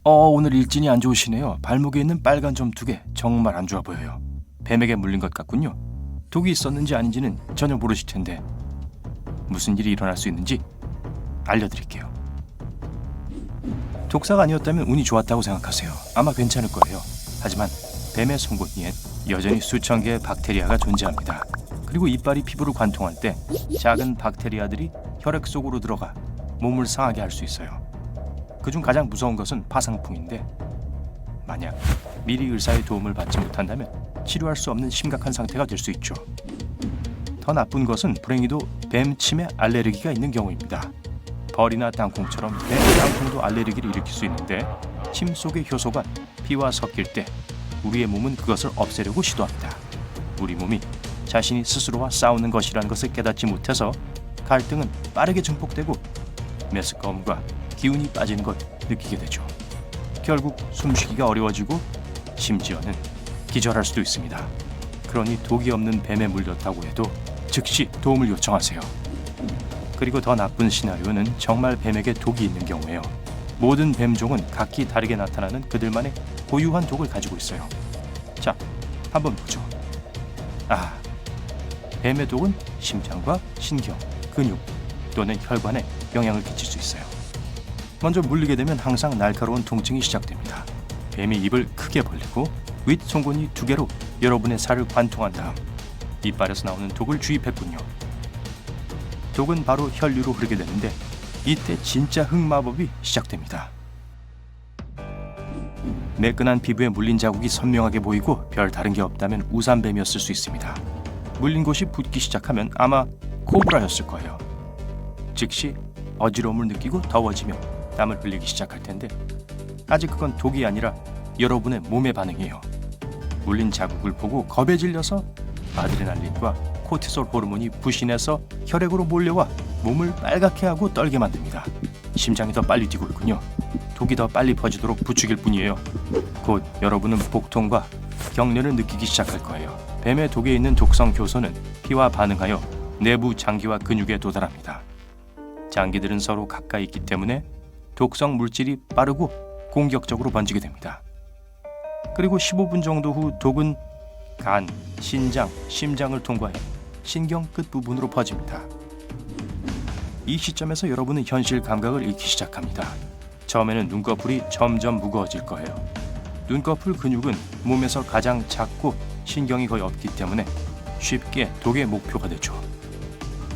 오늘 일진이 안 좋으시네요. 발목에 있는 빨간 점 2개 정말 안 좋아 보여요. 뱀에게 물린 것 같군요. 독이 있었는지 아닌지는 전혀 모르실 텐데 무슨 일이 일어날 수 있는지 알려드릴게요. 독사가 아니었다면 운이 좋았다고 생각하세요. 아마 괜찮을 거예요. 하지만 뱀의 송곳니엔 여전히 수천 개의 박테리아가 존재합니다. 그리고 이빨이 피부를 관통할 때 작은 박테리아들이 혈액 속으로 들어가 몸을 상하게 할 수 있어요. 그중 가장 무서운 것은 파상풍인데 만약 미리 의사의 도움을 받지 못한다면 치료할 수 없는 심각한 상태가 될 수 있죠. 더 나쁜 것은 불행히도 뱀 침에 알레르기가 있는 경우입니다. 벌이나 땅콩처럼 뱀 땅콩도 알레르기를 일으킬 수 있는데 침 속의 효소가 피와 섞일 때 우리의 몸은 그것을 없애려고 시도합니다. 우리 몸이 자신이 스스로와 싸우는 것이라는 것을 깨닫지 못해서 갈등은 빠르게 증폭되고 메스꺼움과 기운이 빠지는 걸 느끼게 되죠. 결국 숨쉬기가 어려워지고 심지어는 기절할 수도 있습니다. 그러니 독이 없는 뱀에 물렸다고 해도 즉시 도움을 요청하세요. 그리고 더 나쁜 시나리오는 정말 뱀에게 독이 있는 경우예요. 모든 뱀종은 각기 다르게 나타나는 그들만의 고유한 독을 가지고 있어요. 자, 한번 보죠. 뱀의 독은 심장과 신경, 근육 또는 혈관에 영향을 끼칠 수 있어요. 먼저 물리게 되면 항상 날카로운 통증이 시작됩니다. 뱀이 입을 크게 벌리고 윗 송곳니 2개로 여러분의 살을 관통한 다음 이빨에서 나오는 독을 주입했군요. 독은 바로 혈류로 흐르게 되는데 이때 진짜 흑마법이 시작됩니다. 매끈한 피부에 물린 자국이 선명하게 보이고 별 다른 게 없다면 우산뱀이었을 수 있습니다. 물린 곳이 붓기 시작하면 아마 코브라였을 거예요. 즉시 어지러움을 느끼고 더워지며 땀을 흘리기 시작할 텐데 아직 그건 독이 아니라 여러분의 몸의 반응이에요. 물린 자국을 보고 겁에 질려서 아드레날린과 코티솔 호르몬이 부신해서 혈액으로 몰려와 몸을 빨갛게 하고 떨게 만듭니다. 심장이 더 빨리 뛰고 있군요. 독이 더 빨리 퍼지도록 부추길 뿐이에요. 곧 여러분은 복통과 경련을 느끼기 시작할 거예요. 뱀의 독에 있는 독성 효소는 피와 반응하여 내부 장기와 근육에 도달합니다. 장기들은 서로 가까이 있기 때문에 독성 물질이 빠르고 공격적으로 번지게 됩니다. 그리고 15분 정도 후 독은 간, 신장, 심장을 통과해 신경 끝부분으로 퍼집니다. 이 시점에서 여러분은 현실 감각을 잃기 시작합니다. 처음에는 눈꺼풀이 점점 무거워질 거예요. 눈꺼풀 근육은 몸에서 가장 작고 신경이 거의 없기 때문에 쉽게 독의 목표가 되죠.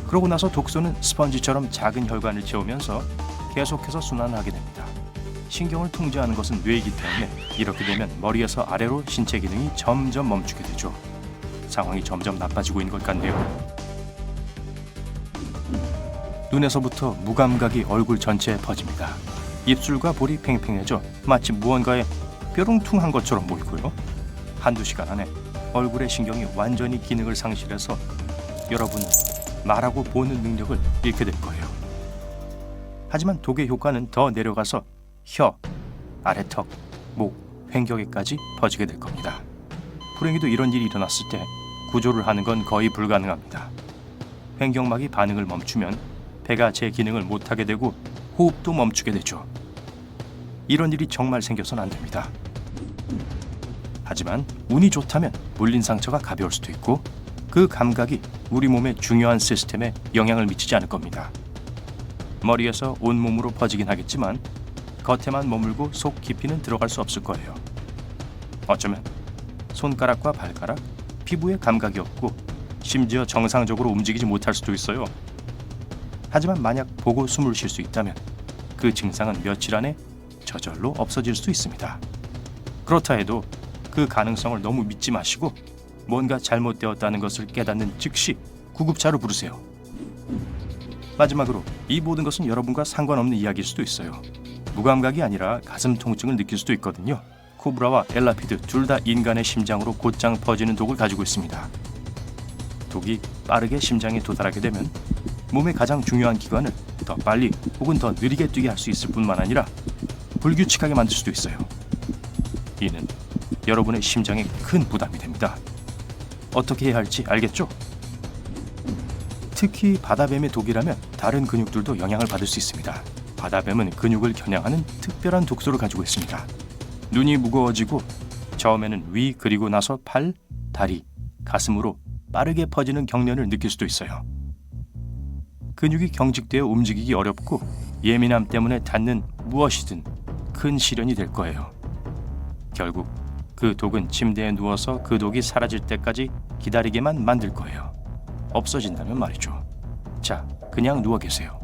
그러고 나서 독소는 스펀지처럼 작은 혈관을 채우면서 계속해서 순환하게 됩니다. 신경을 통제하는 것은 뇌이기 때문에 이렇게 되면 머리에서 아래로 신체 기능이 점점 멈추게 되죠. 상황이 점점 나빠지고 있는 것 같네요. 눈에서부터 무감각이 얼굴 전체에 퍼집니다. 입술과 볼이 팽팽해져 마치 무언가에 뾰롱퉁한 것처럼 보이고요. 한두 시간 안에 얼굴의 신경이 완전히 기능을 상실해서 여러분은 말하고 보는 능력을 잃게 될 거예요. 하지만 독의 효과는 더 내려가서 혀, 아래턱, 목, 횡격에까지 퍼지게 될 겁니다. 불행히도 이런 일이 일어났을 때 구조를 하는 건 거의 불가능합니다. 횡격막이 반응을 멈추면 배가 제 기능을 못하게 되고 호흡도 멈추게 되죠. 이런 일이 정말 생겨서는 안 됩니다. 하지만 운이 좋다면 물린 상처가 가벼울 수도 있고 그 감각이 우리 몸의 중요한 시스템에 영향을 미치지 않을 겁니다. 머리에서 온몸으로 퍼지긴 하겠지만 겉에만 머물고 속 깊이는 들어갈 수 없을 거예요. 어쩌면 손가락과 발가락, 피부에 감각이 없고 심지어 정상적으로 움직이지 못할 수도 있어요. 하지만 만약 보고 숨을 쉴 수 있다면 그 증상은 며칠 안에 저절로 없어질 수 있습니다. 그렇다 해도 그 가능성을 너무 믿지 마시고 뭔가 잘못되었다는 것을 깨닫는 즉시 구급차를 부르세요. 마지막으로 이 모든 것은 여러분과 상관없는 이야기일 수도 있어요. 무감각이 아니라 가슴 통증을 느낄 수도 있거든요. 코브라와 엘라피드 둘 다 인간의 심장으로 곧장 퍼지는 독을 가지고 있습니다. 독이 빠르게 심장에 도달하게 되면 몸의 가장 중요한 기관을 더 빨리 혹은 더 느리게 뛰게 할 수 있을 뿐만 아니라 불규칙하게 만들 수도 있어요. 이는 여러분의 심장에 큰 부담이 됩니다. 어떻게 해야 할지 알겠죠? 특히 바다뱀의 독이라면 다른 근육들도 영향을 받을 수 있습니다. 바다뱀은 근육을 겨냥하는 특별한 독소를 가지고 있습니다. 눈이 무거워지고 처음에는 위 그리고 나서 팔, 다리, 가슴으로 빠르게 퍼지는 경련을 느낄 수도 있어요. 근육이 경직되어 움직이기 어렵고 예민함 때문에 닿는 무엇이든 큰 시련이 될 거예요. 결국 그 독은 침대에 누워서 그 독이 사라질 때까지 기다리게만 만들 거예요. 없어진다면 말이죠. 자, 그냥 누워 계세요.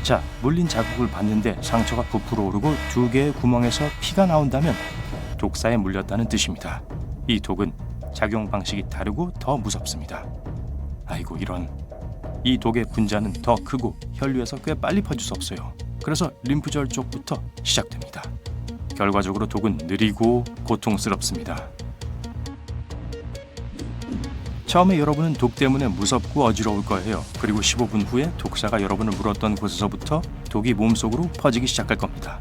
자, 물린 자국을 봤는데 상처가 부풀어 오르고 2개의 구멍에서 피가 나온다면 독사에 물렸다는 뜻입니다. 이 독은 작용 방식이 다르고 더 무섭습니다. 아이고 이런. 이 독의 분자는 더 크고 혈류에서 꽤 빨리 퍼질 수 없어요. 그래서 림프절 쪽부터 시작됩니다. 결과적으로 독은 느리고 고통스럽습니다. 처음에 여러분은 독 때문에 무섭고 어지러울 거예요. 그리고 15분 후에 독사가 여러분을 물었던 곳에서부터 독이 몸속으로 퍼지기 시작할 겁니다.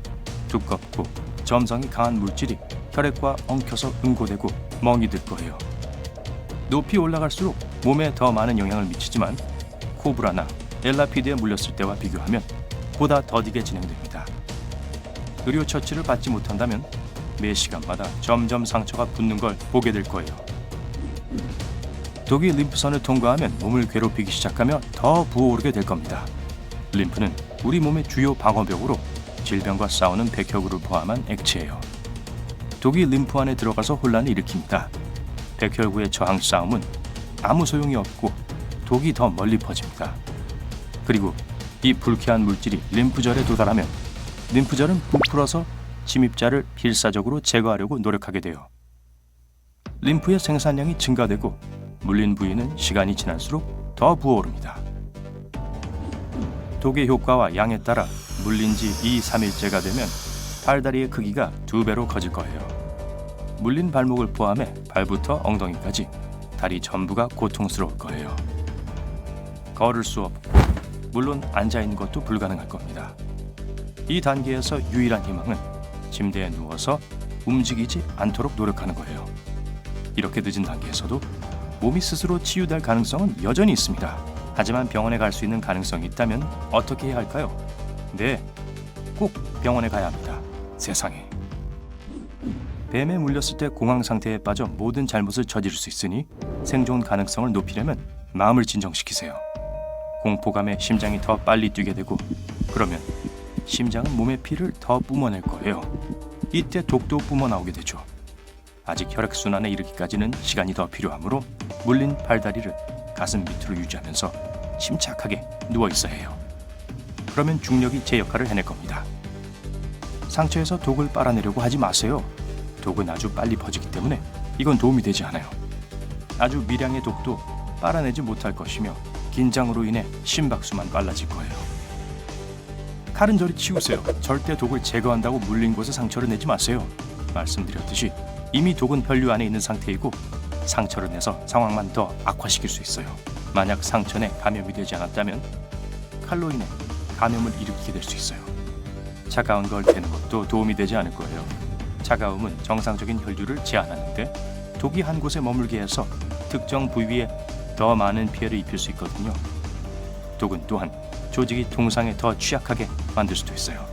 두껍고 점성이 강한 물질이 혈액과 엉켜서 응고되고 멍이 들 거예요. 높이 올라갈수록 몸에 더 많은 영향을 미치지만 코브라나 엘라피드에 물렸을 때와 비교하면 보다 더디게 진행됩니다. 의료 처치를 받지 못한다면 매 시간마다 점점 상처가 붓는 걸 보게 될 거예요. 독이 림프선을 통과하면 몸을 괴롭히기 시작하며 더 부어오르게 될 겁니다. 림프는 우리 몸의 주요 방어벽으로 질병과 싸우는 백혈구를 포함한 액체예요. 독이 림프 안에 들어가서 혼란을 일으킵니다. 백혈구의 저항 싸움은 아무 소용이 없고 독이 더 멀리 퍼집니다. 그리고 이 불쾌한 물질이 림프절에 도달하면 림프절은 부풀어서 침입자를 필사적으로 제거하려고 노력하게 돼요. 림프의 생산량이 증가되고 물린 부위는 시간이 지날수록 더 부어오릅니다. 독의 효과와 양에 따라 물린 지 2, 3일째가 되면 팔다리의 크기가 2배로 커질 거예요. 물린 발목을 포함해 발부터 엉덩이까지 다리 전부가 고통스러울 거예요. 걸을 수 없고 물론 앉아있는 것도 불가능할 겁니다. 이 단계에서 유일한 희망은 침대에 누워서 움직이지 않도록 노력하는 거예요. 이렇게 늦은 단계에서도 몸이 스스로 치유될 가능성은 여전히 있습니다. 하지만 병원에 갈 수 있는 가능성이 있다면 어떻게 해야 할까요? 네, 꼭 병원에 가야 합니다. 세상에. 뱀에 물렸을 때 공황 상태에 빠져 모든 잘못을 저지를 수 있으니 생존 가능성을 높이려면 마음을 진정시키세요. 공포감에 심장이 더 빨리 뛰게 되고 그러면 심장은 몸의 피를 더 뿜어낼 거예요. 이때 독도 뿜어나오게 되죠. 아직 혈액순환에 이르기까지는 시간이 더 필요하므로 물린 팔다리를 가슴 밑으로 유지하면서 침착하게 누워 있어야 해요. 그러면 중력이 제 역할을 해낼 겁니다. 상처에서 독을 빨아내려고 하지 마세요. 독은 아주 빨리 퍼지기 때문에 이건 도움이 되지 않아요. 아주 미량의 독도 빨아내지 못할 것이며 긴장으로 인해 심박수만 빨라질 거예요. 칼은 저리 치우세요. 절대 독을 제거한다고 물린 곳에 상처를 내지 마세요. 말씀드렸듯이 이미 독은 혈류 안에 있는 상태이고 상처를 내서 상황만 더 악화시킬 수 있어요. 만약 상처 내 감염이 되지 않았다면 칼로 인해 감염을 일으키게 될 수 있어요. 차가운 걸 대는 것도 도움이 되지 않을 거예요. 차가움은 정상적인 혈류를 제한하는데 독이 한 곳에 머물게 해서 특정 부위에 더 많은 피해를 입힐 수 있거든요. 독은 또한 조직이 통상에 더 취약하게 만들 수도 있어요.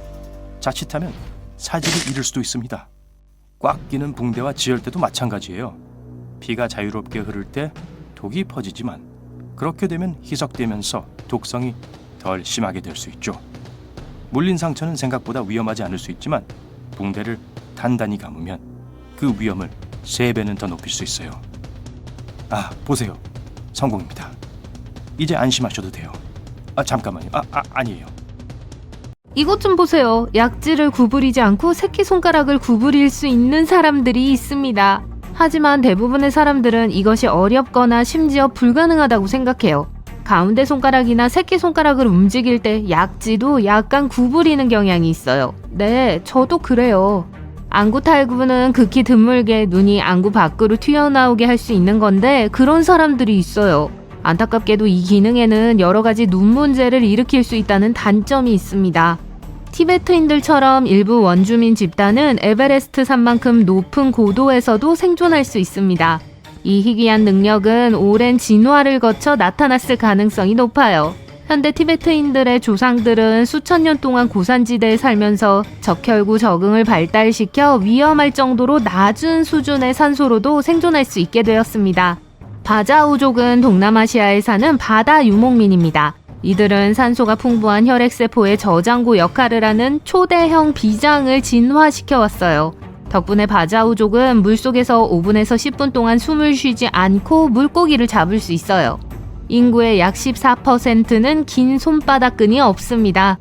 자칫하면 사지를 잃을 수도 있습니다. 꽉 끼는 붕대와 지혈대도 마찬가지예요. 피가 자유롭게 흐를 때 독이 퍼지지만 그렇게 되면 희석되면서 독성이 덜 심하게 될 수 있죠. 물린 상처는 생각보다 위험하지 않을 수 있지만 붕대를 단단히 감으면 그 위험을 3배는 더 높일 수 있어요. 아, 보세요. 성공입니다. 이제 안심하셔도 돼요. 잠깐만요. 아니에요. 이것 좀 보세요. 약지를 구부리지 않고 새끼손가락을 구부릴 수 있는 사람들이 있습니다. 하지만 대부분의 사람들은 이것이 어렵거나 심지어 불가능하다고 생각해요. 가운데 손가락이나 새끼손가락을 움직일 때 약지도 약간 구부리는 경향이 있어요. 네, 저도 그래요. 안구 탈구는 극히 드물게 눈이 안구 밖으로 튀어나오게 할 수 있는 건데 그런 사람들이 있어요. 안타깝게도 이 기능에는 여러 가지 눈 문제를 일으킬 수 있다는 단점이 있습니다. 티베트인들처럼 일부 원주민 집단은 에베레스트 산만큼 높은 고도에서도 생존할 수 있습니다. 이 희귀한 능력은 오랜 진화를 거쳐 나타났을 가능성이 높아요. 현대 티베트인들의 조상들은 수천 년 동안 고산지대에 살면서 적혈구 적응을 발달시켜 위험할 정도로 낮은 수준의 산소로도 생존할 수 있게 되었습니다. 바자우족은 동남아시아에 사는 바다 유목민입니다. 이들은 산소가 풍부한 혈액세포의 저장고 역할을 하는 초대형 비장을 진화시켜 왔어요. 덕분에 바자우족은 물속에서 5분에서 10분 동안 숨을 쉬지 않고 물고기를 잡을 수 있어요. 인구의 약 14%는 긴 손바닥끈이 없습니다.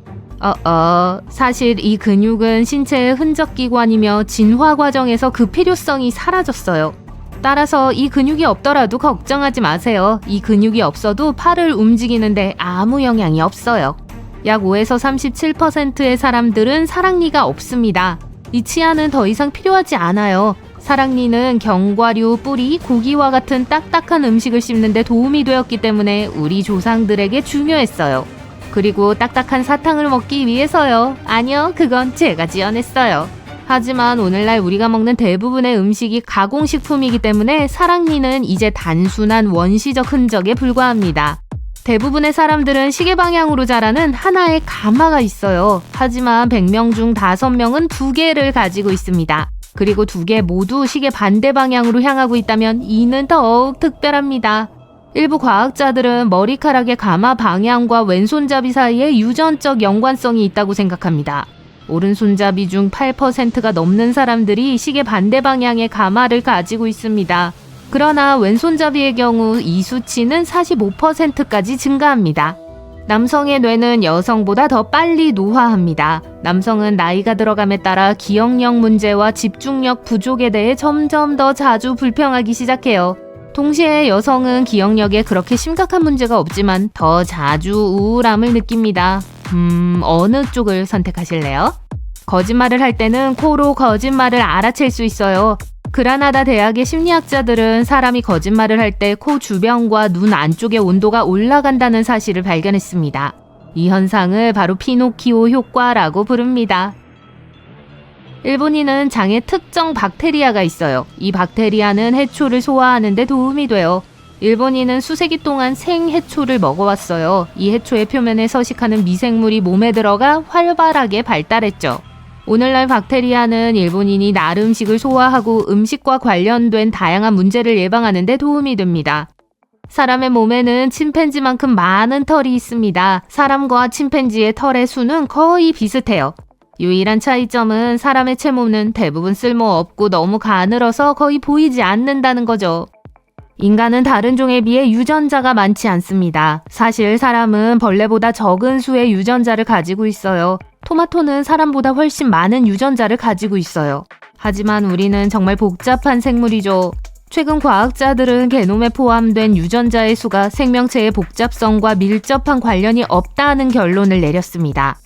사실 이 근육은 신체의 흔적기관이며 진화 과정에서 그 필요성이 사라졌어요. 따라서 이 근육이 없더라도 걱정하지 마세요. 이 근육이 없어도 팔을 움직이는데 아무 영향이 없어요. 약 5에서 37%의 사람들은 사랑니가 없습니다. 이 치아는 더 이상 필요하지 않아요. 사랑니는 견과류, 뿌리, 고기와 같은 딱딱한 음식을 씹는 데 도움이 되었기 때문에 우리 조상들에게 중요했어요. 그리고 딱딱한 사탕을 먹기 위해서요. 아니요, 그건 제가 지어냈어요. 하지만 오늘날 우리가 먹는 대부분의 음식이 가공식품이기 때문에 사랑니는 이제 단순한 원시적 흔적에 불과합니다. 대부분의 사람들은 시계 방향으로 자라는 하나의 가마가 있어요. 하지만 100명 중 5명은 2개를 가지고 있습니다. 그리고 2개 모두 시계 반대 방향으로 향하고 있다면 이는 더욱 특별합니다. 일부 과학자들은 머리카락의 가마 방향과 왼손잡이 사이에 유전적 연관성이 있다고 생각합니다. 오른손잡이 중 8%가 넘는 사람들이 시계 반대 방향의 가마를 가지고 있습니다. 그러나 왼손잡이의 경우 이 수치는 45%까지 증가합니다. 남성의 뇌는 여성보다 더 빨리 노화합니다. 남성은 나이가 들어감에 따라 기억력 문제와 집중력 부족에 대해 점점 더 자주 불평하기 시작해요. 동시에 여성은 기억력에 그렇게 심각한 문제가 없지만 더 자주 우울함을 느낍니다. 어느 쪽을 선택하실래요? 거짓말을 할 때는 코로 거짓말을 알아챌 수 있어요. 그라나다 대학의 심리학자들은 사람이 거짓말을 할 때 코 주변과 눈 안쪽의 온도가 올라간다는 사실을 발견했습니다. 이 현상을 바로 피노키오 효과라고 부릅니다. 일본인은 장에 특정 박테리아가 있어요. 이 박테리아는 해초를 소화하는 데 도움이 돼요. 일본인은 수세기 동안 생해초를 먹어왔어요. 이 해초의 표면에 서식하는 미생물이 몸에 들어가 활발하게 발달했죠. 오늘날 박테리아는 일본인이 날 음식을 소화하고 음식과 관련된 다양한 문제를 예방하는 데 도움이 됩니다. 사람의 몸에는 침팬지만큼 많은 털이 있습니다. 사람과 침팬지의 털의 수는 거의 비슷해요. 유일한 차이점은 사람의 채모는 대부분 쓸모없고 너무 가늘어서 거의 보이지 않는다는 거죠. 인간은 다른 종에 비해 유전자가 많지 않습니다. 사실 사람은 벌레보다 적은 수의 유전자를 가지고 있어요. 토마토는 사람보다 훨씬 많은 유전자를 가지고 있어요. 하지만 우리는 정말 복잡한 생물이죠. 최근 과학자들은 게놈에 포함된 유전자의 수가 생명체의 복잡성과 밀접한 관련이 없다는 결론을 내렸습니다.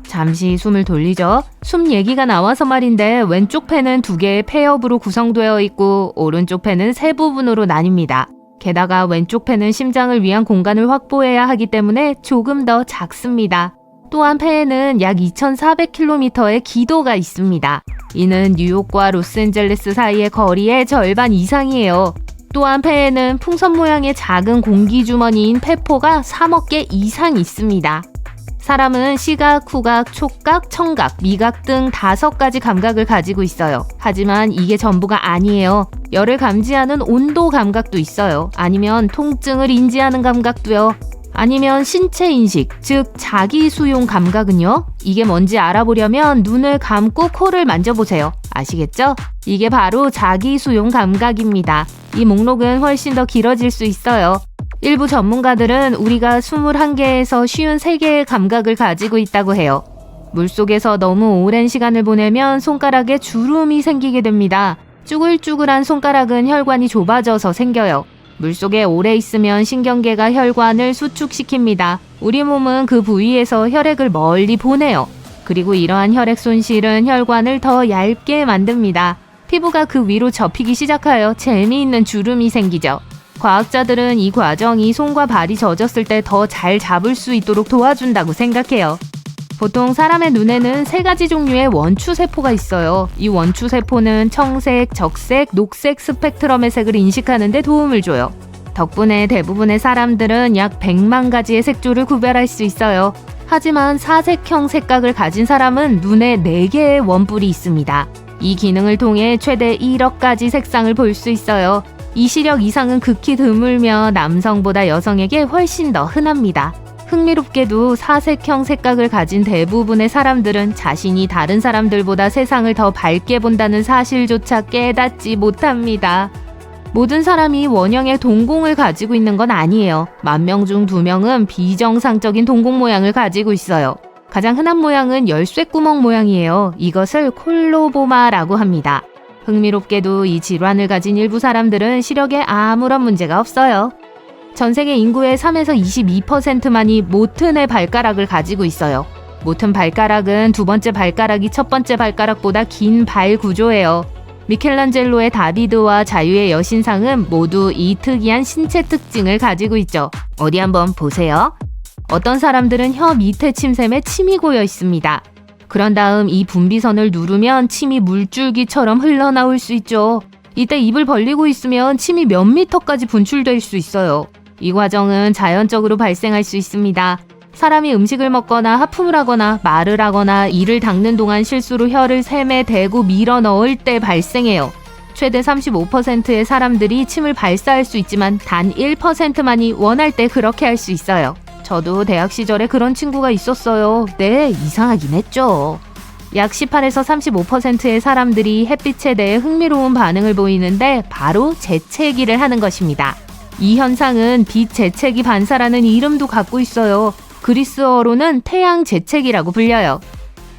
잠시 숨을 돌리죠. 숨 얘기가 나와서 말인데 왼쪽 폐는 2개의 폐엽으로 구성되어 있고 오른쪽 폐는 3부분으로 나뉩니다. 게다가 왼쪽 폐는 심장을 위한 공간을 확보해야 하기 때문에 조금 더 작습니다. 또한 폐에는 약 2,400km의 기도가 있습니다. 이는 뉴욕과 로스앤젤레스 사이의 거리의 절반 이상이에요. 또한 폐에는 풍선 모양의 작은 공기주머니인 폐포가 3억 개 이상 있습니다. 사람은 시각, 후각, 촉각, 청각, 미각 등 5가지 감각을 가지고 있어요. 하지만 이게 전부가 아니에요. 열을 감지하는 온도 감각도 있어요. 아니면 통증을 인지하는 감각도요. 아니면 신체 인식, 즉 자기 수용 감각은요? 이게 뭔지 알아보려면 눈을 감고 코를 만져보세요. 아시겠죠? 이게 바로 자기 수용 감각입니다. 이 목록은 훨씬 더 길어질 수 있어요. 일부 전문가들은 우리가 21개에서 53개의 감각을 가지고 있다고 해요. 물속에서 너무 오랜 시간을 보내면 손가락에 주름이 생기게 됩니다. 쭈글쭈글한 손가락은 혈관이 좁아져서 생겨요. 물속에 오래 있으면 신경계가 혈관을 수축시킵니다. 우리 몸은 그 부위에서 혈액을 멀리 보내요. 그리고 이러한 혈액 손실은 혈관을 더 얇게 만듭니다. 피부가 그 위로 접히기 시작하여 재미있는 주름이 생기죠. 과학자들은 이 과정이 손과 발이 젖었을 때 더 잘 잡을 수 있도록 도와준다고 생각해요. 보통 사람의 눈에는 3가지 종류의 원추세포가 있어요. 이 원추세포는 청색, 적색, 녹색 스펙트럼의 색을 인식하는 데 도움을 줘요. 덕분에 대부분의 사람들은 약 100만 가지의 색조를 구별할 수 있어요. 하지만 사색형 색각을 가진 사람은 눈에 4개의 원뿔이 있습니다. 이 기능을 통해 최대 1억 가지 색상을 볼 수 있어요. 이 시력 이상은 극히 드물며 남성보다 여성에게 훨씬 더 흔합니다. 흥미롭게도 사색형 색각을 가진 대부분의 사람들은 자신이 다른 사람들보다 세상을 더 밝게 본다는 사실조차 깨닫지 못합니다. 모든 사람이 원형의 동공을 가지고 있는 건 아니에요. 10,000명 중 2명은 비정상적인 동공 모양을 가지고 있어요. 가장 흔한 모양은 열쇠구멍 모양이에요. 이것을 콜로보마라고 합니다. 흥미롭게도 이 질환을 가진 일부 사람들은 시력에 아무런 문제가 없어요. 전 세계 인구의 3에서 22%만이 모튼의 발가락을 가지고 있어요. 모튼 발가락은 두 번째 발가락이 첫 번째 발가락보다 긴 발 구조예요. 미켈란젤로의 다비드와 자유의 여신상은 모두 이 특이한 신체 특징을 가지고 있죠. 어디 한번 보세요. 어떤 사람들은 혀 밑에 침샘에 침이 고여 있습니다. 그런 다음 이 분비선을 누르면 침이 물줄기처럼 흘러나올 수 있죠. 이때 입을 벌리고 있으면 침이 몇 미터까지 분출될 수 있어요. 이 과정은 자연적으로 발생할 수 있습니다. 사람이 음식을 먹거나 하품을 하거나 말을 하거나 이를 닦는 동안 실수로 혀를 샘에 대고 밀어 넣을 때 발생해요. 최대 35%의 사람들이 침을 발사할 수 있지만 단 1%만이 원할 때 그렇게 할 수 있어요. 저도 대학 시절에 그런 친구가 있었어요. 네, 이상하긴 했죠. 약 18에서 35%의 사람들이 햇빛에 대해 흥미로운 반응을 보이는데 바로 재채기를 하는 것입니다. 이 현상은 빛 재채기 반사라는 이름도 갖고 있어요. 그리스어로는 태양 재채기라고 불려요.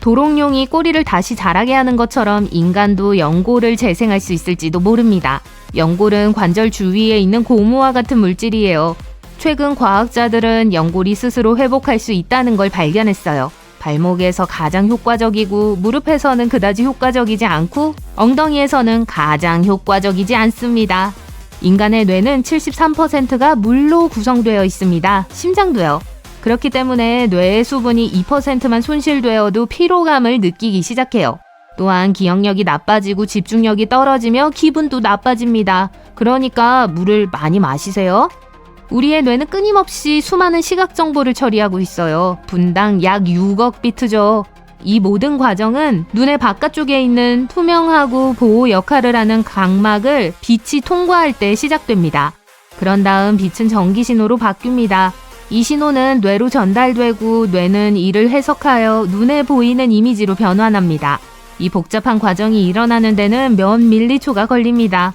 도롱뇽이 꼬리를 다시 자라게 하는 것처럼 인간도 연골을 재생할 수 있을지도 모릅니다. 연골은 관절 주위에 있는 고무와 같은 물질이에요. 최근 과학자들은 연골이 스스로 회복할 수 있다는 걸 발견했어요. 발목에서 가장 효과적이고 무릎에서는 그다지 효과적이지 않고 엉덩이에서는 가장 효과적이지 않습니다. 인간의 뇌는 73%가 물로 구성되어 있습니다. 심장도요. 그렇기 때문에 뇌의 수분이 2%만 손실되어도 피로감을 느끼기 시작해요. 또한 기억력이 나빠지고 집중력이 떨어지며 기분도 나빠집니다. 그러니까 물을 많이 마시세요. 우리의 뇌는 끊임없이 수많은 시각 정보를 처리하고 있어요. 분당 약 6억 비트죠. 이 모든 과정은 눈의 바깥쪽에 있는 투명하고 보호 역할을 하는 각막을 빛이 통과할 때 시작됩니다. 그런 다음 빛은 전기 신호로 바뀝니다. 이 신호는 뇌로 전달되고 뇌는 이를 해석하여 눈에 보이는 이미지로 변환합니다. 이 복잡한 과정이 일어나는 데는 몇 밀리초가 걸립니다.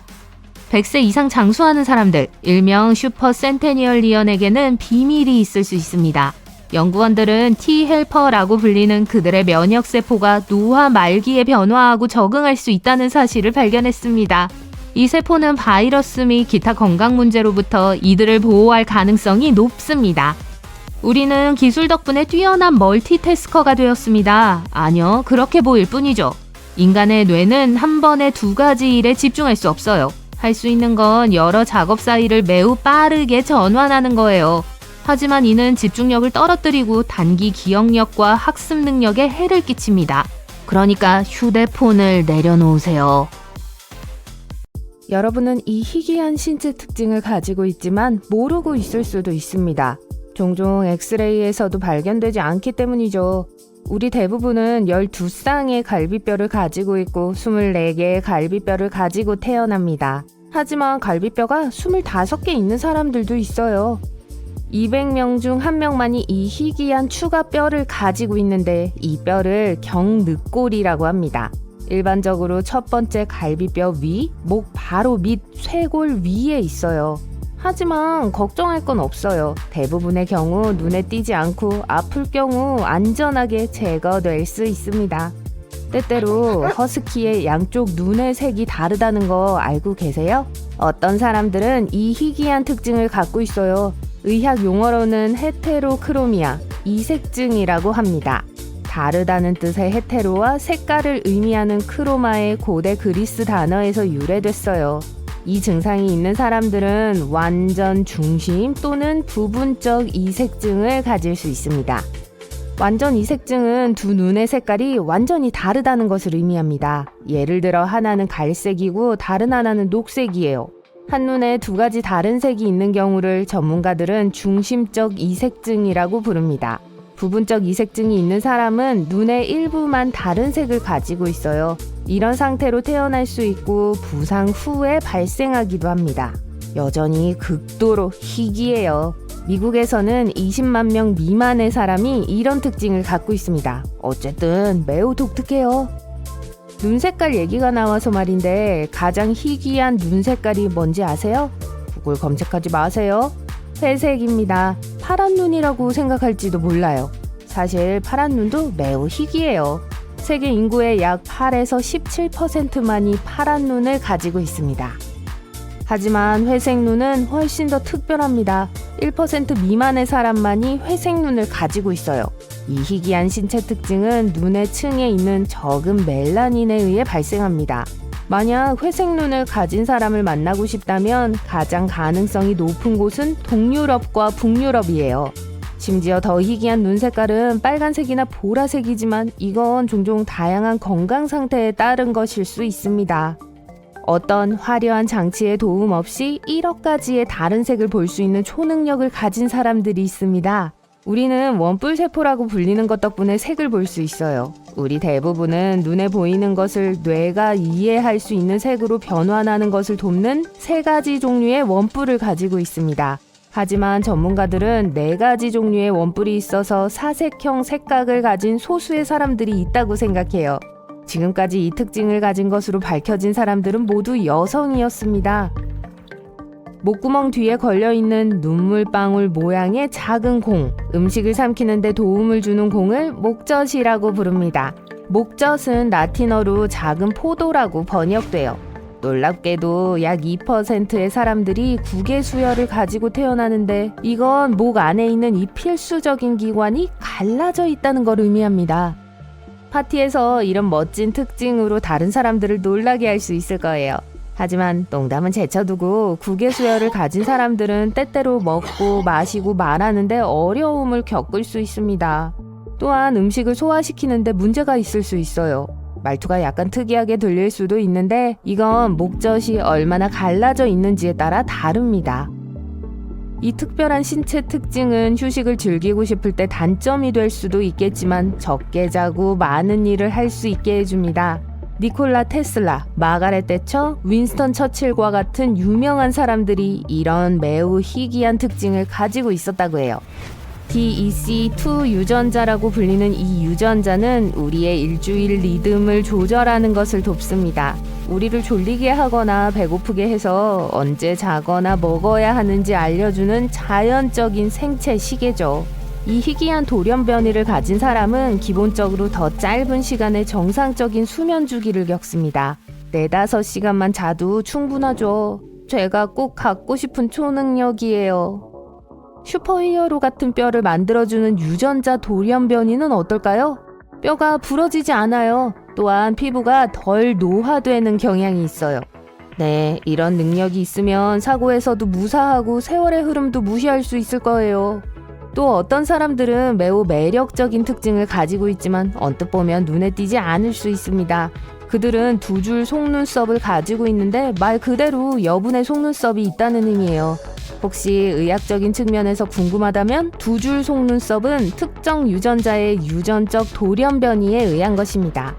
100세 이상 장수하는 사람들, 일명 슈퍼 센테니얼리언에게는 비밀이 있을 수 있습니다. 연구원들은 T-헬퍼라고 불리는 그들의 면역세포가 노화 말기에 변화하고 적응할 수 있다는 사실을 발견했습니다. 이 세포는 바이러스 및 기타 건강 문제로부터 이들을 보호할 가능성이 높습니다. 우리는 기술 덕분에 뛰어난 멀티태스커가 되었습니다. 아니요, 그렇게 보일 뿐이죠. 인간의 뇌는 한 번에 2가지 일에 집중할 수 없어요. 할 수 있는 건 여러 작업 사이를 매우 빠르게 전환하는 거예요. 하지만 이는 집중력을 떨어뜨리고 단기 기억력과 학습 능력에 해를 끼칩니다. 그러니까 휴대폰을 내려놓으세요. 여러분은 이 희귀한 신체 특징을 가지고 있지만 모르고 있을 수도 있습니다. 종종 엑스레이에서도 발견되지 않기 때문이죠. 우리 대부분은 12쌍의 갈비뼈를 가지고 있고 24개의 갈비뼈를 가지고 태어납니다. 하지만 갈비뼈가 25개 있는 사람들도 있어요. 200명 중 1명만이 이 희귀한 추가 뼈를 가지고 있는데 이 뼈를 경늑골이라고 합니다. 일반적으로 첫 번째 갈비뼈 위, 목 바로 밑 쇄골 위에 있어요. 하지만 걱정할 건 없어요. 대부분의 경우 눈에 띄지 않고 아플 경우 안전하게 제거될 수 있습니다. 때때로 허스키의 양쪽 눈의 색이 다르다는 거 알고 계세요? 어떤 사람들은 이 희귀한 특징을 갖고 있어요. 의학 용어로는 헤테로크로미아, 이색증이라고 합니다. 다르다는 뜻의 헤테로와 색깔을 의미하는 크로마의 고대 그리스 단어에서 유래됐어요. 이 증상이 있는 사람들은 완전 중심 또는 부분적 이색증을 가질 수 있습니다. 완전 이색증은 두 눈의 색깔이 완전히 다르다는 것을 의미합니다. 예를 들어 하나는 갈색이고 다른 하나는 녹색이에요. 한눈에 두 가지 다른 색이 있는 경우를 전문가들은 중심적 이색증이라고 부릅니다. 부분적 이색증이 있는 사람은 눈의 일부만 다른 색을 가지고 있어요. 이런 상태로 태어날 수 있고 부상 후에 발생하기도 합니다. 여전히 극도로 희귀해요. 미국에서는 20만 명 미만의 사람이 이런 특징을 갖고 있습니다. 어쨌든 매우 독특해요. 눈 색깔 얘기가 나와서 말인데 가장 희귀한 눈 색깔이 뭔지 아세요? 구글 검색하지 마세요. 회색입니다. 파란 눈이라고 생각할지도 몰라요. 사실 파란 눈도 매우 희귀해요. 세계 인구의 약 8에서 17%만이 파란 눈을 가지고 있습니다. 하지만 회색 눈은 훨씬 더 특별합니다. 1% 미만의 사람만이 회색 눈을 가지고 있어요. 이 희귀한 신체 특징은 눈의 층에 있는 적은 멜라닌에 의해 발생합니다. 만약 회색 눈을 가진 사람을 만나고 싶다면 가장 가능성이 높은 곳은 동유럽과 북유럽이에요. 심지어 더 희귀한 눈 색깔은 빨간색이나 보라색이지만 이건 종종 다양한 건강 상태에 따른 것일 수 있습니다. 어떤 화려한 장치의 도움 없이 1억 가지의 다른 색을 볼 수 있는 초능력을 가진 사람들이 있습니다. 우리는 원뿔 세포라고 불리는 것 덕분에 색을 볼 수 있어요. 우리 대부분은 눈에 보이는 것을 뇌가 이해할 수 있는 색으로 변환하는 것을 돕는 3가지 종류의 원뿔을 가지고 있습니다. 하지만 전문가들은 4가지 종류의 원뿔이 있어서 사색형 색각을 가진 소수의 사람들이 있다고 생각해요. 지금까지 이 특징을 가진 것으로 밝혀진 사람들은 모두 여성이었습니다. 목구멍 뒤에 걸려있는 눈물방울 모양의 작은 공, 음식을 삼키는 데 도움을 주는 공을 목젖이라고 부릅니다. 목젖은 라틴어로 작은 포도라고 번역돼요. 놀랍게도 약 2%의 사람들이 국외 수혈을 가지고 태어나는데 이건 목 안에 있는 이 필수적인 기관이 갈라져 있다는 걸 의미합니다. 파티에서 이런 멋진 특징으로 다른 사람들을 놀라게 할 수 있을 거예요. 하지만 농담은 제쳐두고 국외 수혈을 가진 사람들은 때때로 먹고 마시고 말하는데 어려움을 겪을 수 있습니다. 또한 음식을 소화시키는데 문제가 있을 수 있어요. 말투가 약간 특이하게 들릴 수도 있는데 이건 목젖이 얼마나 갈라져 있는지에 따라 다릅니다. 이 특별한 신체 특징은 휴식을 즐기고 싶을 때 단점이 될 수도 있겠지만 적게 자고 많은 일을 할 수 있게 해줍니다. 니콜라 테슬라, 마가렛 대처, 윈스턴 처칠과 같은 유명한 사람들이 이런 매우 희귀한 특징을 가지고 있었다고 해요. DEC2 유전자라고 불리는 이 유전자는 우리의 일주일 리듬을 조절하는 것을 돕습니다. 우리를 졸리게 하거나 배고프게 해서 언제 자거나 먹어야 하는지 알려주는 자연적인 생체 시계죠. 이 희귀한 돌연변이를 가진 사람은 기본적으로 더 짧은 시간에 정상적인 수면 주기를 겪습니다. 4-5시간만 자도 충분하죠. 제가 꼭 갖고 싶은 초능력이에요. 슈퍼히어로 같은 뼈를 만들어주는 유전자 돌연변이는 어떨까요? 뼈가 부러지지 않아요. 또한 피부가 덜 노화되는 경향이 있어요. 네, 이런 능력이 있으면 사고에서도 무사하고 세월의 흐름도 무시할 수 있을 거예요. 또 어떤 사람들은 매우 매력적인 특징을 가지고 있지만 언뜻 보면 눈에 띄지 않을 수 있습니다. 그들은 2줄 속눈썹을 가지고 있는데 말 그대로 여분의 속눈썹이 있다는 의미예요. 혹시 의학적인 측면에서 궁금하다면 2줄 속눈썹은 특정 유전자의 유전적 돌연변이에 의한 것입니다.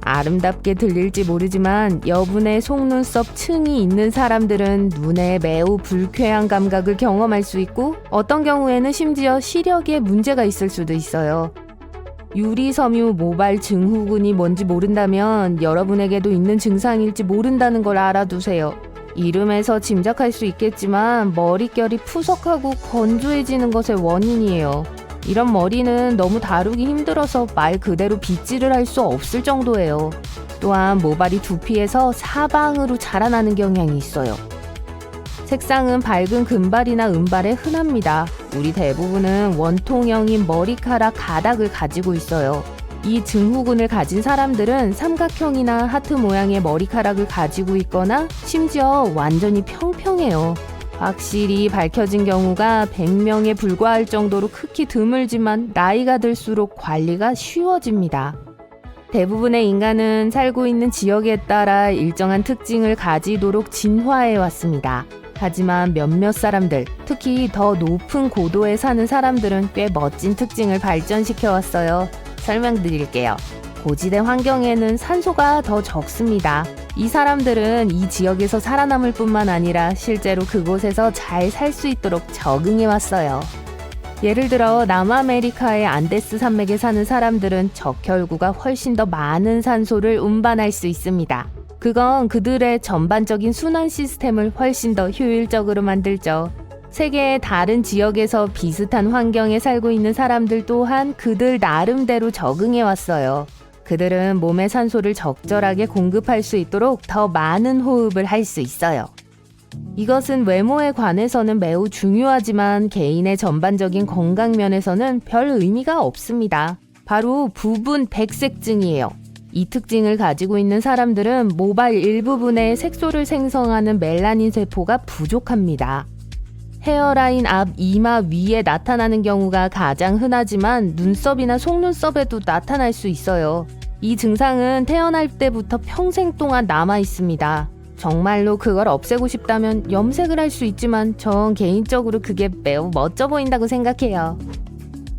아름답게 들릴지 모르지만 여분의 속눈썹 층이 있는 사람들은 눈에 매우 불쾌한 감각을 경험할 수 있고 어떤 경우에는 심지어 시력에 문제가 있을 수도 있어요. 유리섬유 모발 증후군이 뭔지 모른다면 여러분에게도 있는 증상일지 모른다는 걸 알아두세요. 이름에서 짐작할 수 있겠지만 머릿결이 푸석하고 건조해지는 것의 원인이에요. 이런 머리는 너무 다루기 힘들어서 말 그대로 빗질을 할 수 없을 정도예요. 또한 모발이 두피에서 사방으로 자라나는 경향이 있어요. 색상은 밝은 금발이나 은발에 흔합니다. 우리 대부분은 원통형인 머리카락 가닥을 가지고 있어요. 이 증후군을 가진 사람들은 삼각형이나 하트 모양의 머리카락을 가지고 있거나 심지어 완전히 평평해요. 확실히 밝혀진 경우가 100명에 불과할 정도로 극히 드물지만 나이가 들수록 관리가 쉬워집니다. 대부분의 인간은 살고 있는 지역에 따라 일정한 특징을 가지도록 진화해 왔습니다. 하지만 몇몇 사람들, 특히 더 높은 고도에 사는 사람들은 꽤 멋진 특징을 발전시켜 왔어요. 설명드릴게요. 고지대 환경에는 산소가 더 적습니다. 이 사람들은 이 지역에서 살아남을 뿐만 아니라 실제로 그곳에서 잘 살 수 있도록 적응해 왔어요. 예를 들어 남아메리카의 안데스 산맥에 사는 사람들은 적혈구가 훨씬 더 많은 산소를 운반할 수 있습니다. 그건 그들의 전반적인 순환 시스템을 훨씬 더 효율적으로 만들죠. 세계의 다른 지역에서 비슷한 환경에 살고 있는 사람들 또한 그들 나름대로 적응해 왔어요. 그들은 몸에 산소를 적절하게 공급할 수 있도록 더 많은 호흡을 할 수 있어요. 이것은 외모에 관해서는 매우 중요하지만 개인의 전반적인 건강 면에서는 별 의미가 없습니다. 바로 부분 백색증이에요. 이 특징을 가지고 있는 사람들은 모발 일부분에 색소를 생성하는 멜라닌 세포가 부족합니다. 헤어라인 앞 이마 위에 나타나는 경우가 가장 흔하지만 눈썹이나 속눈썹에도 나타날 수 있어요. 이 증상은 태어날 때부터 평생 동안 남아 있습니다. 정말로 그걸 없애고 싶다면 염색을 할 수 있지만 전 개인적으로 그게 매우 멋져 보인다고 생각해요.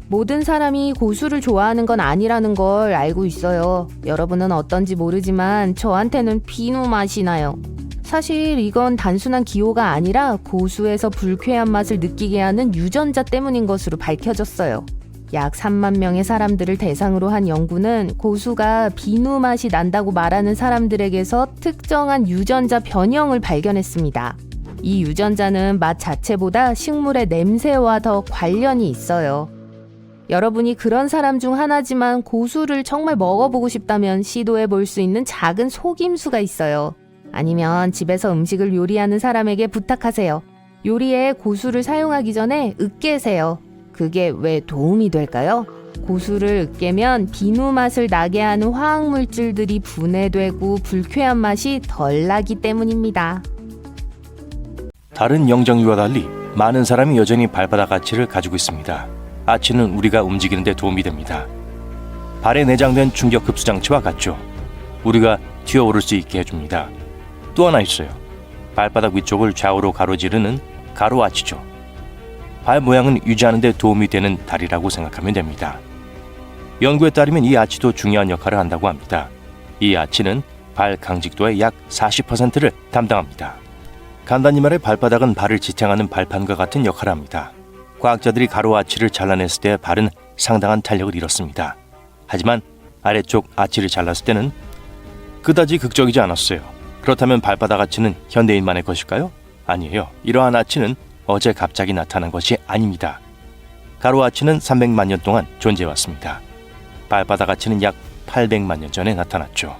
모든 사람이 고수를 좋아하는 건 아니라는 걸 알고 있어요. 여러분은 어떤지 모르지만 저한테는 비누 맛이 나요. 사실 이건 단순한 기호가 아니라 고수에서 불쾌한 맛을 느끼게 하는 유전자 때문인 것으로 밝혀졌어요. 약 3만 명의 사람들을 대상으로 한 연구는 고수가 비누 맛이 난다고 말하는 사람들에게서 특정한 유전자 변형을 발견했습니다. 이 유전자는 맛 자체보다 식물의 냄새와 더 관련이 있어요. 여러분이 그런 사람 중 하나지만 고수를 정말 먹어보고 싶다면 시도해 볼 수 있는 작은 속임수가 있어요. 아니면 집에서 음식을 요리하는 사람에게 부탁하세요. 요리에 고수를 사용하기 전에 으깨세요. 그게 왜 도움이 될까요? 고수를 으깨면 비누 맛을 나게 하는 화학물질들이 분해되고 불쾌한 맛이 덜 나기 때문입니다. 다른 영장류와 달리 많은 사람이 여전히 발바닥 아치를 가지고 있습니다. 아치는 우리가 움직이는 데 도움이 됩니다. 발에 내장된 충격 흡수 장치와 같죠. 우리가 튀어오를 수 있게 해줍니다. 또 하나 있어요. 발바닥 위쪽을 좌우로 가로지르는 가로 아치죠. 발 모양은 유지하는 데 도움이 되는 다리라고 생각하면 됩니다. 연구에 따르면 이 아치도 중요한 역할을 한다고 합니다. 이 아치는 발 강직도의 약 40%를 담당합니다. 간단히 말해 발바닥은 발을 지탱하는 발판과 같은 역할을 합니다. 과학자들이 가로 아치를 잘라냈을 때 발은 상당한 탄력을 잃었습니다. 하지만 아래쪽 아치를 잘랐을 때는 그다지 극적이지 않았어요. 그렇다면 발바닥 아치는 현대인만의 것일까요? 아니에요. 이러한 아치는 어제 갑자기 나타난 것이 아닙니다. 가로 아치는 300만 년 동안 존재해왔습니다. 발바닥 아치는 약 800만 년 전에 나타났죠.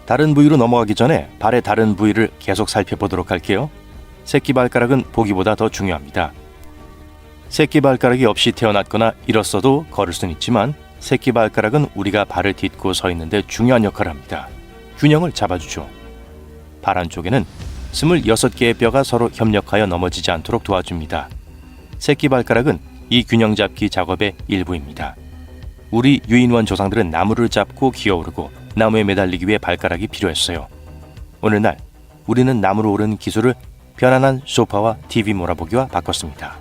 다른 부위로 넘어가기 전에 발의 다른 부위를 계속 살펴보도록 할게요. 새끼발가락은 보기보다 더 중요합니다. 새끼발가락이 없이 태어났거나 잃었어도 걸을 수는 있지만 새끼발가락은 우리가 발을 딛고 서 있는데 중요한 역할을 합니다. 균형을 잡아주죠. 발 안쪽에는 26개의 뼈가 서로 협력하여 넘어지지 않도록 도와줍니다. 새끼발가락은 이 균형 잡기 작업의 일부입니다. 우리 유인원 조상들은 나무를 잡고 기어오르고 나무에 매달리기 위해 발가락이 필요했어요. 오늘날 우리는 나무로 오르는 기술을 편안한 소파와 TV 몰아보기와 바꿨습니다.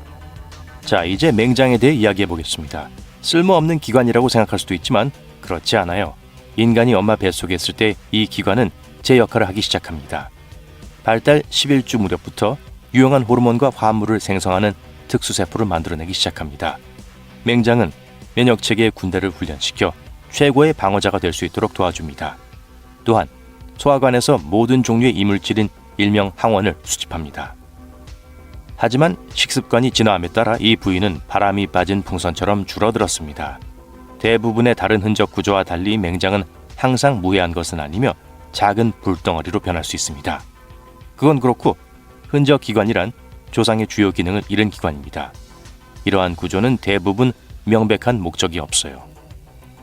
자, 이제 맹장에 대해 이야기해 보겠습니다. 쓸모없는 기관이라고 생각할 수도 있지만 그렇지 않아요. 인간이 엄마 뱃속에 있을 때 이 기관은 제 역할을 하기 시작합니다. 발달 11주 무렵부터 유용한 호르몬과 화합물을 생성하는 특수세포를 만들어내기 시작합니다. 맹장은 면역체계의 군대를 훈련시켜 최고의 방어자가 될 수 있도록 도와줍니다. 또한 소화관에서 모든 종류의 이물질인 일명 항원을 수집합니다. 하지만 식습관이 진화함에 따라 이 부위는 바람이 빠진 풍선처럼 줄어들었습니다. 대부분의 다른 흔적 구조와 달리 맹장은 항상 무해한 것은 아니며 작은 불덩어리로 변할 수 있습니다. 그건 그렇고 흔적 기관이란 조상의 주요 기능을 잃은 기관입니다. 이러한 구조는 대부분 명백한 목적이 없어요.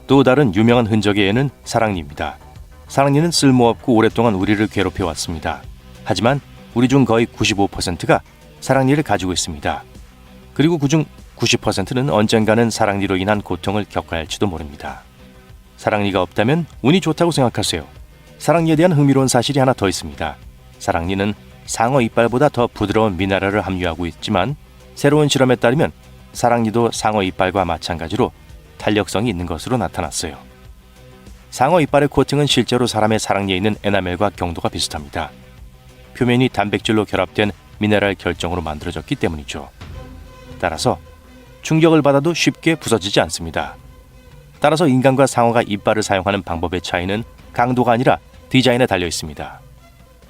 또 다른 유명한 흔적의 애는 사랑니입니다. 사랑니는 쓸모없고 오랫동안 우리를 괴롭혀왔습니다. 하지만 우리 중 거의 95%가 사랑니를 가지고 있습니다. 그리고 그중 90%는 언젠가는 사랑니로 인한 고통을 겪어야 할지도 모릅니다. 사랑니가 없다면 운이 좋다고 생각하세요. 사랑니에 대한 흥미로운 사실이 하나 더 있습니다. 사랑니는 상어 이빨보다 더 부드러운 미네랄을 함유하고 있지만 새로운 실험에 따르면 사랑니도 상어 이빨과 마찬가지로 탄력성이 있는 것으로 나타났어요. 상어 이빨의 코팅은 실제로 사람의 사랑니에 있는 에나멜과 경도가 비슷합니다. 표면이 단백질로 결합된 미네랄 결정으로 만들어졌기 때문이죠. 따라서 충격을 받아도 쉽게 부서지지 않습니다. 따라서 인간과 상어가 이빨을 사용하는 방법의 차이는 강도가 아니라 디자인에 달려 있습니다.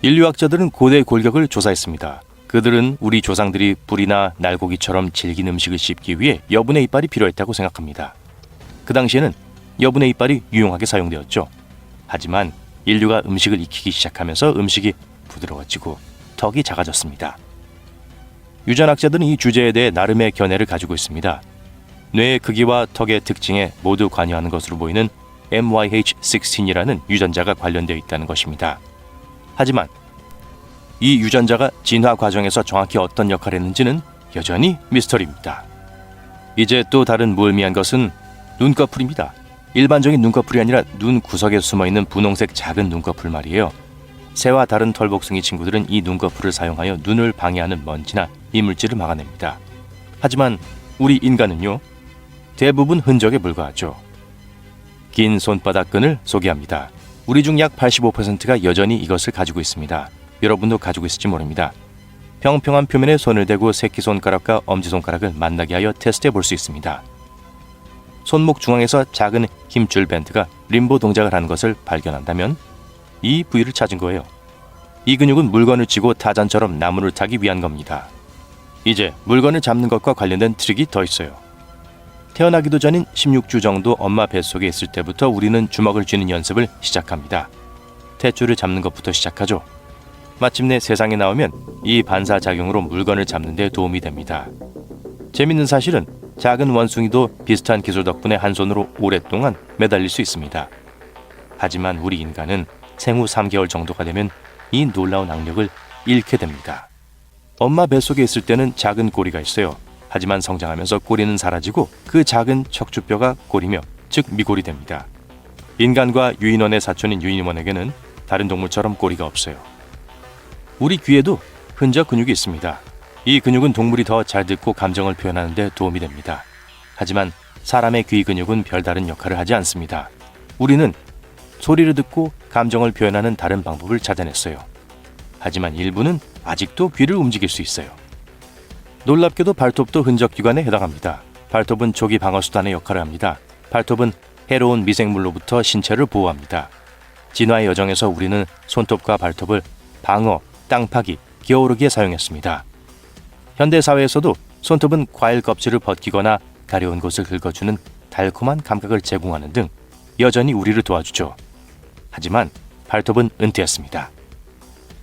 인류학자들은 고대 골격을 조사했습니다. 그들은 우리 조상들이 뿔이나 날고기처럼 질긴 음식을 씹기 위해 여분의 이빨이 필요했다고 생각합니다. 그 당시에는 여분의 이빨이 유용하게 사용되었죠. 하지만 인류가 음식을 익히기 시작하면서 음식이 부드러워지고 턱이 작아졌습니다. 유전학자들은 이 주제에 대해 나름의 견해를 가지고 있습니다. 뇌의 크기와 턱의 특징에 모두 관여하는 것으로 보이는 MYH16이라는 유전자가 관련되어 있다는 것입니다. 하지만 이 유전자가 진화 과정에서 정확히 어떤 역할을 했는지는 여전히 미스터리입니다. 이제 또 다른 무의미한 것은 눈꺼풀입니다. 일반적인 눈꺼풀이 아니라 눈 구석에 숨어있는 분홍색 작은 눈꺼풀 말이에요. 새와 다른 털복숭이 친구들은 이 눈꺼풀을 사용하여 눈을 방해하는 먼지나 이물질을 막아냅니다. 하지만 우리 인간은요, 대부분 흔적에 불과하죠. 긴 손바닥끈을 소개합니다. 우리 중 약 85%가 여전히 이것을 가지고 있습니다. 여러분도 가지고 있을지 모릅니다. 평평한 표면에 손을 대고 새끼손가락과 엄지손가락을 만나게 하여 테스트해 볼 수 있습니다. 손목 중앙에서 작은 힘줄 밴드가 림보 동작을 하는 것을 발견한다면 이 부위를 찾은 거예요. 이 근육은 물건을 쥐고 타잔처럼 나무를 타기 위한 겁니다. 이제 물건을 잡는 것과 관련된 트릭이 더 있어요. 태어나기도 전인 16주 정도 엄마 뱃속에 있을 때부터 우리는 주먹을 쥐는 연습을 시작합니다. 탯줄을 잡는 것부터 시작하죠. 마침내 세상에 나오면 이 반사작용으로 물건을 잡는 데 도움이 됩니다. 재밌는 사실은 작은 원숭이도 비슷한 기술 덕분에 한 손으로 오랫동안 매달릴 수 있습니다. 하지만 우리 인간은 생후 3개월 정도가 되면 이 놀라운 악력을 잃게 됩니다. 엄마 뱃속에 있을 때는 작은 꼬리가 있어요. 하지만 성장하면서 꼬리는 사라지고 그 작은 척추뼈가 꼬리며 즉 미골이 됩니다. 인간과 유인원의 사촌인 유인원에게는 다른 동물처럼 꼬리가 없어요. 우리 귀에도 흔적 근육이 있습니다. 이 근육은 동물이 더 잘 듣고 감정을 표현하는 데 도움이 됩니다. 하지만 사람의 귀 근육은 별다른 역할을 하지 않습니다. 우리는 소리를 듣고 감정을 표현하는 다른 방법을 찾아냈어요. 하지만 일부는 아직도 귀를 움직일 수 있어요. 놀랍게도 발톱도 흔적기관에 해당합니다. 발톱은 초기 방어수단의 역할을 합니다. 발톱은 해로운 미생물로부터 신체를 보호합니다. 진화의 여정에서 우리는 손톱과 발톱을 방어, 땅 파기, 기어오르기에 사용했습니다. 현대사회에서도 손톱은 과일 껍질을 벗기거나 가려운 곳을 긁어주는 달콤한 감각을 제공하는 등 여전히 우리를 도와주죠. 하지만 발톱은 은퇴했습니다.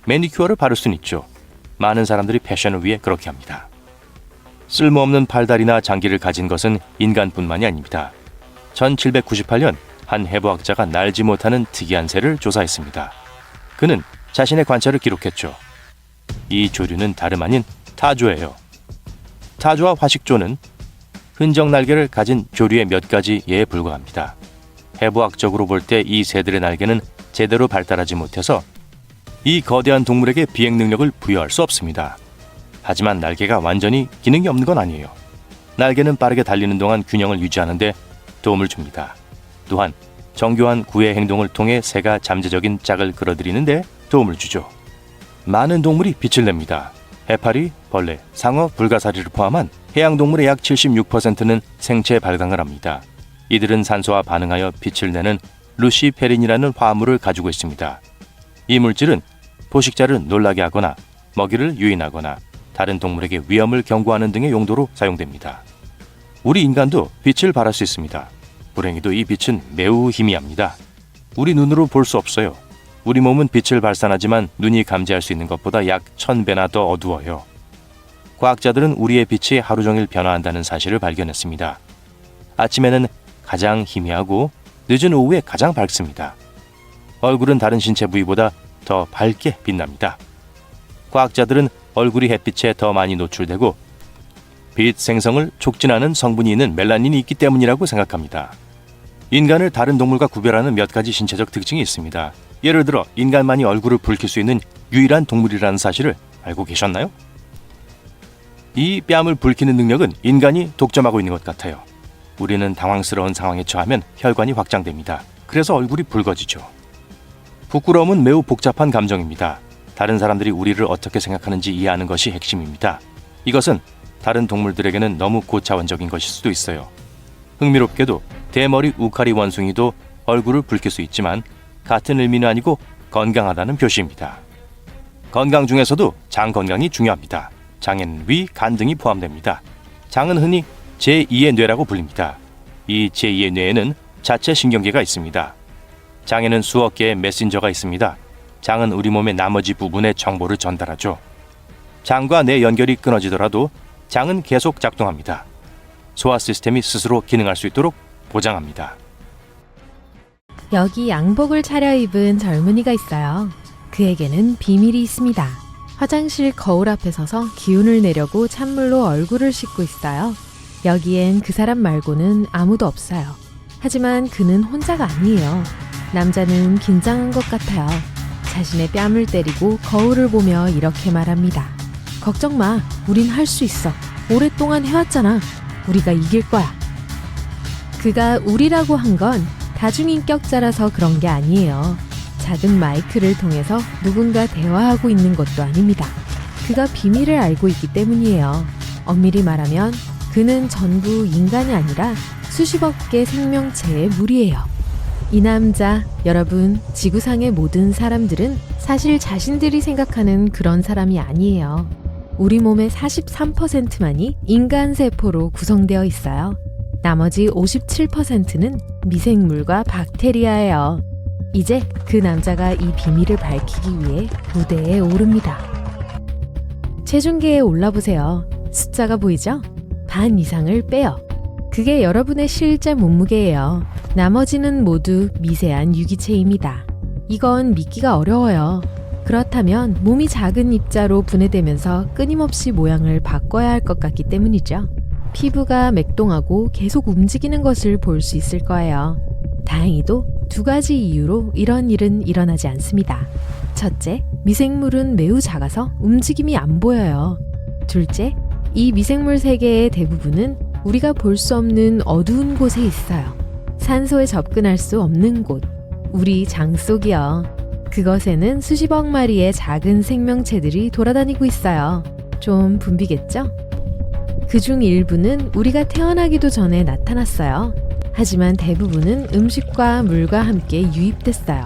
매니큐어를 바를 수는 있죠. 많은 사람들이 패션을 위해 그렇게 합니다. 쓸모없는 팔다리나 장기를 가진 것은 인간뿐만이 아닙니다. 1798년 한 해부학자가 날지 못하는 특이한 새를 조사했습니다. 그는 자신의 관찰을 기록했죠. 이 조류는 다름 아닌 타조예요. 타조와 화식조는 흔적 날개를 가진 조류의 몇 가지 예에 불과합니다. 해부학적으로 볼 때 이 새들의 날개는 제대로 발달하지 못해서 이 거대한 동물에게 비행 능력을 부여할 수 없습니다. 하지만 날개가 완전히 기능이 없는 건 아니에요. 날개는 빠르게 달리는 동안 균형을 유지하는 데 도움을 줍니다. 또한 정교한 구애 행동을 통해 새가 잠재적인 짝을 끌어들이는 데 도움을 주죠. 많은 동물이 빛을 냅니다. 해파리, 벌레, 상어, 불가사리를 포함한 해양동물의 약 76%는 생체 발광을 합니다. 이들은 산소와 반응하여 빛을 내는 루시페린이라는 화합물을 가지고 있습니다. 이 물질은 포식자를 놀라게 하거나 먹이를 유인하거나 다른 동물에게 위험을 경고하는 등의 용도로 사용됩니다. 우리 인간도 빛을 발할 수 있습니다. 불행히도 이 빛은 매우 희미합니다. 우리 눈으로 볼 수 없어요. 우리 몸은 빛을 발산하지만 눈이 감지할 수 있는 것보다 약 1000배나 더 어두워요. 과학자들은 우리의 빛이 하루 종일 변화한다는 사실을 발견했습니다. 아침에는 가장 희미하고 늦은 오후에 가장 밝습니다. 얼굴은 다른 신체 부위보다 더 밝게 빛납니다. 과학자들은 얼굴이 햇빛에 더 많이 노출되고 빛 생성을 촉진하는 성분이 있는 멜라닌이 있기 때문이라고 생각합니다. 인간을 다른 동물과 구별하는 몇 가지 신체적 특징이 있습니다. 예를 들어 인간만이 얼굴을 붉힐 수 있는 유일한 동물이라는 사실을 알고 계셨나요? 이 뺨을 붉히는 능력은 인간이 독점하고 있는 것 같아요. 우리는 당황스러운 상황에 처하면 혈관이 확장됩니다. 그래서 얼굴이 붉어지죠. 부끄러움은 매우 복잡한 감정입니다. 다른 사람들이 우리를 어떻게 생각하는지 이해하는 것이 핵심입니다. 이것은 다른 동물들에게는 너무 고차원적인 것일 수도 있어요. 흥미롭게도 대머리 우카리 원숭이도 얼굴을 붉힐 수 있지만 같은 의미는 아니고 건강하다는 표시입니다. 건강 중에서도 장 건강이 중요합니다. 장에는 위, 간 등이 포함됩니다. 장은 흔히 제2의 뇌라고 불립니다. 이 제2의 뇌에는 자체 신경계가 있습니다. 장에는 수억 개의 메신저가 있습니다. 장은 우리 몸의 나머지 부분에 정보를 전달하죠. 장과 뇌 연결이 끊어지더라도 장은 계속 작동합니다. 소화 시스템이 스스로 기능할 수 있도록 보장합니다. 여기 양복을 차려입은 젊은이가 있어요. 그에게는 비밀이 있습니다. 화장실 거울 앞에 서서 기운을 내려고 찬물로 얼굴을 씻고 있어요. 여기엔 그 사람 말고는 아무도 없어요. 하지만 그는 혼자가 아니에요. 남자는 긴장한 것 같아요. 자신의 뺨을 때리고 거울을 보며 이렇게 말합니다. 걱정 마, 우린 할 수 있어. 오랫동안 해왔잖아. 우리가 이길 거야. 그가 우리라고 한 건 다중인격자라서 그런 게 아니에요. 작은 마이크를 통해서 누군가 대화하고 있는 것도 아닙니다. 그가 비밀을 알고 있기 때문이에요. 엄밀히 말하면 그는 전부 인간이 아니라 수십억 개 생명체의 무리예요. 이 남자, 여러분, 지구상의 모든 사람들은 사실 자신들이 생각하는 그런 사람이 아니에요. 우리 몸의 43%만이 인간 세포로 구성되어 있어요. 나머지 57%는 미생물과 박테리아예요. 이제 그 남자가 이 비밀을 밝히기 위해 무대에 오릅니다. 체중계에 올라보세요. 숫자가 보이죠? 반 이상을 빼요. 그게 여러분의 실제 몸무게예요. 나머지는 모두 미세한 유기체입니다. 이건 믿기가 어려워요. 그렇다면 몸이 작은 입자로 분해되면서 끊임없이 모양을 바꿔야 할 것 같기 때문이죠. 피부가 맥동하고 계속 움직이는 것을 볼 수 있을 거예요. 다행히도 두 가지 이유로 이런 일은 일어나지 않습니다. 첫째, 미생물은 매우 작아서 움직임이 안 보여요. 둘째, 이 미생물 세계의 대부분은 우리가 볼 수 없는 어두운 곳에 있어요. 산소에 접근할 수 없는 곳, 우리 장 속이요. 그것에는 수십억 마리의 작은 생명체들이 돌아다니고 있어요. 좀 붐비겠죠? 그중 일부는 우리가 태어나기도 전에 나타났어요. 하지만 대부분은 음식과 물과 함께 유입됐어요.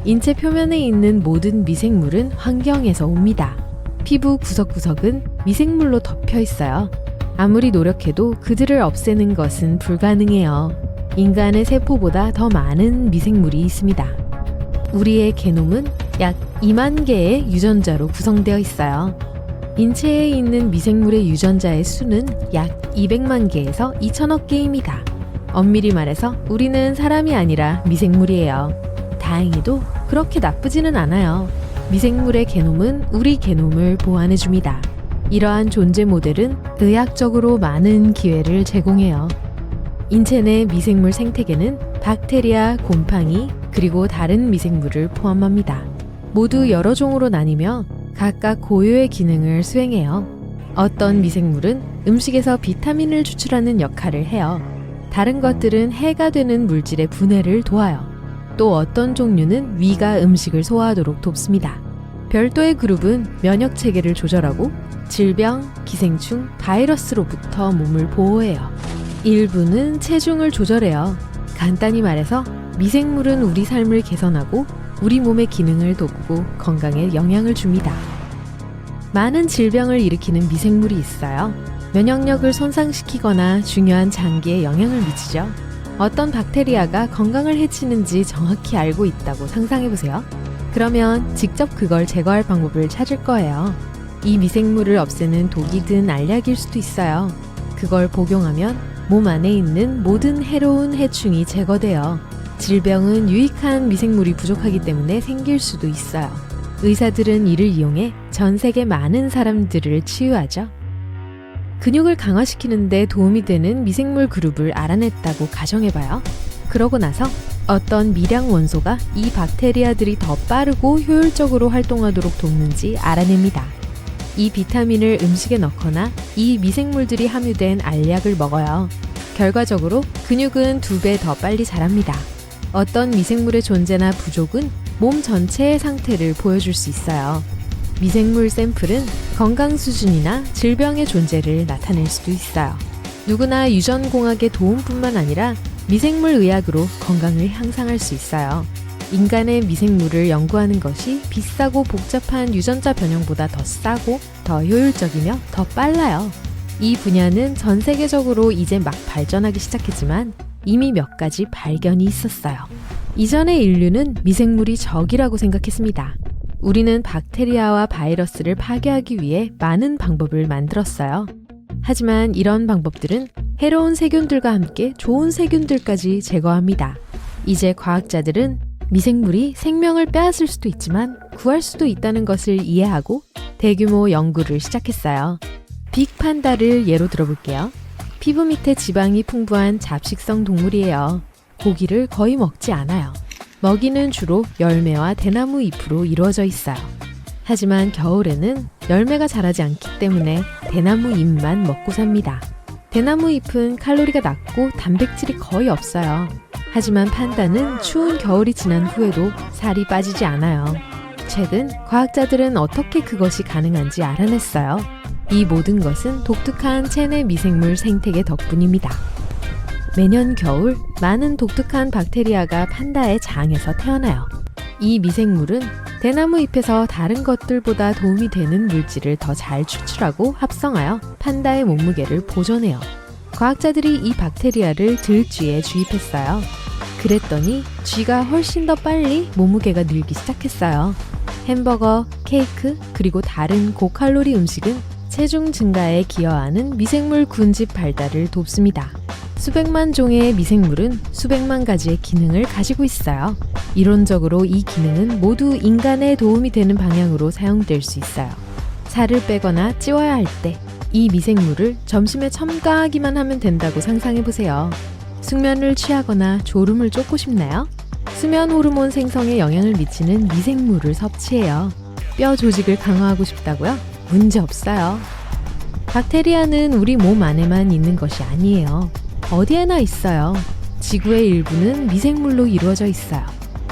인체 표면에 있는 모든 미생물은 환경에서 옵니다. 피부 구석구석은 미생물로 덮여 있어요. 아무리 노력해도 그들을 없애는 것은 불가능해요. 인간의 세포보다 더 많은 미생물이 있습니다. 우리의 게놈은 약 2만 개의 유전자로 구성되어 있어요. 인체에 있는 미생물의 유전자의 수는 약 200만 개에서 2천억 개입니다. 엄밀히 말해서 우리는 사람이 아니라 미생물이에요. 다행히도 그렇게 나쁘지는 않아요. 미생물의 게놈은 우리 게놈을 보완해줍니다. 이러한 존재 모델은 의학적으로 많은 기회를 제공해요. 인체 내 미생물 생태계는 박테리아, 곰팡이, 그리고 다른 미생물을 포함합니다. 모두 여러 종으로 나뉘며 각각 고유의 기능을 수행해요. 어떤 미생물은 음식에서 비타민을 추출하는 역할을 해요. 다른 것들은 해가 되는 물질의 분해를 도와요. 또 어떤 종류는 위가 음식을 소화하도록 돕습니다. 별도의 그룹은 면역 체계를 조절하고 질병, 기생충, 바이러스로부터 몸을 보호해요. 일부는 체중을 조절해요. 간단히 말해서 미생물은 우리 삶을 개선하고 우리 몸의 기능을 돕고 건강에 영향을 줍니다. 많은 질병을 일으키는 미생물이 있어요. 면역력을 손상시키거나 중요한 장기에 영향을 미치죠. 어떤 박테리아가 건강을 해치는지 정확히 알고 있다고 상상해보세요. 그러면 직접 그걸 제거할 방법을 찾을 거예요. 이 미생물을 없애는 독이든 알약일 수도 있어요. 그걸 복용하면 몸 안에 있는 모든 해로운 해충이 제거돼요. 질병은 유익한 미생물이 부족하기 때문에 생길 수도 있어요. 의사들은 이를 이용해 전 세계 많은 사람들을 치유하죠. 근육을 강화시키는 데 도움이 되는 미생물 그룹을 알아냈다고 가정해봐요. 그러고 나서 어떤 미량 원소가 이 박테리아들이 더 빠르고 효율적으로 활동하도록 돕는지 알아냅니다. 이 비타민을 음식에 넣거나 이 미생물들이 함유된 알약을 먹어요. 결과적으로 근육은 2배 더 빨리 자랍니다. 어떤 미생물의 존재나 부족은 몸 전체의 상태를 보여줄 수 있어요. 미생물 샘플은 건강 수준이나 질병의 존재를 나타낼 수도 있어요. 누구나 유전공학의 도움뿐만 아니라 미생물 의학으로 건강을 향상할 수 있어요. 인간의 미생물을 연구하는 것이 비싸고 복잡한 유전자 변형보다 더 싸고 더 효율적이며 더 빨라요. 이 분야는 전 세계적으로 이제 막 발전하기 시작했지만 이미 몇 가지 발견이 있었어요. 이전의 인류는 미생물이 적이라고 생각했습니다. 우리는 박테리아와 바이러스를 파괴하기 위해 많은 방법을 만들었어요. 하지만 이런 방법들은 해로운 세균들과 함께 좋은 세균들까지 제거합니다. 이제 과학자들은 미생물이 생명을 빼앗을 수도 있지만 구할 수도 있다는 것을 이해하고 대규모 연구를 시작했어요. 빅판다를 예로 들어볼게요. 피부 밑에 지방이 풍부한 잡식성 동물이에요. 고기를 거의 먹지 않아요. 먹이는 주로 열매와 대나무 잎으로 이루어져 있어요. 하지만 겨울에는 열매가 자라지 않기 때문에 대나무 잎만 먹고 삽니다. 대나무 잎은 칼로리가 낮고 단백질이 거의 없어요. 하지만 판다는 추운 겨울이 지난 후에도 살이 빠지지 않아요. 최근 과학자들은 어떻게 그것이 가능한지 알아냈어요. 이 모든 것은 독특한 체내 미생물 생태계 덕분입니다. 매년 겨울 많은 독특한 박테리아가 판다의 장에서 태어나요. 이 미생물은 대나무 잎에서 다른 것들보다 도움이 되는 물질을 더 잘 추출하고 합성하여 판다의 몸무게를 보존해요. 과학자들이 이 박테리아를 들쥐에 주입했어요. 그랬더니 쥐가 훨씬 더 빨리 몸무게가 늘기 시작했어요. 햄버거, 케이크, 그리고 다른 고칼로리 음식은 체중 증가에 기여하는 미생물 군집 발달을 돕습니다. 수백만 종의 미생물은 수백만 가지의 기능을 가지고 있어요. 이론적으로 이 기능은 모두 인간에 도움이 되는 방향으로 사용될 수 있어요. 살을 빼거나 찌워야 할 때 이 미생물을 점심에 첨가하기만 하면 된다고 상상해보세요. 숙면을 취하거나 졸음을 쫓고 싶나요? 수면 호르몬 생성에 영향을 미치는 미생물을 섭취해요. 뼈 조직을 강화하고 싶다고요? 문제 없어요. 박테리아는 우리 몸 안에만 있는 것이 아니에요. 어디에나 있어요. 지구의 일부는 미생물로 이루어져 있어요.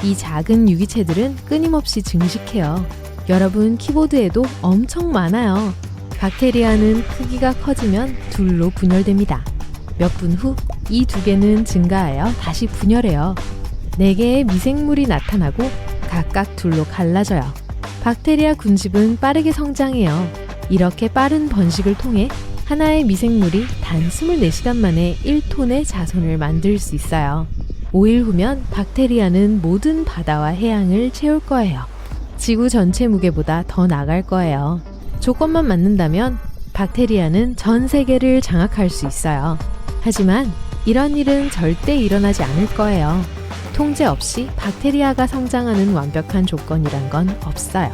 이 작은 유기체들은 끊임없이 증식해요. 여러분 키보드에도 엄청 많아요. 박테리아는 크기가 커지면 둘로 분열됩니다. 몇 분 후 이 2개는 증가하여 다시 분열해요. 4개의 미생물이 나타나고 각각 둘로 갈라져요. 박테리아 군집은 빠르게 성장해요. 이렇게 빠른 번식을 통해 하나의 미생물이 단 24시간 만에 1톤의 자손을 만들 수 있어요. 5일 후면 박테리아는 모든 바다와 해양을 채울 거예요. 지구 전체 무게보다 더 나갈 거예요. 조건만 맞는다면 박테리아는 전 세계를 장악할 수 있어요. 하지만 이런 일은 절대 일어나지 않을 거예요. 통제 없이 박테리아가 성장하는 완벽한 조건이란 건 없어요.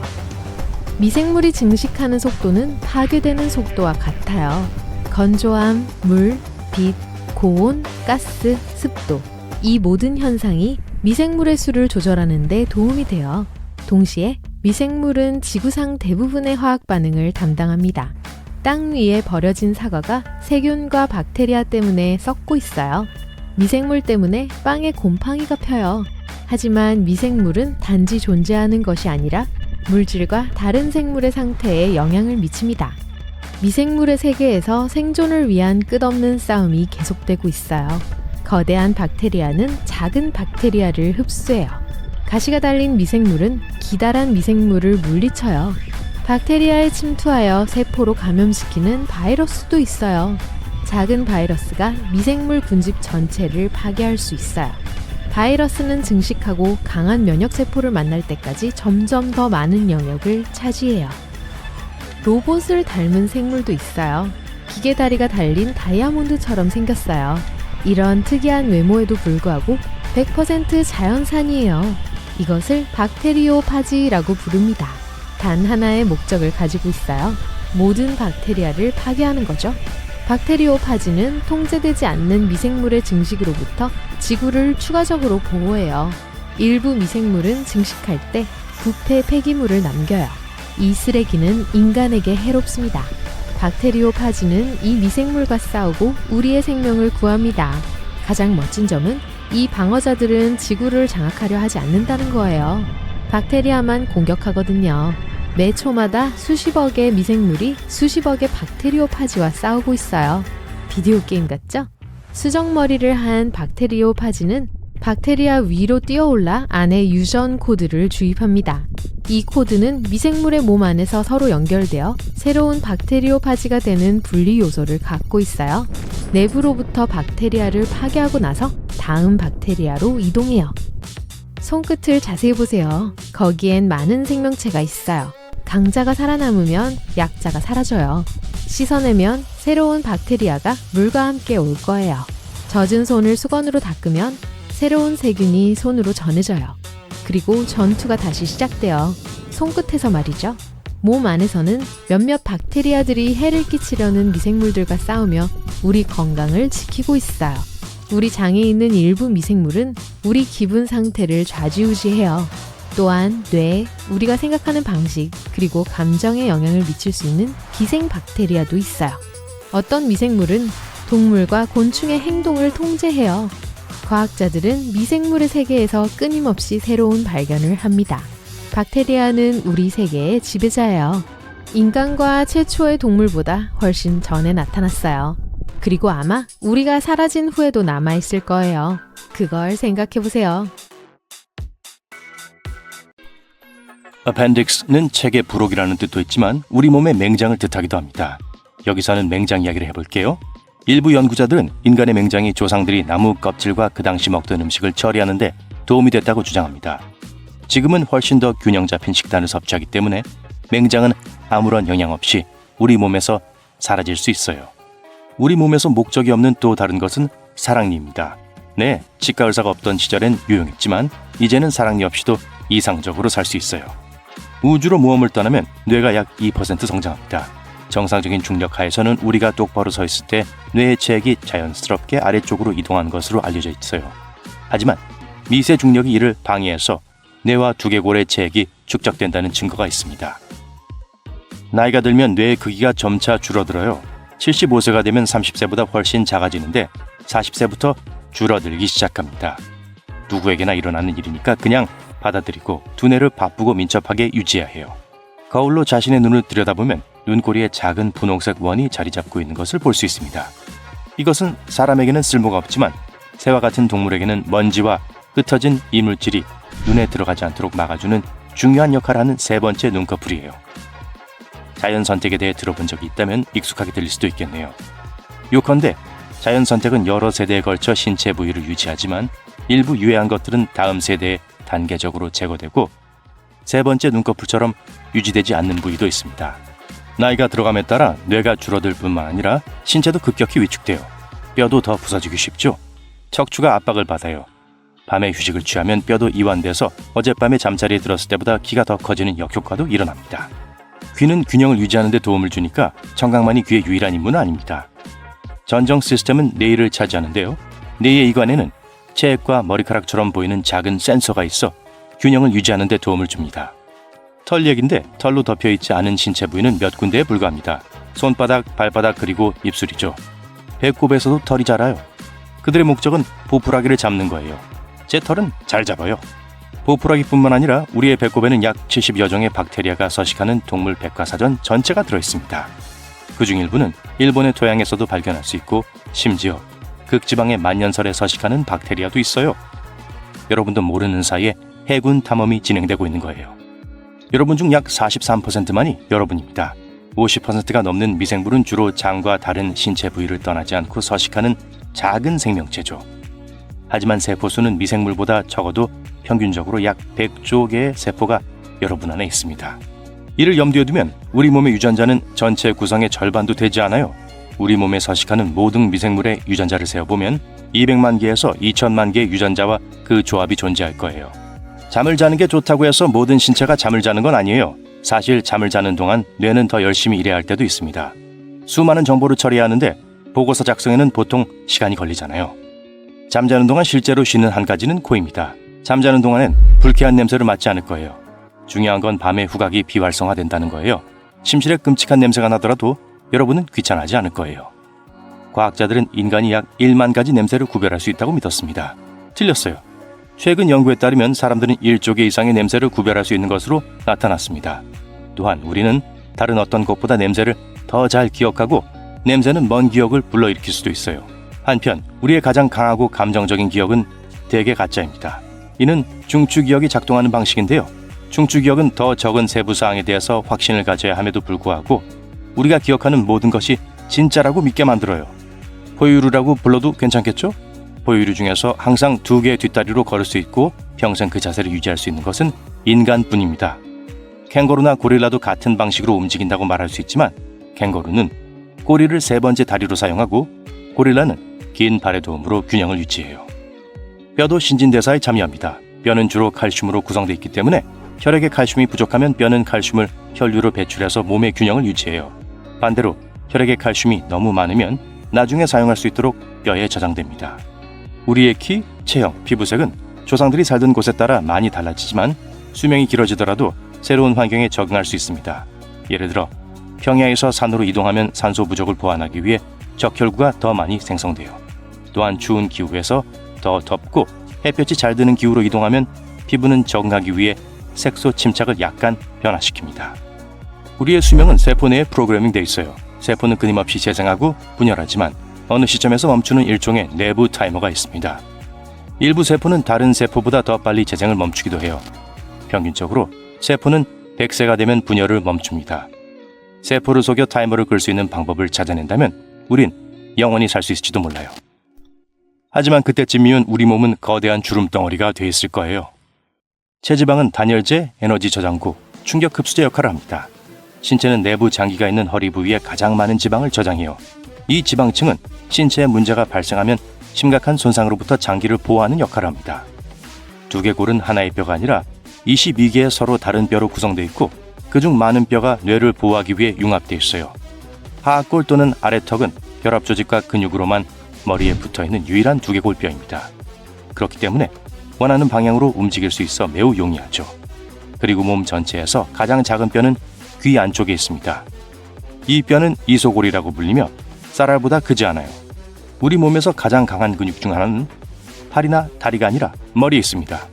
미생물이 증식하는 속도는 파괴되는 속도와 같아요. 건조함, 물, 빛, 고온, 가스, 습도 이 모든 현상이 미생물의 수를 조절하는 데 도움이 돼요. 동시에 미생물은 지구상 대부분의 화학 반응을 담당합니다. 땅 위에 버려진 사과가 세균과 박테리아 때문에 썩고 있어요. 미생물 때문에 빵에 곰팡이가 펴요. 하지만 미생물은 단지 존재하는 것이 아니라 물질과 다른 생물의 상태에 영향을 미칩니다. 미생물의 세계에서 생존을 위한 끝없는 싸움이 계속되고 있어요. 거대한 박테리아는 작은 박테리아를 흡수해요. 가시가 달린 미생물은 기다란 미생물을 물리쳐요. 박테리아에 침투하여 세포로 감염시키는 바이러스도 있어요. 작은 바이러스가 미생물 군집 전체를 파괴할 수 있어요. 바이러스는 증식하고 강한 면역세포를 만날 때까지 점점 더 많은 영역을 차지해요. 로봇을 닮은 생물도 있어요. 기계다리가 달린 다이아몬드처럼 생겼어요. 이런 특이한 외모에도 불구하고 100% 자연산이에요. 이것을 박테리오파지라고 부릅니다. 단 하나의 목적을 가지고 있어요. 모든 박테리아를 파괴하는 거죠. 박테리오파지는 통제되지 않는 미생물의 증식으로부터 지구를 추가적으로 보호해요. 일부 미생물은 증식할 때 부패 폐기물을 남겨요. 이 쓰레기는 인간에게 해롭습니다. 박테리오파지는 이 미생물과 싸우고 우리의 생명을 구합니다. 가장 멋진 점은 이 방어자들은 지구를 장악하려 하지 않는다는 거예요. 박테리아만 공격하거든요. 매 초마다 수십억의 미생물이 수십억의 박테리오파지와 싸우고 있어요. 비디오 게임 같죠? 수정머리를 한 박테리오파지는 박테리아 위로 뛰어올라 안에 유전 코드를 주입합니다. 이 코드는 미생물의 몸 안에서 서로 연결되어 새로운 박테리오파지가 되는 분리 요소를 갖고 있어요. 내부로부터 박테리아를 파괴하고 나서 다음 박테리아로 이동해요. 손끝을 자세히 보세요. 거기엔 많은 생명체가 있어요. 강자가 살아남으면 약자가 사라져요. 씻어내면 새로운 박테리아가 물과 함께 올 거예요. 젖은 손을 수건으로 닦으면 새로운 세균이 손으로 전해져요. 그리고 전투가 다시 시작돼요. 손끝에서 말이죠. 몸 안에서는 몇몇 박테리아들이 해를 끼치려는 미생물들과 싸우며 우리 건강을 지키고 있어요. 우리 장에 있는 일부 미생물은 우리 기분 상태를 좌지우지해요. 또한 뇌, 우리가 생각하는 방식, 그리고 감정에 영향을 미칠 수 있는 기생 박테리아도 있어요. 어떤 미생물은 동물과 곤충의 행동을 통제해요. 과학자들은 미생물의 세계에서 끊임없이 새로운 발견을 합니다. 박테리아는 우리 세계의 지배자예요. 인간과 최초의 동물보다 훨씬 전에 나타났어요. 그리고 아마 우리가 사라진 후에도 남아있을 거예요. 그걸 생각해보세요. appendix는 책의 부록이라는 뜻도 있지만 우리 몸의 맹장을 뜻하기도 합니다. 여기서는 맹장 이야기를 해볼게요. 일부 연구자들은 인간의 맹장이 조상들이 나무 껍질과 그 당시 먹던 음식을 처리하는 데 도움이 됐다고 주장합니다. 지금은 훨씬 더 균형 잡힌 식단을 섭취하기 때문에 맹장은 아무런 영향 없이 우리 몸에서 사라질 수 있어요. 우리 몸에서 목적이 없는 또 다른 것은 사랑니입니다. 네, 치과 의사가 없던 시절엔 유용했지만 이제는 사랑니 없이도 이상적으로 살 수 있어요. 우주로 모험을 떠나면 뇌가 약 2% 성장합니다. 정상적인 중력 하에서는 우리가 똑바로 서 있을 때 뇌의 체액이 자연스럽게 아래쪽으로 이동한 것으로 알려져 있어요. 하지만 미세 중력이 이를 방해해서 뇌와 두개골의 체액이 축적된다는 증거가 있습니다. 나이가 들면 뇌의 크기가 점차 줄어들어요. 75세가 되면 30세보다 훨씬 작아지는데 40세부터 줄어들기 시작합니다. 누구에게나 일어나는 일이니까 그냥 받아들이고 두뇌를 바쁘고 민첩하게 유지해야 해요. 거울로 자신의 눈을 들여다보면 눈꼬리에 작은 분홍색 원이 자리 잡고 있는 것을 볼 수 있습니다. 이것은 사람에게는 쓸모가 없지만 새와 같은 동물에게는 먼지와 흩어진 이물질이 눈에 들어가지 않도록 막아주는 중요한 역할을 하는 세 번째 눈꺼풀이에요. 자연 선택에 대해 들어본 적이 있다면 익숙하게 들릴 수도 있겠네요. 요컨대 자연 선택은 여러 세대에 걸쳐 신체 부위를 유지하지만 일부 유해한 것들은 다음 세대에 단계적으로 제거되고 세 번째 눈꺼풀처럼 유지되지 않는 부위도 있습니다. 나이가 들어감에 따라 뇌가 줄어들 뿐만 아니라 신체도 급격히 위축돼요. 뼈도 더 부서지기 쉽죠. 척추가 압박을 받아요. 밤에 휴식을 취하면 뼈도 이완돼서 어젯밤에 잠자리에 들었을 때보다 키가 더 커지는 역효과도 일어납니다. 귀는 균형을 유지하는 데 도움을 주니까 청각만이 귀의 유일한 임무는 아닙니다. 전정 시스템은 뇌를 차지하는데요. 뇌의 이관에는 체액과 머리카락처럼 보이는 작은 센서가 있어 균형을 유지하는 데 도움을 줍니다. 털 얘긴데 털로 덮여있지 않은 신체 부위는 몇 군데에 불과합니다. 손바닥, 발바닥 그리고 입술이죠. 배꼽에서도 털이 자라요. 그들의 목적은 보풀아기를 잡는 거예요. 제 털은 잘 잡아요. 보풀아기뿐만 아니라 우리의 배꼽에는 약 70여 종의 박테리아가 서식하는 동물 백과사전 전체가 들어있습니다. 그중 일부는 일본의 토양에서도 발견할 수 있고 심지어 극지방의 만년설에 서식하는 박테리아도 있어요. 여러분도 모르는 사이에 해군 탐험이 진행되고 있는 거예요. 여러분 중 약 43%만이 여러분입니다. 50%가 넘는 미생물은 주로 장과 다른 신체 부위를 떠나지 않고 서식하는 작은 생명체죠. 하지만 세포수는 미생물보다 적어도 평균적으로 약 100조 개의 세포가 여러분 안에 있습니다. 이를 염두에 두면 우리 몸의 유전자는 전체 구성의 절반도 되지 않아요. 우리 몸에 서식하는 모든 미생물의 유전자를 세어보면 200만 개에서 2천만 개의 유전자와 그 조합이 존재할 거예요. 잠을 자는 게 좋다고 해서 모든 신체가 잠을 자는 건 아니에요. 사실 잠을 자는 동안 뇌는 더 열심히 일해야 할 때도 있습니다. 수많은 정보를 처리해야 하는데 보고서 작성에는 보통 시간이 걸리잖아요. 잠자는 동안 실제로 쉬는 한 가지는 코입니다. 잠자는 동안엔 불쾌한 냄새를 맡지 않을 거예요. 중요한 건 밤에 후각이 비활성화된다는 거예요. 침실에 끔찍한 냄새가 나더라도 여러분은 귀찮아하지 않을 거예요. 과학자들은 인간이 약 1만 가지 냄새를 구별할 수 있다고 믿었습니다. 틀렸어요. 최근 연구에 따르면 사람들은 1조 개 이상의 냄새를 구별할 수 있는 것으로 나타났습니다. 또한 우리는 다른 어떤 것보다 냄새를 더 잘 기억하고 냄새는 먼 기억을 불러일으킬 수도 있어요. 한편 우리의 가장 강하고 감정적인 기억은 대개 가짜입니다. 이는 중추기억이 작동하는 방식인데요. 중추기억은 더 적은 세부 사항에 대해서 확신을 가져야 함에도 불구하고 우리가 기억하는 모든 것이 진짜라고 믿게 만들어요. 포유류라고 불러도 괜찮겠죠? 포유류 중에서 항상 2개의 뒷다리로 걸을 수 있고 평생 그 자세를 유지할 수 있는 것은 인간뿐입니다. 캥거루나 고릴라도 같은 방식으로 움직인다고 말할 수 있지만 캥거루는 꼬리를 3번째 다리로 사용하고 고릴라는 긴 발의 도움으로 균형을 유지해요. 뼈도 신진대사에 참여합니다. 뼈는 주로 칼슘으로 구성되어 있기 때문에 혈액에 칼슘이 부족하면 뼈는 칼슘을 혈류로 배출해서 몸의 균형을 유지해요. 반대로 혈액에 칼슘이 너무 많으면 나중에 사용할 수 있도록 뼈에 저장됩니다. 우리의 키, 체형, 피부색은 조상들이 살던 곳에 따라 많이 달라지지만 수명이 길어지더라도 새로운 환경에 적응할 수 있습니다. 예를 들어 평야에서 산으로 이동하면 산소 부족을 보완하기 위해 적혈구가 더 많이 생성돼요. 또한 추운 기후에서 더 덥고 햇볕이 잘 드는 기후로 이동하면 피부는 적응하기 위해 색소 침착을 약간 변화시킵니다. 우리의 수명은 세포 내에 프로그래밍 돼 있어요. 세포는 끊임없이 재생하고 분열하지만 어느 시점에서 멈추는 일종의 내부 타이머가 있습니다. 일부 세포는 다른 세포보다 더 빨리 재생을 멈추기도 해요. 평균적으로 세포는 100세가 되면 분열을 멈춥니다. 세포를 속여 타이머를 끌 수 있는 방법을 찾아낸다면 우린 영원히 살 수 있을지도 몰라요. 하지만 그때쯤이면 우리 몸은 거대한 주름덩어리가 돼 있을 거예요. 체지방은 단열재, 에너지 저장고, 충격 흡수제 역할을 합니다. 신체는 내부 장기가 있는 허리 부위에 가장 많은 지방을 저장해요. 이 지방층은 신체에 문제가 발생하면 심각한 손상으로부터 장기를 보호하는 역할을 합니다. 2개 골은 하나의 뼈가 아니라 22개의 서로 다른 뼈로 구성되어 있고 그중 많은 뼈가 뇌를 보호하기 위해 융합되어 있어요. 하악골 또는 아래턱은 혈압 조직과 근육으로만 머리에 붙어있는 유일한 2개골 뼈입니다. 그렇기 때문에 원하는 방향으로 움직일 수 있어 매우 용이하죠. 그리고 몸 전체에서 가장 작은 뼈는 귀 안쪽에 있습니다. 이 뼈는 이소골이라고 불리며 쌀알보다 크지 않아요. 우리 몸에서 가장 강한 근육 중 하나는 팔이나 다리가 아니라 머리에 있습니다.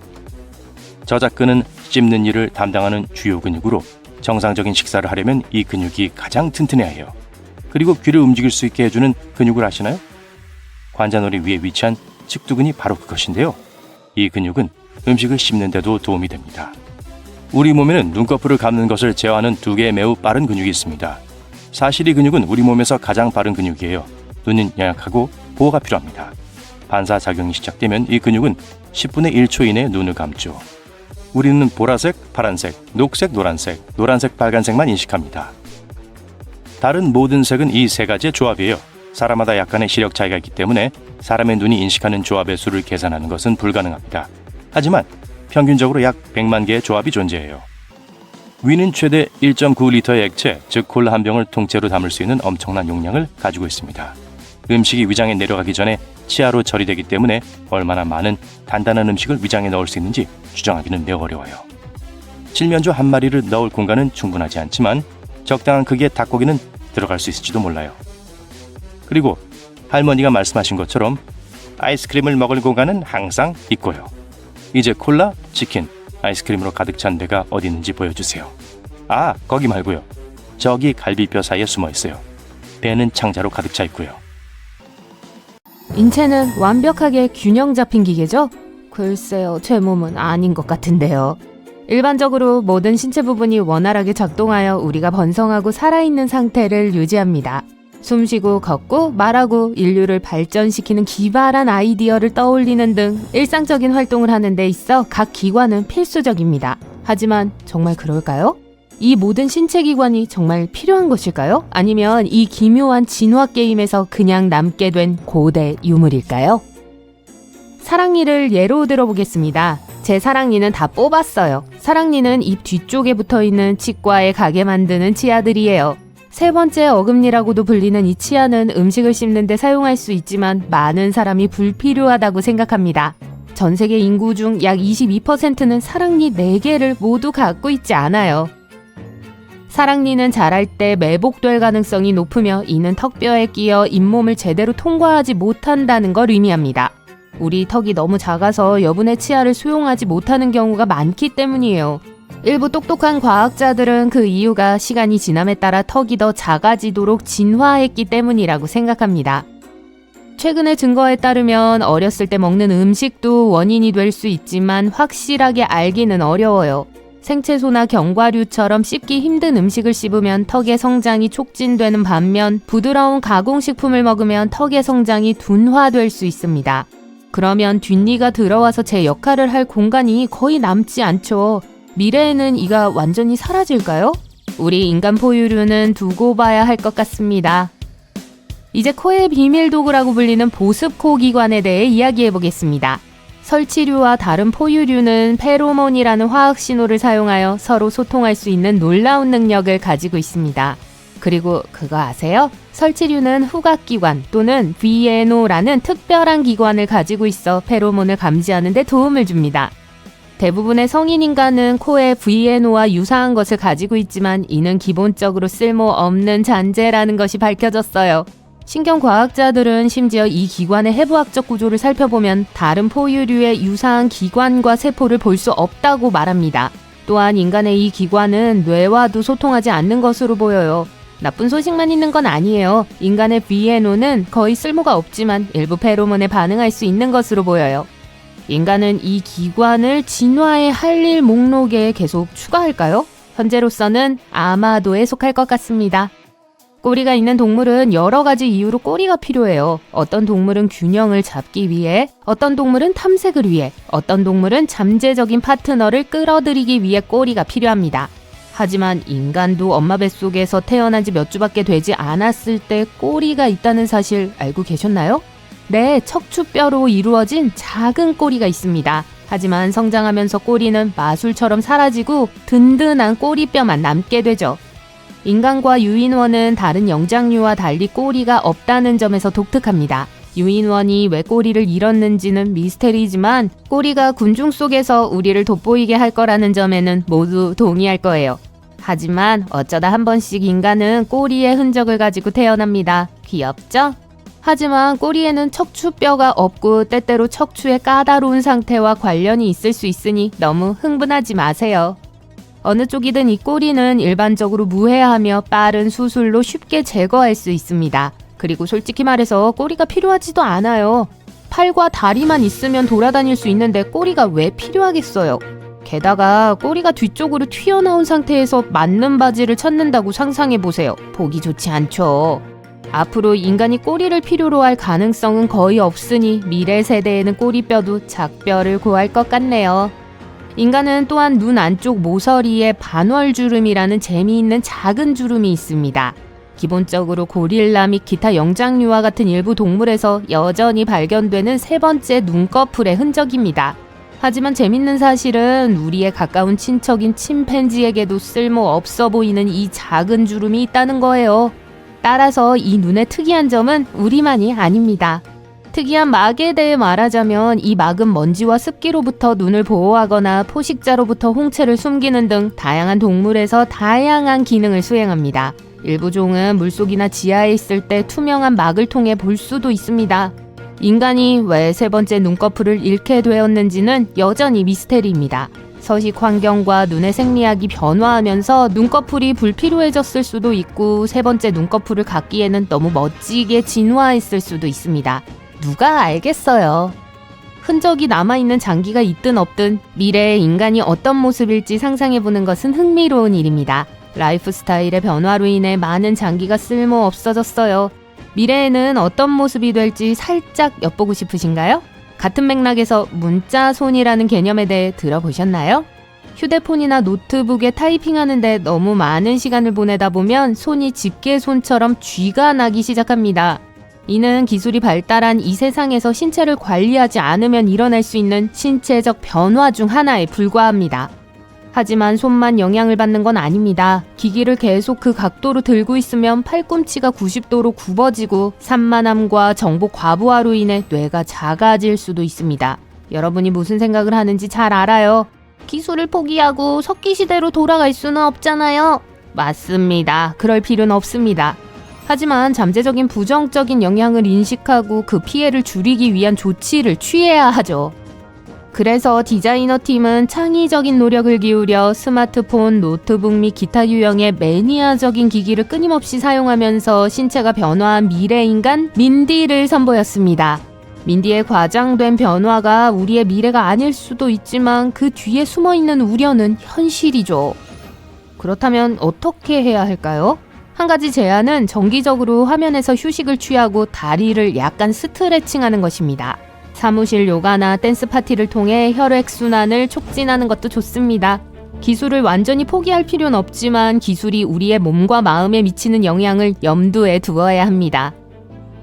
저작근은 씹는 일을 담당하는 주요 근육으로 정상적인 식사를 하려면 이 근육이 가장 튼튼해야 해요. 그리고 귀를 움직일 수 있게 해주는 근육을 아시나요? 관자놀이 위에 위치한 측두근이 바로 그것인데요. 이 근육은 음식을 씹는 데도 도움이 됩니다. 우리 몸에는 눈꺼풀을 감는 것을 제어하는 2개의 매우 빠른 근육이 있습니다. 사실 이 근육은 우리 몸에서 가장 빠른 근육이에요. 눈은 연약하고 보호가 필요합니다. 반사작용이 시작되면 이 근육은 10분의 1초 이내에 눈을 감죠. 우리는 보라색, 파란색, 녹색, 노란색, 노란색, 빨간색만 인식합니다. 다른 모든 색은 이 3가지의 조합이에요. 사람마다 약간의 시력 차이가 있기 때문에 사람의 눈이 인식하는 조합의 수를 계산하는 것은 불가능합니다. 하지만 평균적으로 약 100만 개의 조합이 존재해요. 위는 최대 1.9리터의 액체, 즉 콜라 한 병을 통째로 담을 수 있는 엄청난 용량을 가지고 있습니다. 음식이 위장에 내려가기 전에 치아로 처리되기 때문에 얼마나 많은 단단한 음식을 위장에 넣을 수 있는지 추정하기는 매우 어려워요. 칠면조 한 마리를 넣을 공간은 충분하지 않지만 적당한 크기의 닭고기는 들어갈 수 있을지도 몰라요. 그리고 할머니가 말씀하신 것처럼 아이스크림을 먹을 공간은 항상 있고요. 이제 콜라, 치킨, 아이스크림으로 가득 찬 배가 어디 있는지 보여주세요. 아, 거기 말고요. 저기 갈비뼈 사이에 숨어 있어요. 배는 창자로 가득 차 있고요. 인체는 완벽하게 균형 잡힌 기계죠? 글쎄요, 제 몸은 아닌 것 같은데요. 일반적으로 모든 신체 부분이 원활하게 작동하여 우리가 번성하고 살아있는 상태를 유지합니다. 숨쉬고 걷고 말하고 인류를 발전시키는 기발한 아이디어를 떠올리는 등 일상적인 활동을 하는 데 있어 각 기관은 필수적입니다. 하지만 정말 그럴까요? 이 모든 신체 기관이 정말 필요한 것일까요? 아니면 이 기묘한 진화 게임에서 그냥 남게 된 고대 유물일까요? 사랑니를 예로 들어보겠습니다. 제 사랑니는 다 뽑았어요. 사랑니는 입 뒤쪽에 붙어있는 치과에 가게 만드는 치아들이에요. 세 번째 어금니라고도 불리는 이 치아는 음식을 씹는 데 사용할 수 있지만 많은 사람이 불필요하다고 생각합니다. 전 세계 인구 중 약 22%는 사랑니 4개를 모두 갖고 있지 않아요. 사랑니는 자랄 때 매복될 가능성이 높으며 이는 턱뼈에 끼어 잇몸을 제대로 통과하지 못한다는 걸 의미합니다. 우리 턱이 너무 작아서 여분의 치아를 수용하지 못하는 경우가 많기 때문이에요. 일부 똑똑한 과학자들은 그 이유가 시간이 지남에 따라 턱이 더 작아지도록 진화했기 때문이라고 생각합니다. 최근의 증거에 따르면 어렸을 때 먹는 음식도 원인이 될 수 있지만 확실하게 알기는 어려워요. 생채소나 견과류처럼 씹기 힘든 음식을 씹으면 턱의 성장이 촉진되는 반면 부드러운 가공식품을 먹으면 턱의 성장이 둔화될 수 있습니다. 그러면 뒷니가 들어와서 제 역할을 할 공간이 거의 남지 않죠. 미래에는 이가 완전히 사라질까요? 우리 인간 포유류는 두고 봐야 할 것 같습니다. 이제 코의 비밀 도구라고 불리는 보습코 기관에 대해 이야기해 보겠습니다. 설치류와 다른 포유류는 페로몬이라는 화학 신호를 사용하여 서로 소통할 수 있는 놀라운 능력을 가지고 있습니다. 그리고 그거 아세요? 설치류는 후각기관 또는 VNO라는 특별한 기관을 가지고 있어 페로몬을 감지하는 데 도움을 줍니다. 대부분의 성인 인간은 코에 VNO와 유사한 것을 가지고 있지만 이는 기본적으로 쓸모없는 잔재라는 것이 밝혀졌어요. 신경과학자들은 심지어 이 기관의 해부학적 구조를 살펴보면 다른 포유류의 유사한 기관과 세포를 볼 수 없다고 말합니다. 또한 인간의 이 기관은 뇌와도 소통하지 않는 것으로 보여요. 나쁜 소식만 있는 건 아니에요. 인간의 VNO는 거의 쓸모가 없지만 일부 페로몬에 반응할 수 있는 것으로 보여요. 인간은 이 기관을 진화의 할 일 목록에 계속 추가할까요? 현재로서는 아마도에 속할 것 같습니다. 꼬리가 있는 동물은 여러 가지 이유로 꼬리가 필요해요. 어떤 동물은 균형을 잡기 위해, 어떤 동물은 탐색을 위해, 어떤 동물은 잠재적인 파트너를 끌어들이기 위해 꼬리가 필요합니다. 하지만 인간도 엄마 뱃속에서 태어난 지 몇 주밖에 되지 않았을 때 꼬리가 있다는 사실 알고 계셨나요? 네, 척추뼈로 이루어진 작은 꼬리가 있습니다. 하지만 성장하면서 꼬리는 마술처럼 사라지고 든든한 꼬리뼈만 남게 되죠. 인간과 유인원은 다른 영장류와 달리 꼬리가 없다는 점에서 독특합니다. 유인원이 왜 꼬리를 잃었는지는 미스테리지만 꼬리가 군중 속에서 우리를 돋보이게 할 거라는 점에는 모두 동의할 거예요. 하지만 어쩌다 한 번씩 인간은 꼬리의 흔적을 가지고 태어납니다. 귀엽죠? 하지만 꼬리에는 척추뼈가 없고 때때로 척추의 까다로운 상태와 관련이 있을 수 있으니 너무 흥분하지 마세요. 어느 쪽이든 이 꼬리는 일반적으로 무해하며 빠른 수술로 쉽게 제거할 수 있습니다. 그리고 솔직히 말해서 꼬리가 필요하지도 않아요. 팔과 다리만 있으면 돌아다닐 수 있는데 꼬리가 왜 필요하겠어요? 게다가 꼬리가 뒤쪽으로 튀어나온 상태에서 맞는 바지를 찾는다고 상상해보세요. 보기 좋지 않죠. 앞으로 인간이 꼬리를 필요로 할 가능성은 거의 없으니 미래 세대에는 꼬리뼈도 작뼈를 구할 것 같네요. 인간은 또한 눈 안쪽 모서리에 반월주름이라는 재미있는 작은 주름이 있습니다. 기본적으로 고릴라 및 기타 영장류와 같은 일부 동물에서 여전히 발견되는 세 번째 눈꺼풀의 흔적입니다. 하지만 재밌는 사실은 우리의 가까운 친척인 침팬지에게도 쓸모없어 보이는 이 작은 주름이 있다는 거예요. 따라서 이 눈의 특이한 점은 우리만이 아닙니다. 특이한 막에 대해 말하자면 이 막은 먼지와 습기로부터 눈을 보호하거나 포식자로부터 홍채를 숨기는 등 다양한 동물에서 다양한 기능을 수행합니다. 일부 종은 물속이나 지하에 있을 때 투명한 막을 통해 볼 수도 있습니다. 인간이 왜 세 번째 눈꺼풀을 잃게 되었는지는 여전히 미스테리입니다. 서식 환경과 눈의 생리학이 변화하면서 눈꺼풀이 불필요해졌을 수도 있고 세 번째 눈꺼풀을 갖기에는 너무 멋지게 진화했을 수도 있습니다. 누가 알겠어요. 흔적이 남아있는 장기가 있든 없든 미래의 인간이 어떤 모습일지 상상해보는 것은 흥미로운 일입니다. 라이프 스타일의 변화로 인해 많은 장기가 쓸모 없어졌어요. 미래에는 어떤 모습이 될지 살짝 엿보고 싶으신가요? 같은 맥락에서 문자손이라는 개념에 대해 들어보셨나요? 휴대폰이나 노트북에 타이핑하는데 너무 많은 시간을 보내다 보면 손이 집게손처럼 쥐가 나기 시작합니다. 이는 기술이 발달한 이 세상에서 신체를 관리하지 않으면 일어날 수 있는 신체적 변화 중 하나에 불과합니다. 하지만 손만 영향을 받는 건 아닙니다. 기기를 계속 그 각도로 들고 있으면 팔꿈치가 90도로 굽어지고 산만함과 정보 과부하로 인해 뇌가 작아질 수도 있습니다. 여러분이 무슨 생각을 하는지 잘 알아요. 기술을 포기하고 석기 시대로 돌아갈 수는 없잖아요. 맞습니다. 그럴 필요는 없습니다. 하지만 잠재적인 부정적인 영향을 인식하고 그 피해를 줄이기 위한 조치를 취해야 하죠. 그래서 디자이너 팀은 창의적인 노력을 기울여 스마트폰, 노트북 및 기타 유형의 매니아적인 기기를 끊임없이 사용하면서 신체가 변화한 미래인간 민디를 선보였습니다. 민디의 과장된 변화가 우리의 미래가 아닐 수도 있지만 그 뒤에 숨어있는 우려는 현실이죠. 그렇다면 어떻게 해야 할까요? 한 가지 제안은 정기적으로 화면에서 휴식을 취하고 다리를 약간 스트레칭하는 것입니다. 사무실 요가나 댄스 파티를 통해 혈액순환을 촉진하는 것도 좋습니다. 기술을 완전히 포기할 필요는 없지만 기술이 우리의 몸과 마음에 미치는 영향을 염두에 두어야 합니다.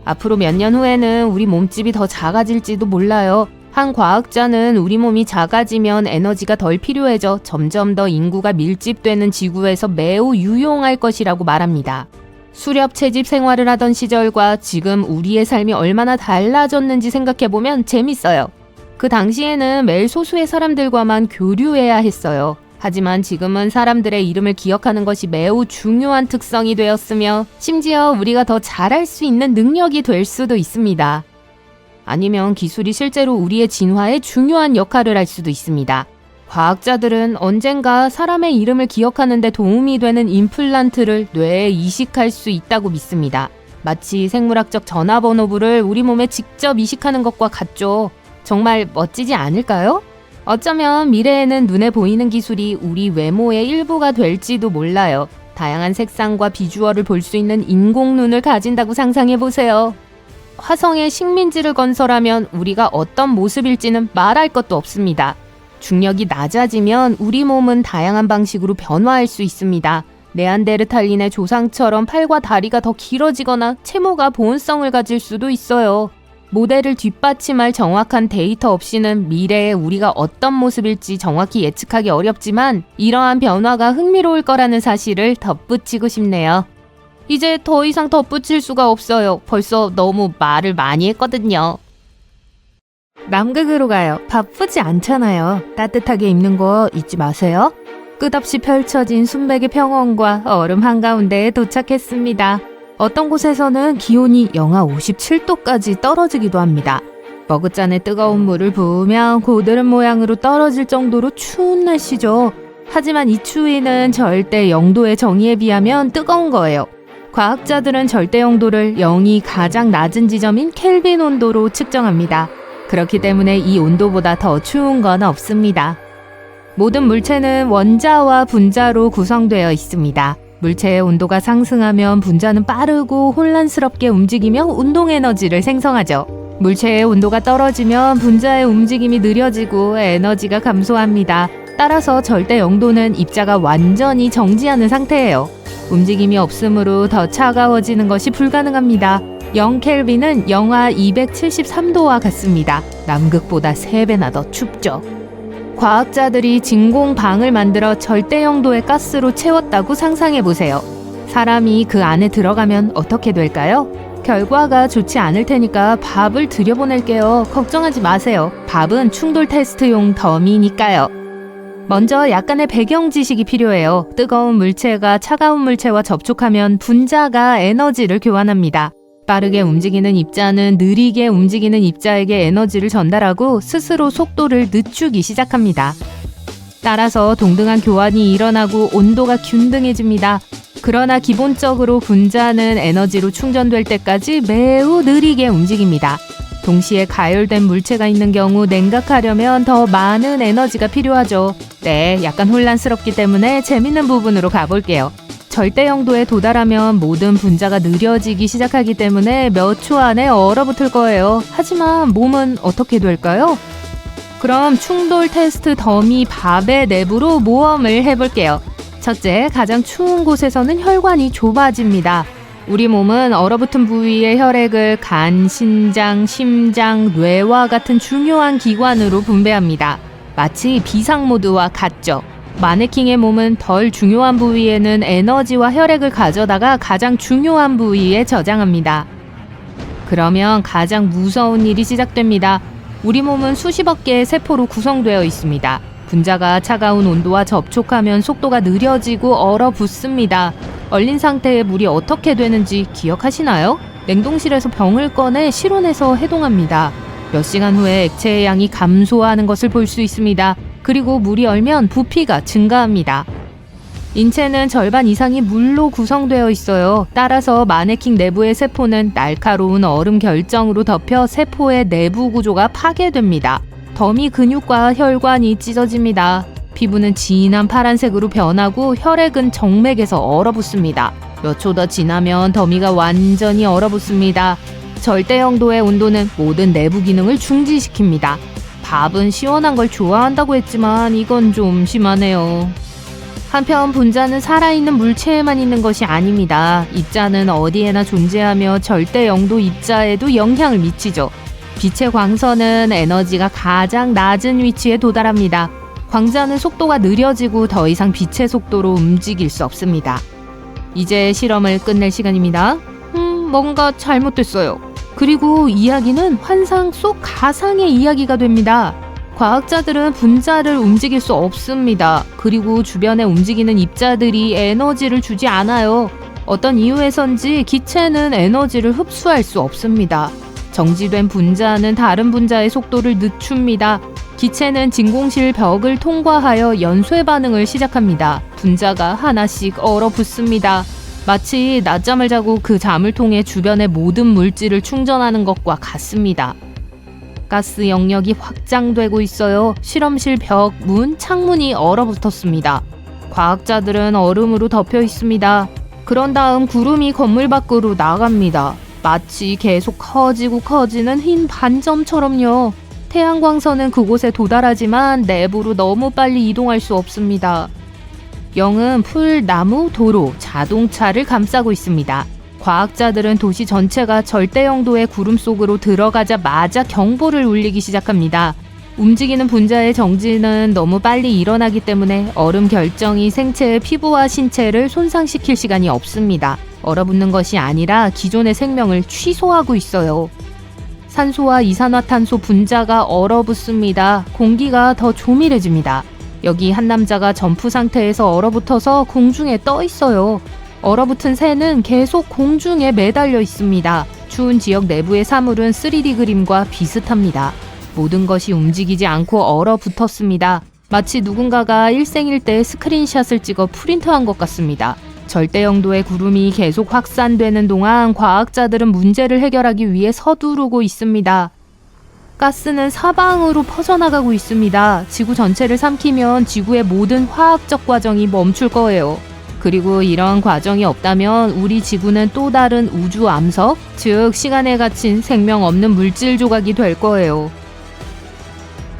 앞으로 몇 년 후에는 우리 몸집이 더 작아질지도 몰라요. 한 과학자는 우리 몸이 작아지면 에너지가 덜 필요해져 점점 더 인구가 밀집되는 지구에서 매우 유용할 것이라고 말합니다. 수렵 채집 생활을 하던 시절과 지금 우리의 삶이 얼마나 달라졌는지 생각해보면 재밌어요. 그 당시에는 매일 소수의 사람들과만 교류해야 했어요. 하지만 지금은 사람들의 이름을 기억하는 것이 매우 중요한 특성이 되었으며 심지어 우리가 더 잘할 수 있는 능력이 될 수도 있습니다. 아니면 기술이 실제로 우리의 진화에 중요한 역할을 할 수도 있습니다. 과학자들은 언젠가 사람의 이름을 기억하는 데 도움이 되는 임플란트를 뇌에 이식할 수 있다고 믿습니다. 마치 생물학적 전화번호부를 우리 몸에 직접 이식하는 것과 같죠. 정말 멋지지 않을까요? 어쩌면 미래에는 눈에 보이는 기술이 우리 외모의 일부가 될지도 몰라요. 다양한 색상과 비주얼을 볼 수 있는 인공눈을 가진다고 상상해보세요. 화성에 식민지를 건설하면 우리가 어떤 모습일지는 말할 것도 없습니다. 중력이 낮아지면 우리 몸은 다양한 방식으로 변화할 수 있습니다. 네안데르탈린의 조상처럼 팔과 다리가 더 길어지거나 채모가 보온성을 가질 수도 있어요. 모델을 뒷받침할 정확한 데이터 없이는 미래에 우리가 어떤 모습일지 정확히 예측하기 어렵지만 이러한 변화가 흥미로울 거라는 사실을 덧붙이고 싶네요. 이제 더 이상 덧붙일 수가 없어요. 벌써 너무 말을 많이 했거든요. 남극으로 가요. 바쁘지 않잖아요. 따뜻하게 입는 거 잊지 마세요. 끝없이 펼쳐진 순백의 평원과 얼음 한가운데에 도착했습니다. 어떤 곳에서는 기온이 영하 57도까지 떨어지기도 합니다. 머그잔에 뜨거운 물을 부으면 고드름 모양으로 떨어질 정도로 추운 날씨죠. 하지만 이 추위는 절대 0도의 정의에 비하면 뜨거운 거예요. 과학자들은 절대 0도를 0이 가장 낮은 지점인 켈빈 온도로 측정합니다. 그렇기 때문에 이 온도보다 더 추운 건 없습니다. 모든 물체는 원자와 분자로 구성되어 있습니다. 물체의 온도가 상승하면 분자는 빠르고 혼란스럽게 움직이며 운동 에너지를 생성하죠. 물체의 온도가 떨어지면 분자의 움직임이 느려지고 에너지가 감소합니다. 따라서 절대 0도는 입자가 완전히 정지하는 상태예요. 움직임이 없으므로 더 차가워지는 것이 불가능합니다. 0켈빈은 영하 273도와 같습니다. 남극보다 3배나 더 춥죠. 과학자들이 진공방을 만들어 절대 0도의 가스로 채웠다고 상상해보세요. 사람이 그 안에 들어가면 어떻게 될까요? 결과가 좋지 않을 테니까 밥을 들여보낼게요. 걱정하지 마세요. 밥은 충돌 테스트용 더미니까요. 먼저 약간의 배경 지식이 필요해요. 뜨거운 물체가 차가운 물체와 접촉하면 분자가 에너지를 교환합니다. 빠르게 움직이는 입자는 느리게 움직이는 입자에게 에너지를 전달하고 스스로 속도를 늦추기 시작합니다. 따라서 동등한 교환이 일어나고 온도가 균등해집니다. 그러나 기본적으로 분자는 에너지로 충전될 때까지 매우 느리게 움직입니다. 동시에 가열된 물체가 있는 경우 냉각하려면 더 많은 에너지가 필요하죠. 네, 약간 혼란스럽기 때문에 재밌는 부분으로 가볼게요. 절대 0도에 도달하면 모든 분자가 느려지기 시작하기 때문에 몇 초 안에 얼어붙을 거예요. 하지만 몸은 어떻게 될까요? 그럼 충돌 테스트 더미 밥의 내부로 모험을 해볼게요. 첫째, 가장 추운 곳에서는 혈관이 좁아집니다. 우리 몸은 얼어붙은 부위의 혈액을 간, 신장, 심장, 뇌와 같은 중요한 기관으로 분배합니다. 마치 비상모드와 같죠. 마네킹의 몸은 덜 중요한 부위에는 에너지와 혈액을 가져다가 가장 중요한 부위에 저장합니다. 그러면 가장 무서운 일이 시작됩니다. 우리 몸은 수십억 개의 세포로 구성되어 있습니다. 분자가 차가운 온도와 접촉하면 속도가 느려지고 얼어붙습니다. 얼린 상태의 물이 어떻게 되는지 기억하시나요? 냉동실에서 병을 꺼내 실온에서 해동합니다. 몇 시간 후에 액체의 양이 감소하는 것을 볼 수 있습니다. 그리고 물이 얼면 부피가 증가합니다. 인체는 절반 이상이 물로 구성되어 있어요. 따라서 마네킹 내부의 세포는 날카로운 얼음 결정으로 덮여 세포의 내부 구조가 파괴됩니다. 더미 근육과 혈관이 찢어집니다. 피부는 진한 파란색으로 변하고 혈액은 정맥에서 얼어붙습니다. 몇 초 더 지나면 더미가 완전히 얼어붙습니다. 절대 영도의 온도는 모든 내부 기능을 중지시킵니다. 밥은 시원한 걸 좋아한다고 했지만 이건 좀 심하네요. 한편 분자는 살아있는 물체에만 있는 것이 아닙니다. 입자는 어디에나 존재하며 절대 영도 입자에도 영향을 미치죠. 빛의 광선은 에너지가 가장 낮은 위치에 도달합니다. 광자는 속도가 느려지고 더 이상 빛의 속도로 움직일 수 없습니다. 이제 실험을 끝낼 시간입니다. 뭔가 잘못됐어요. 그리고 이야기는 환상 속 가상의 이야기가 됩니다. 과학자들은 분자를 움직일 수 없습니다. 그리고 주변에 움직이는 입자들이 에너지를 주지 않아요. 어떤 이유에선지 기체는 에너지를 흡수할 수 없습니다. 정지된 분자는 다른 분자의 속도를 늦춥니다. 기체는 진공실 벽을 통과하여 연쇄 반응을 시작합니다. 분자가 하나씩 얼어붙습니다. 마치 낮잠을 자고 그 잠을 통해 주변의 모든 물질을 충전하는 것과 같습니다. 가스 영역이 확장되고 있어요. 실험실 벽, 문, 창문이 얼어붙었습니다. 과학자들은 얼음으로 덮여 있습니다. 그런 다음 구름이 건물 밖으로 나갑니다. 마치 계속 커지고 커지는 흰 반점처럼요. 태양광선은 그곳에 도달하지만 내부로 너무 빨리 이동할 수 없습니다. 영은 풀, 나무, 도로, 자동차를 감싸고 있습니다. 과학자들은 도시 전체가 절대 영도의 구름 속으로 들어가자마자 경보를 울리기 시작합니다. 움직이는 분자의 정지는 너무 빨리 일어나기 때문에 얼음 결정이 생체의 피부와 신체를 손상시킬 시간이 없습니다. 얼어붙는 것이 아니라 기존의 생명을 취소하고 있어요. 산소와 이산화탄소 분자가 얼어붙습니다. 공기가 더 조밀해집니다. 여기 한 남자가 점프 상태에서 얼어붙어서 공중에 떠 있어요. 얼어붙은 새는 계속 공중에 매달려 있습니다. 추운 지역 내부의 사물은 3D 그림과 비슷합니다. 모든 것이 움직이지 않고 얼어붙었습니다. 마치 누군가가 일생일대 스크린샷을 찍어 프린트한 것 같습니다. 절대 영도의 구름이 계속 확산되는 동안 과학자들은 문제를 해결하기 위해 서두르고 있습니다. 가스는 사방으로 퍼져나가고 있습니다. 지구 전체를 삼키면 지구의 모든 화학적 과정이 멈출 거예요. 그리고 이런 과정이 없다면 우리 지구는 또 다른 우주 암석, 즉 시간에 갇힌 생명 없는 물질 조각이 될 거예요.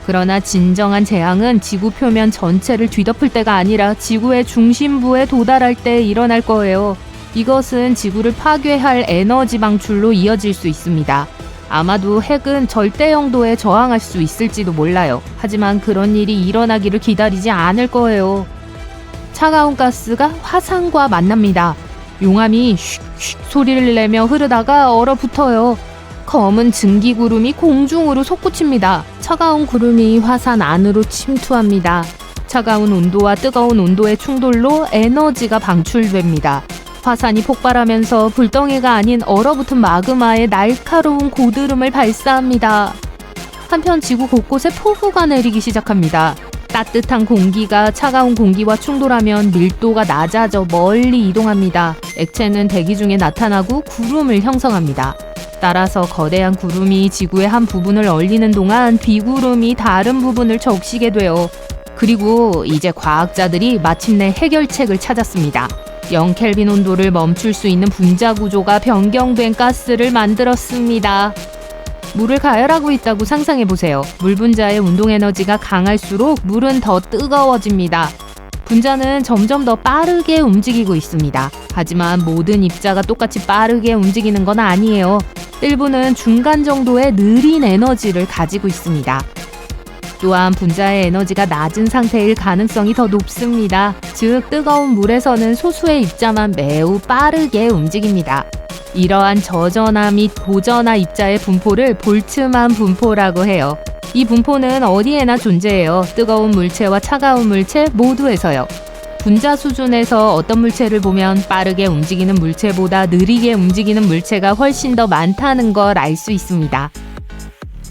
그러나 진정한 재앙은 지구 표면 전체를 뒤덮을 때가 아니라 지구의 중심부에 도달할 때 일어날 거예요. 이것은 지구를 파괴할 에너지 방출로 이어질 수 있습니다. 아마도 핵은 절대 영도에 저항할 수 있을지도 몰라요. 하지만 그런 일이 일어나기를 기다리지 않을 거예요. 차가운 가스가 화산과 만납니다. 용암이 슉슉 소리를 내며 흐르다가 얼어붙어요. 검은 증기구름이 공중으로 솟구칩니다. 차가운 구름이 화산 안으로 침투합니다. 차가운 온도와 뜨거운 온도의 충돌로 에너지가 방출됩니다. 화산이 폭발하면서 불덩이가 아닌 얼어붙은 마그마에 날카로운 고드름을 발사합니다. 한편 지구 곳곳에 폭우가 내리기 시작합니다. 따뜻한 공기가 차가운 공기와 충돌하면 밀도가 낮아져 멀리 이동합니다. 액체는 대기 중에 나타나고 구름을 형성합니다. 따라서 거대한 구름이 지구의 한 부분을 얼리는 동안 비구름이 다른 부분을 적시게 돼요. 그리고 이제 과학자들이 마침내 해결책을 찾았습니다. 0켈빈 온도를 멈출 수 있는 분자 구조가 변경된 가스를 만들었습니다. 물을 가열하고 있다고 상상해보세요. 물 분자의 운동 에너지가 강할수록 물은 더 뜨거워집니다. 분자는 점점 더 빠르게 움직이고 있습니다. 하지만 모든 입자가 똑같이 빠르게 움직이는 건 아니에요. 일부는 중간 정도의 느린 에너지를 가지고 있습니다. 또한 분자의 에너지가 낮은 상태일 가능성이 더 높습니다. 즉, 뜨거운 물에서는 소수의 입자만 매우 빠르게 움직입니다. 이러한 저전하 및 고전하 입자의 분포를 볼츠만 분포라고 해요. 이 분포는 어디에나 존재해요. 뜨거운 물체와 차가운 물체 모두에서요. 분자 수준에서 어떤 물체를 보면 빠르게 움직이는 물체보다 느리게 움직이는 물체가 훨씬 더 많다는 걸 알 수 있습니다.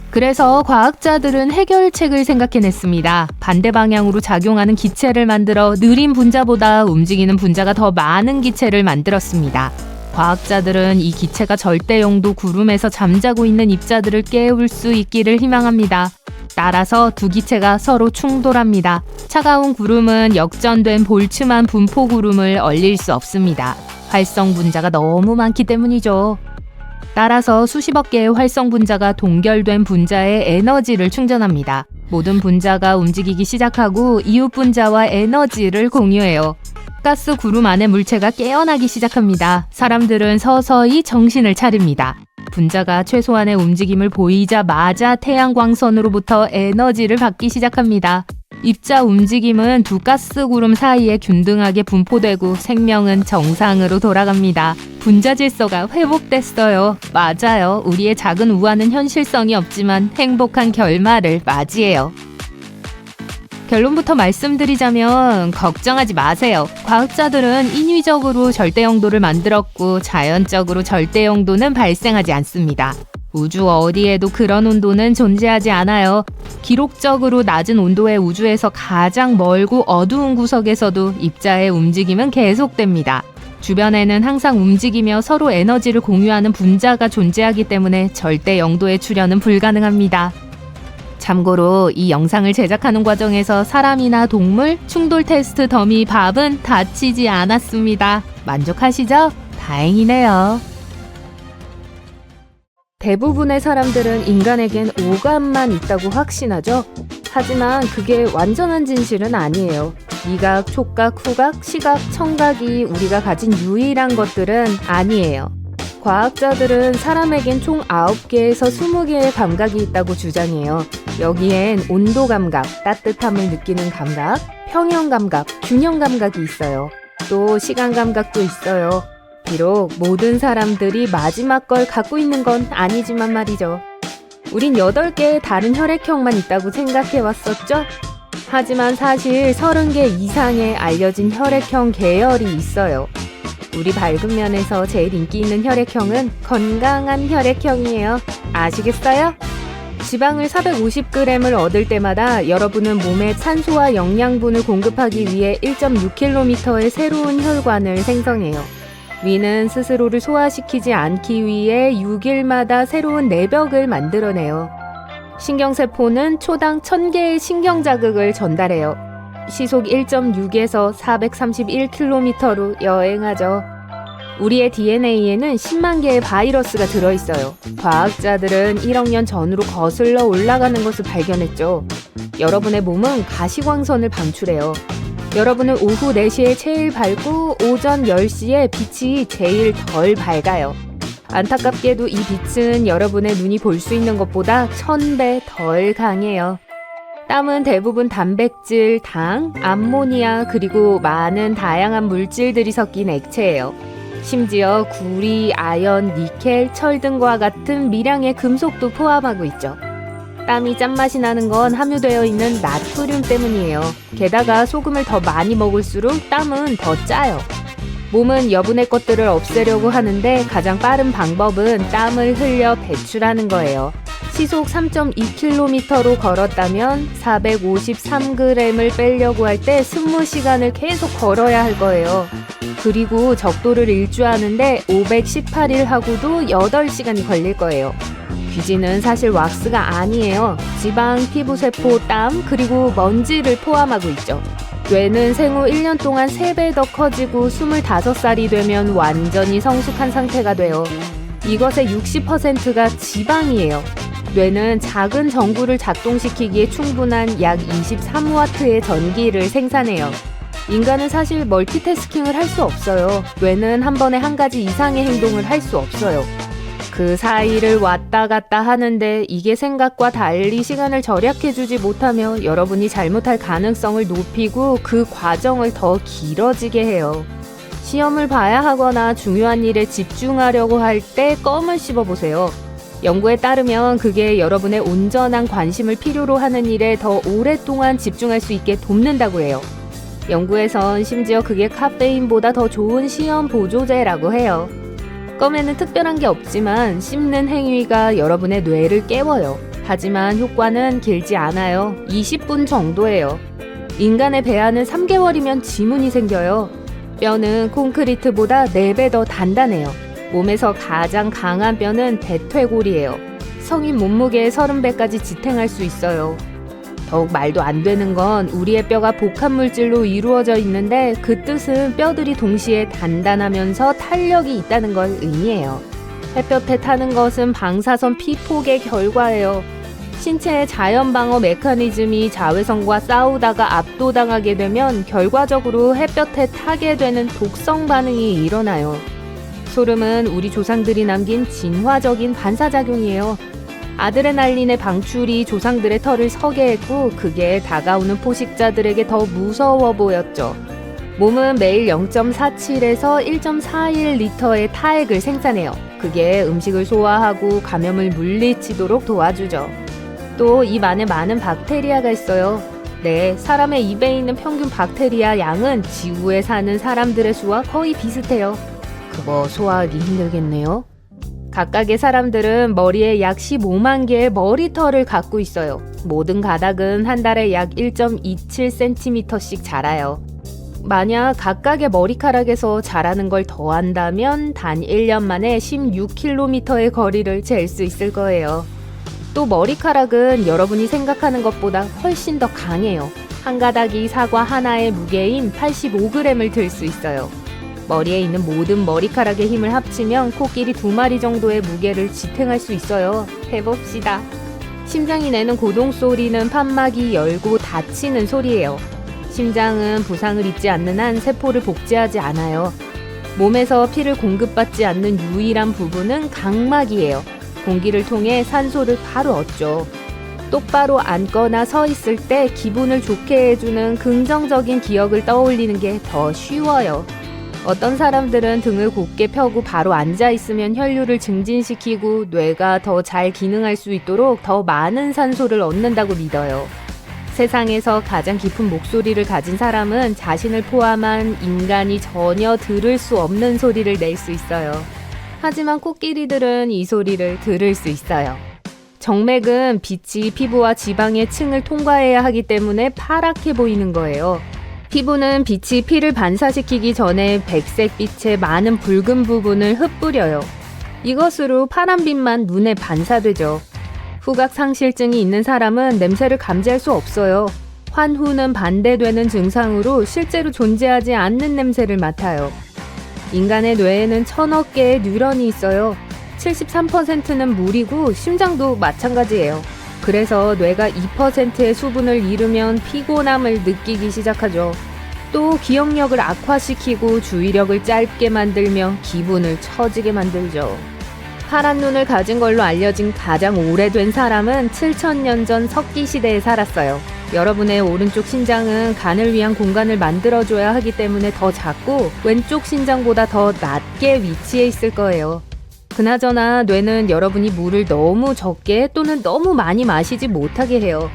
그래서 과학자들은 해결책을 생각해냈습니다. 반대 방향으로 작용하는 기체를 만들어 느린 분자보다 움직이는 분자가 더 많은 기체를 만들었습니다. 과학자들은 이 기체가 절대 영도 구름에서 잠자고 있는 입자들을 깨울 수 있기를 희망합니다. 따라서 두 기체가 서로 충돌합니다. 차가운 구름은 역전된 볼츠만 분포 구름을 얼릴 수 없습니다. 활성 분자가 너무 많기 때문이죠. 따라서 수십억 개의 활성 분자가 동결된 분자에 에너지를 충전합니다. 모든 분자가 움직이기 시작하고 이웃 분자와 에너지를 공유해요. 가스 구름 안의 물체가 깨어나기 시작합니다. 사람들은 서서히 정신을 차립니다. 분자가 최소한의 움직임을 보이자마자 태양광선으로부터 에너지를 받기 시작합니다. 입자 움직임은 두 가스 구름 사이에 균등하게 분포되고 생명은 정상으로 돌아갑니다. 분자 질서가 회복됐어요. 맞아요. 우리의 작은 우화는 현실성이 없지만 행복한 결말을 맞이해요. 결론부터 말씀드리자면 걱정하지 마세요. 과학자들은 인위적으로 절대 영도를 만들었고 자연적으로 절대 영도는 발생하지 않습니다. 우주 어디에도 그런 온도는 존재하지 않아요. 기록적으로 낮은 온도의 우주에서 가장 멀고 어두운 구석에서도 입자의 움직임은 계속됩니다. 주변에는 항상 움직이며 서로 에너지를 공유하는 분자가 존재하기 때문에 절대 영도의 출현은 불가능합니다. 참고로 이 영상을 제작하는 과정에서 사람이나 동물, 충돌 테스트 더미 밥은 다치지 않았습니다. 만족하시죠? 다행이네요. 대부분의 사람들은 인간에겐 오감만 있다고 확신하죠. 하지만 그게 완전한 진실은 아니에요. 미각, 촉각, 후각, 시각, 청각이 우리가 가진 유일한 것들은 아니에요. 과학자들은 사람에겐 총 9개에서 20개의 감각이 있다고 주장해요. 여기엔 온도 감각, 따뜻함을 느끼는 감각, 평형 감각, 균형 감각이 있어요. 또 시간 감각도 있어요. 비록 모든 사람들이 마지막 걸 갖고 있는 건 아니지만 말이죠. 우린 8개의 다른 혈액형만 있다고 생각해왔었죠? 하지만 사실 30개 이상의 알려진 혈액형 계열이 있어요. 우리 밝은 면에서 제일 인기 있는 혈액형은 건강한 혈액형이에요. 아시겠어요? 지방을 450g을 얻을 때마다 여러분은 몸에 산소와 영양분을 공급하기 위해 1.6km의 새로운 혈관을 생성해요. 위는 스스로를 소화시키지 않기 위해 6일마다 새로운 내벽을 만들어내요. 신경세포는 초당 1000개의 신경자극을 전달해요. 시속 1.6에서 431km로 여행하죠. 우리의 DNA에는 10만 개의 바이러스가 들어있어요. 과학자들은 1억 년 전으로 거슬러 올라가는 것을 발견했죠. 여러분의 몸은 가시광선을 방출해요. 여러분은 오후 4시에 제일 밝고 오전 10시에 빛이 제일 덜 밝아요. 안타깝게도 이 빛은 여러분의 눈이 볼 수 있는 것보다 1000배 덜 강해요. 땀은 대부분 단백질, 당, 암모니아 그리고 많은 다양한 물질들이 섞인 액체예요. 심지어 구리, 아연, 니켈, 철 등과 같은 미량의 금속도 포함하고 있죠. 땀이 짠맛이 나는 건 함유되어 있는 나트륨 때문이에요. 게다가 소금을 더 많이 먹을수록 땀은 더 짜요. 몸은 여분의 것들을 없애려고 하는데 가장 빠른 방법은 땀을 흘려 배출하는 거예요. 시속 3.2km로 걸었다면 453g을 빼려고 할 때 20시간을 계속 걸어야 할 거예요. 그리고 적도를 일주하는데 518일 하고도 8시간이 걸릴 거예요. 귀지는 사실 왁스가 아니에요. 지방, 피부세포, 땀, 그리고 먼지를 포함하고 있죠. 뇌는 생후 1년 동안 3배 더 커지고 25살이 되면 완전히 성숙한 상태가 돼요. 이것의 60%가 지방이에요. 뇌는 작은 전구를 작동시키기에 충분한 약 23W의 전기를 생산해요. 인간은 사실 멀티태스킹을 할 수 없어요. 뇌는 한 번에 한 가지 이상의 행동을 할 수 없어요. 그 사이를 왔다 갔다 하는데 이게 생각과 달리 시간을 절약해주지 못하며 여러분이 잘못할 가능성을 높이고 그 과정을 더 길어지게 해요. 시험을 봐야 하거나 중요한 일에 집중하려고 할 때 껌을 씹어보세요. 연구에 따르면 그게 여러분의 온전한 관심을 필요로 하는 일에 더 오랫동안 집중할 수 있게 돕는다고 해요. 연구에선 심지어 그게 카페인보다 더 좋은 시험 보조제라고 해요. 껌에는 특별한 게 없지만 씹는 행위가 여러분의 뇌를 깨워요. 하지만 효과는 길지 않아요. 20분 정도예요. 인간의 배아는 3개월이면 지문이 생겨요. 뼈는 콘크리트보다 4배 더 단단해요. 몸에서 가장 강한 뼈는 대퇴골이에요. 성인 몸무게의 30배까지 지탱할 수 있어요. 더욱 말도 안 되는 건 우리의 뼈가 복합물질로 이루어져 있는데 그 뜻은 뼈들이 동시에 단단하면서 탄력이 있다는 걸 의미해요. 햇볕에 타는 것은 방사선 피폭의 결과예요. 신체의 자연 방어 메커니즘이 자외선과 싸우다가 압도당하게 되면 결과적으로 햇볕에 타게 되는 독성 반응이 일어나요. 소름은 우리 조상들이 남긴 진화적인 반사작용이에요. 아드레날린의 방출이 조상들의 털을 서게 했고 그게 다가오는 포식자들에게 더 무서워 보였죠. 몸은 매일 0.47에서 1.41리터의 타액을 생산해요. 그게 음식을 소화하고 감염을 물리치도록 도와주죠. 또 입 안에 많은 박테리아가 있어요. 네, 사람의 입에 있는 평균 박테리아 양은 지구에 사는 사람들의 수와 거의 비슷해요. 그거 소화하기 힘들겠네요. 각각의 사람들은 머리에 약 15만 개의 머리털을 갖고 있어요. 모든 가닥은 한 달에 약 1.27cm씩 자라요. 만약 각각의 머리카락에서 자라는 걸 더한다면 단 1년 만에 16km의 거리를 잴 수 있을 거예요. 또 머리카락은 여러분이 생각하는 것보다 훨씬 더 강해요. 한 가닥이 사과 하나의 무게인 85g을 들 수 있어요. 머리에 있는 모든 머리카락의 힘을 합치면 코끼리 2마리 정도의 무게를 지탱할 수 있어요. 해봅시다. 심장이 내는 고동 소리는 판막이 열고 닫히는 소리예요. 심장은 부상을 입지 않는 한 세포를 복제하지 않아요. 몸에서 피를 공급받지 않는 유일한 부분은 각막이에요. 공기를 통해 산소를 바로 얻죠. 똑바로 앉거나 서 있을 때 기분을 좋게 해주는 긍정적인 기억을 떠올리는 게 더 쉬워요. 어떤 사람들은 등을 곧게 펴고 바로 앉아 있으면 혈류를 증진시키고 뇌가 더 잘 기능할 수 있도록 더 많은 산소를 얻는다고 믿어요. 세상에서 가장 깊은 목소리를 가진 사람은 자신을 포함한 인간이 전혀 들을 수 없는 소리를 낼 수 있어요. 하지만 코끼리들은 이 소리를 들을 수 있어요. 정맥은 빛이 피부와 지방의 층을 통과해야 하기 때문에 파랗게 보이는 거예요. 피부는 빛이 피를 반사시키기 전에 백색빛의 많은 붉은 부분을 흩뿌려요. 이것으로 파란빛만 눈에 반사되죠. 후각상실증이 있는 사람은 냄새를 감지할 수 없어요. 환후는 반대되는 증상으로 실제로 존재하지 않는 냄새를 맡아요. 인간의 뇌에는 1000억 개의 뉴런이 있어요. 73%는 물이고 심장도 마찬가지예요. 그래서 뇌가 2%의 수분을 잃으면 피곤함을 느끼기 시작하죠. 또 기억력을 악화시키고 주의력을 짧게 만들며 기분을 처지게 만들죠. 파란 눈을 가진 걸로 알려진 가장 오래된 사람은 7000년 전 석기 시대에 살았어요. 여러분의 오른쪽 신장은 간을 위한 공간을 만들어줘야 하기 때문에 더 작고 왼쪽 신장보다 더 낮게 위치해 있을 거예요. 그나저나 뇌는 여러분이 물을 너무 적게 또는 너무 많이 마시지 못하게 해요.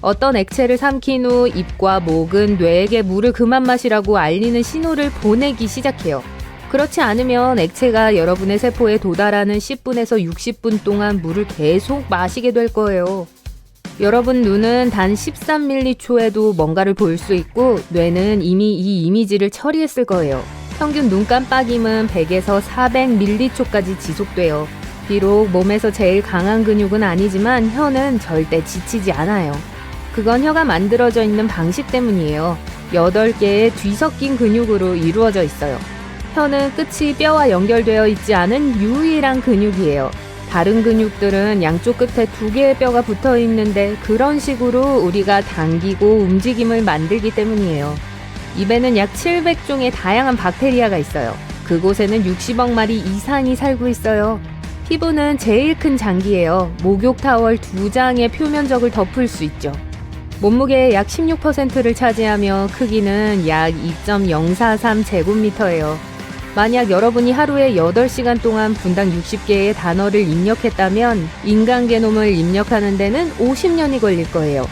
어떤 액체를 삼킨 후 입과 목은 뇌에게 물을 그만 마시라고 알리는 신호를 보내기 시작해요. 그렇지 않으면 액체가 여러분의 세포에 도달하는 10분에서 60분 동안 물을 계속 마시게 될 거예요. 여러분 눈은 단 13mC초에도 뭔가를 볼 수 있고 뇌는 이미 이 이미지를 처리했을 거예요. 평균 눈 깜빡임은 100에서 400mC초까지 지속돼요. 비록 몸에서 제일 강한 근육은 아니지만 혀는 절대 지치지 않아요. 그건 혀가 만들어져 있는 방식 때문이에요. 8개의 뒤섞인 근육으로 이루어져 있어요. 혀는 끝이 뼈와 연결되어 있지 않은 유일한 근육이에요. 다른 근육들은 양쪽 끝에 2개의 뼈가 붙어 있는데 그런 식으로 우리가 당기고 움직임을 만들기 때문이에요. 입에는 약 700종의 다양한 박테리아가 있어요. 그곳에는 60억 마리 이상이 살고 있어요. 피부는 제일 큰 장기예요. 목욕 타월 2장의 표면적을 덮을 수 있죠. 몸무게의 약 16%를 차지하며 크기는 약 2.043제곱미터예요. 만약 여러분이 하루에 8시간 동안 분당 60개의 단어를 입력했다면 인간 게놈을 입력하는 데는 50년이 걸릴 거예요.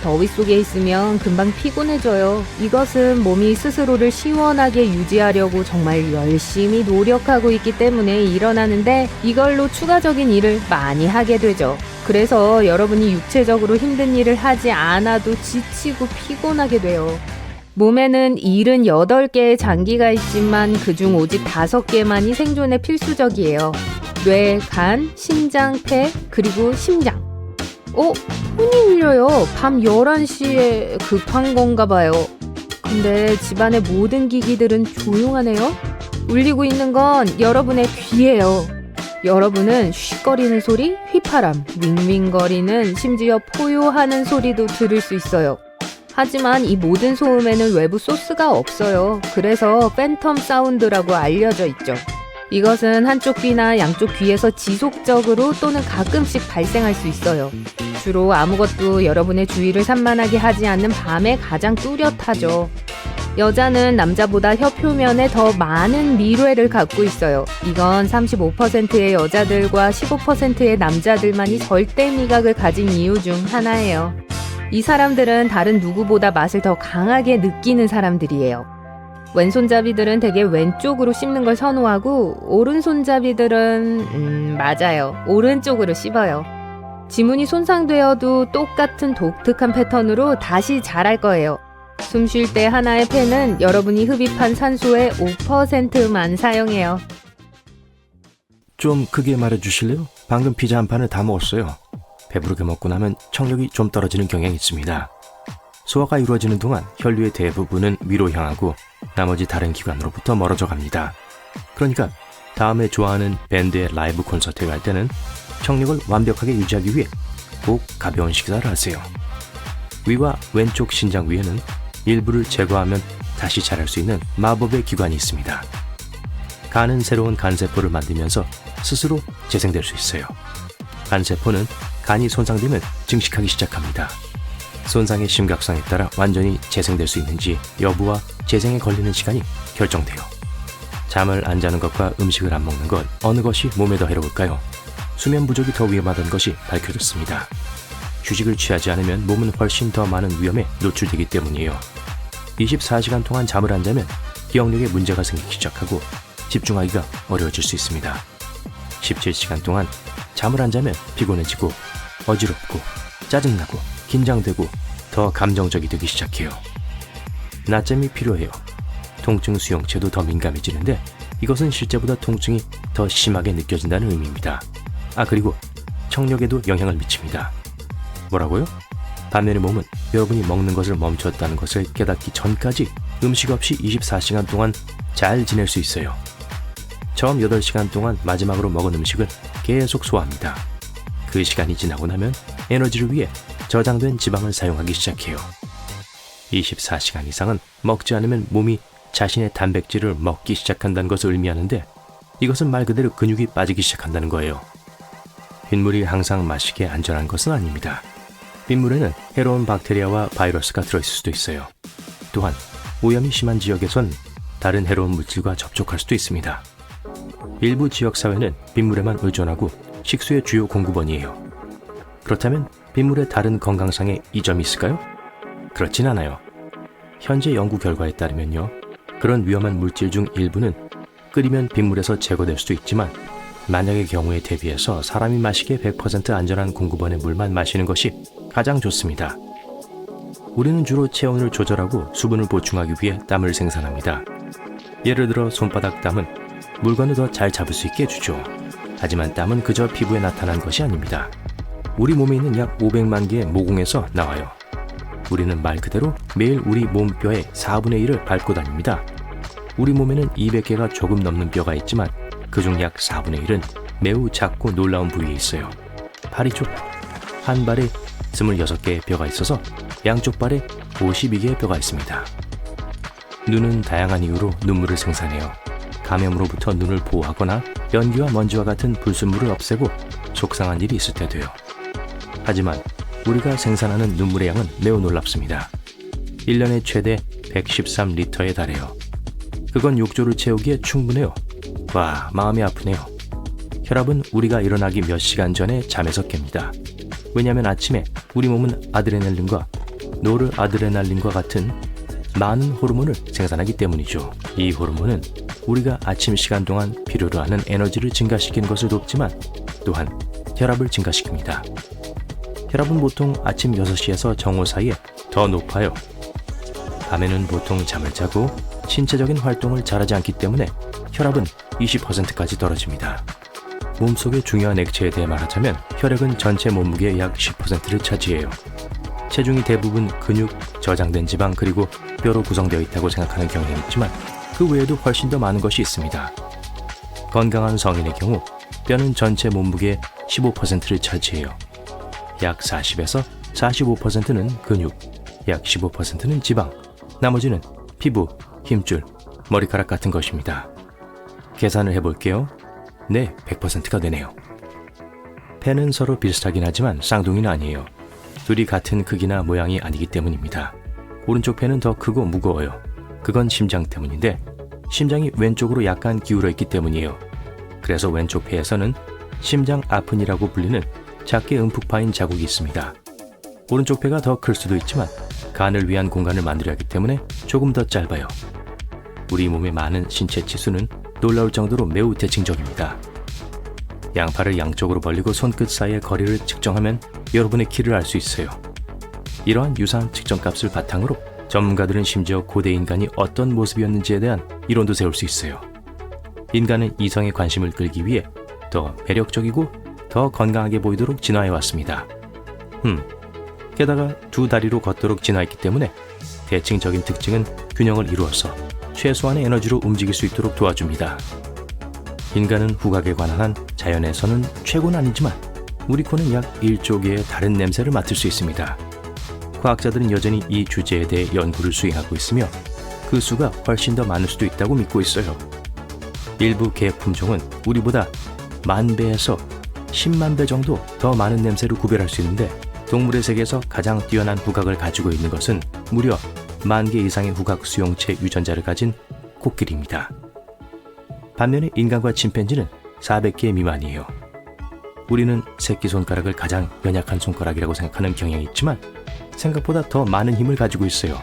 더위 속에 있으면 금방 피곤해져요. 이것은 몸이 스스로를 시원하게 유지하려고 정말 열심히 노력하고 있기 때문에 일어나는데 이걸로 추가적인 일을 많이 하게 되죠. 그래서 여러분이 육체적으로 힘든 일을 하지 않아도 지치고 피곤하게 돼요. 몸에는 78개의 장기가 있지만 그중 오직 5개만이 생존에 필수적이에요. 뇌, 간, 심장, 폐, 그리고 심장. 혼이 울려요. 밤 11시에 급한 건가 봐요. 근데 집안의 모든 기기들은 조용하네요. 울리고 있는 건 여러분의 귀예요. 여러분은 쉿거리는 소리, 휘파람, 윙윙거리는 심지어 포효하는 소리도 들을 수 있어요. 하지만 이 모든 소음에는 외부 소스가 없어요. 그래서 팬텀 사운드라고 알려져 있죠. 이것은 한쪽 귀나 양쪽 귀에서 지속적으로 또는 가끔씩 발생할 수 있어요. 주로 아무것도 여러분의 주위를 산만하게 하지 않는 밤에 가장 뚜렷하죠. 여자는 남자보다 혀 표면에 더 많은 미뢰를 갖고 있어요. 이건 35%의 여자들과 15%의 남자들만이 절대 미각을 가진 이유 중 하나예요. 이 사람들은 다른 누구보다 맛을 더 강하게 느끼는 사람들이에요. 왼손잡이들은 대개 왼쪽으로 씹는 걸 선호하고 오른손잡이들은 맞아요. 오른쪽으로 씹어요. 지문이 손상되어도 똑같은 독특한 패턴으로 다시 자랄 거예요. 숨 쉴 때 하나의 펜은 여러분이 흡입한 산소의 5%만 사용해요. 좀 크게 말해주실래요? 방금 피자 한 판을 다 먹었어요. 배부르게 먹고 나면 청력이 좀 떨어지는 경향이 있습니다. 소화가 이루어지는 동안 혈류의 대부분은 위로 향하고 나머지 다른 기관으로부터 멀어져 갑니다. 그러니까 다음에 좋아하는 밴드의 라이브 콘서트에 갈 때는 청력을 완벽하게 유지하기 위해 꼭 가벼운 식사를 하세요. 위와 왼쪽 신장 위에는 일부를 제거하면 다시 자랄 수 있는 마법의 기관이 있습니다. 간은 새로운 간세포를 만들면서 스스로 재생될 수 있어요. 간세포는 간이 손상되면 증식하기 시작합니다. 손상의 심각성에 따라 완전히 재생될 수 있는지 여부와 재생에 걸리는 시간이 결정돼요. 잠을 안 자는 것과 음식을 안 먹는 것 어느 것이 몸에 더 해로울까요? 수면 부족이 더 위험하다는 것이 밝혀졌습니다. 휴식을 취하지 않으면 몸은 훨씬 더 많은 위험에 노출되기 때문이에요. 24시간 동안 잠을 안 자면 기억력에 문제가 생기기 시작하고 집중하기가 어려워질 수 있습니다. 17시간 동안 잠을 안 자면 피곤해지고 어지럽고 짜증나고 긴장되고 더 감정적이 되기 시작해요. 낮잠이 필요해요. 통증 수용체도 더 민감해지는데 이것은 실제보다 통증이 더 심하게 느껴진다는 의미입니다. 그리고 청력에도 영향을 미칩니다. 뭐라고요? 반면에 몸은 여러분이 먹는 것을 멈췄다는 것을 깨닫기 전까지 음식 없이 24시간 동안 잘 지낼 수 있어요. 처음 8시간 동안 마지막으로 먹은 음식은 계속 소화합니다. 그 시간이 지나고 나면 에너지를 위해 저장된 지방을 사용하기 시작해요. 24시간 이상은 먹지 않으면 몸이 자신의 단백질을 먹기 시작한다는 것을 의미하는데 이것은 말 그대로 근육이 빠지기 시작한다는 거예요. 빗물이 항상 마시기에 안전한 것은 아닙니다. 빗물에는 해로운 박테리아와 바이러스가 들어있을 수도 있어요. 또한 오염이 심한 지역에선 다른 해로운 물질과 접촉할 수도 있습니다. 일부 지역사회는 빗물에만 의존하고 식수의 주요 공급원이에요. 그렇다면 빗물의 다른 건강상의 이점이 있을까요? 그렇진 않아요. 현재 연구 결과에 따르면요. 그런 위험한 물질 중 일부는 끓이면 빗물에서 제거될 수도 있지만 만약의 경우에 대비해서 사람이 마시기에 100% 안전한 공급원의 물만 마시는 것이 가장 좋습니다. 우리는 주로 체온을 조절하고 수분을 보충하기 위해 땀을 생산합니다. 예를 들어 손바닥 땀은 물건을 더 잘 잡을 수 있게 해주죠. 하지만 땀은 그저 피부에 나타난 것이 아닙니다. 우리 몸에 있는 약 500만 개의 모공에서 나와요. 우리는 말 그대로 매일 우리 몸뼈의 4분의 1을 밟고 다닙니다. 우리 몸에는 200개가 조금 넘는 뼈가 있지만 그중 약 4분의 1은 매우 작고 놀라운 부위에 있어요. 발이죠. 한 발에 26개의 뼈가 있어서 양쪽 발에 52개의 뼈가 있습니다. 눈은 다양한 이유로 눈물을 생산해요. 감염으로부터 눈을 보호하거나 연기와 먼지와 같은 불순물을 없애고 속상한 일이 있을 때 돼요. 하지만 우리가 생산하는 눈물의 양은 매우 놀랍습니다. 1년에 최대 113리터에 달해요. 그건 욕조를 채우기에 충분해요. 와, 마음이 아프네요. 혈압은 우리가 일어나기 몇 시간 전에 잠에서 깹니다. 왜냐하면 아침에 우리 몸은 아드레날린과 노르아드레날린과 같은 많은 호르몬을 생산하기 때문이죠. 이 호르몬은 우리가 아침 시간 동안 필요로 하는 에너지를 증가시키는 것을 돕지만 또한 혈압을 증가시킵니다. 혈압은 보통 아침 6시에서 정오 사이에 더 높아요. 밤에는 보통 잠을 자고 신체적인 활동을 잘하지 않기 때문에 혈압은 20%까지 떨어집니다. 몸속의 중요한 액체에 대해 말하자면 혈액은 전체 몸무게의 약 10%를 차지해요. 체중이 대부분 근육, 저장된 지방 그리고 뼈로 구성되어 있다고 생각하는 경향이 있지만 그 외에도 훨씬 더 많은 것이 있습니다. 건강한 성인의 경우 뼈는 전체 몸무게의 15%를 차지해요. 약 40에서 45%는 근육, 약 15%는 지방, 나머지는 피부, 힘줄, 머리카락 같은 것입니다. 계산을 해볼게요. 네, 100%가 되네요. 폐는 서로 비슷하긴 하지만 쌍둥이는 아니에요. 둘이 같은 크기나 모양이 아니기 때문입니다. 오른쪽 폐는 더 크고 무거워요. 그건 심장 때문인데 심장이 왼쪽으로 약간 기울어 있기 때문이에요. 그래서 왼쪽 폐에서는 심장 아픈이라고 불리는 작게 움푹 파인 자국이 있습니다. 오른쪽 폐가 더 클 수도 있지만 간을 위한 공간을 만들어야 하기 때문에 조금 더 짧아요. 우리 몸의 많은 신체 치수는 놀라울 정도로 매우 대칭적입니다. 양팔을 양쪽으로 벌리고 손끝 사이의 거리를 측정하면 여러분의 키를 알 수 있어요. 이러한 유사한 측정값을 바탕으로 전문가들은 심지어 고대 인간이 어떤 모습이었는지에 대한 이론도 세울 수 있어요. 인간은 이성의 관심을 끌기 위해 더 매력적이고 더 건강하게 보이도록 진화해 왔습니다. 게다가 두 다리로 걷도록 진화했기 때문에 대칭적인 특징은 균형을 이루어서 최소한의 에너지로 움직일 수 있도록 도와줍니다. 인간은 후각에 관한 한 자연에서는 최고는 아니지만 우리 코는 약 1조 개의 다른 냄새를 맡을 수 있습니다. 과학자들은 여전히 이 주제에 대해 연구를 수행하고 있으며 그 수가 훨씬 더 많을 수도 있다고 믿고 있어요. 일부 개 품종은 우리보다 10,000배에서 10만 배 정도 더 많은 냄새를 구별할 수 있는데 동물의 세계에서 가장 뛰어난 후각을 가지고 있는 것은 무려 10,000개 이상의 후각 수용체 유전자를 가진 코끼리입니다. 반면에 인간과 침팬지는 400개 미만이에요. 우리는 새끼손가락을 가장 연약한 손가락이라고 생각하는 경향이 있지만 생각보다 더 많은 힘을 가지고 있어요.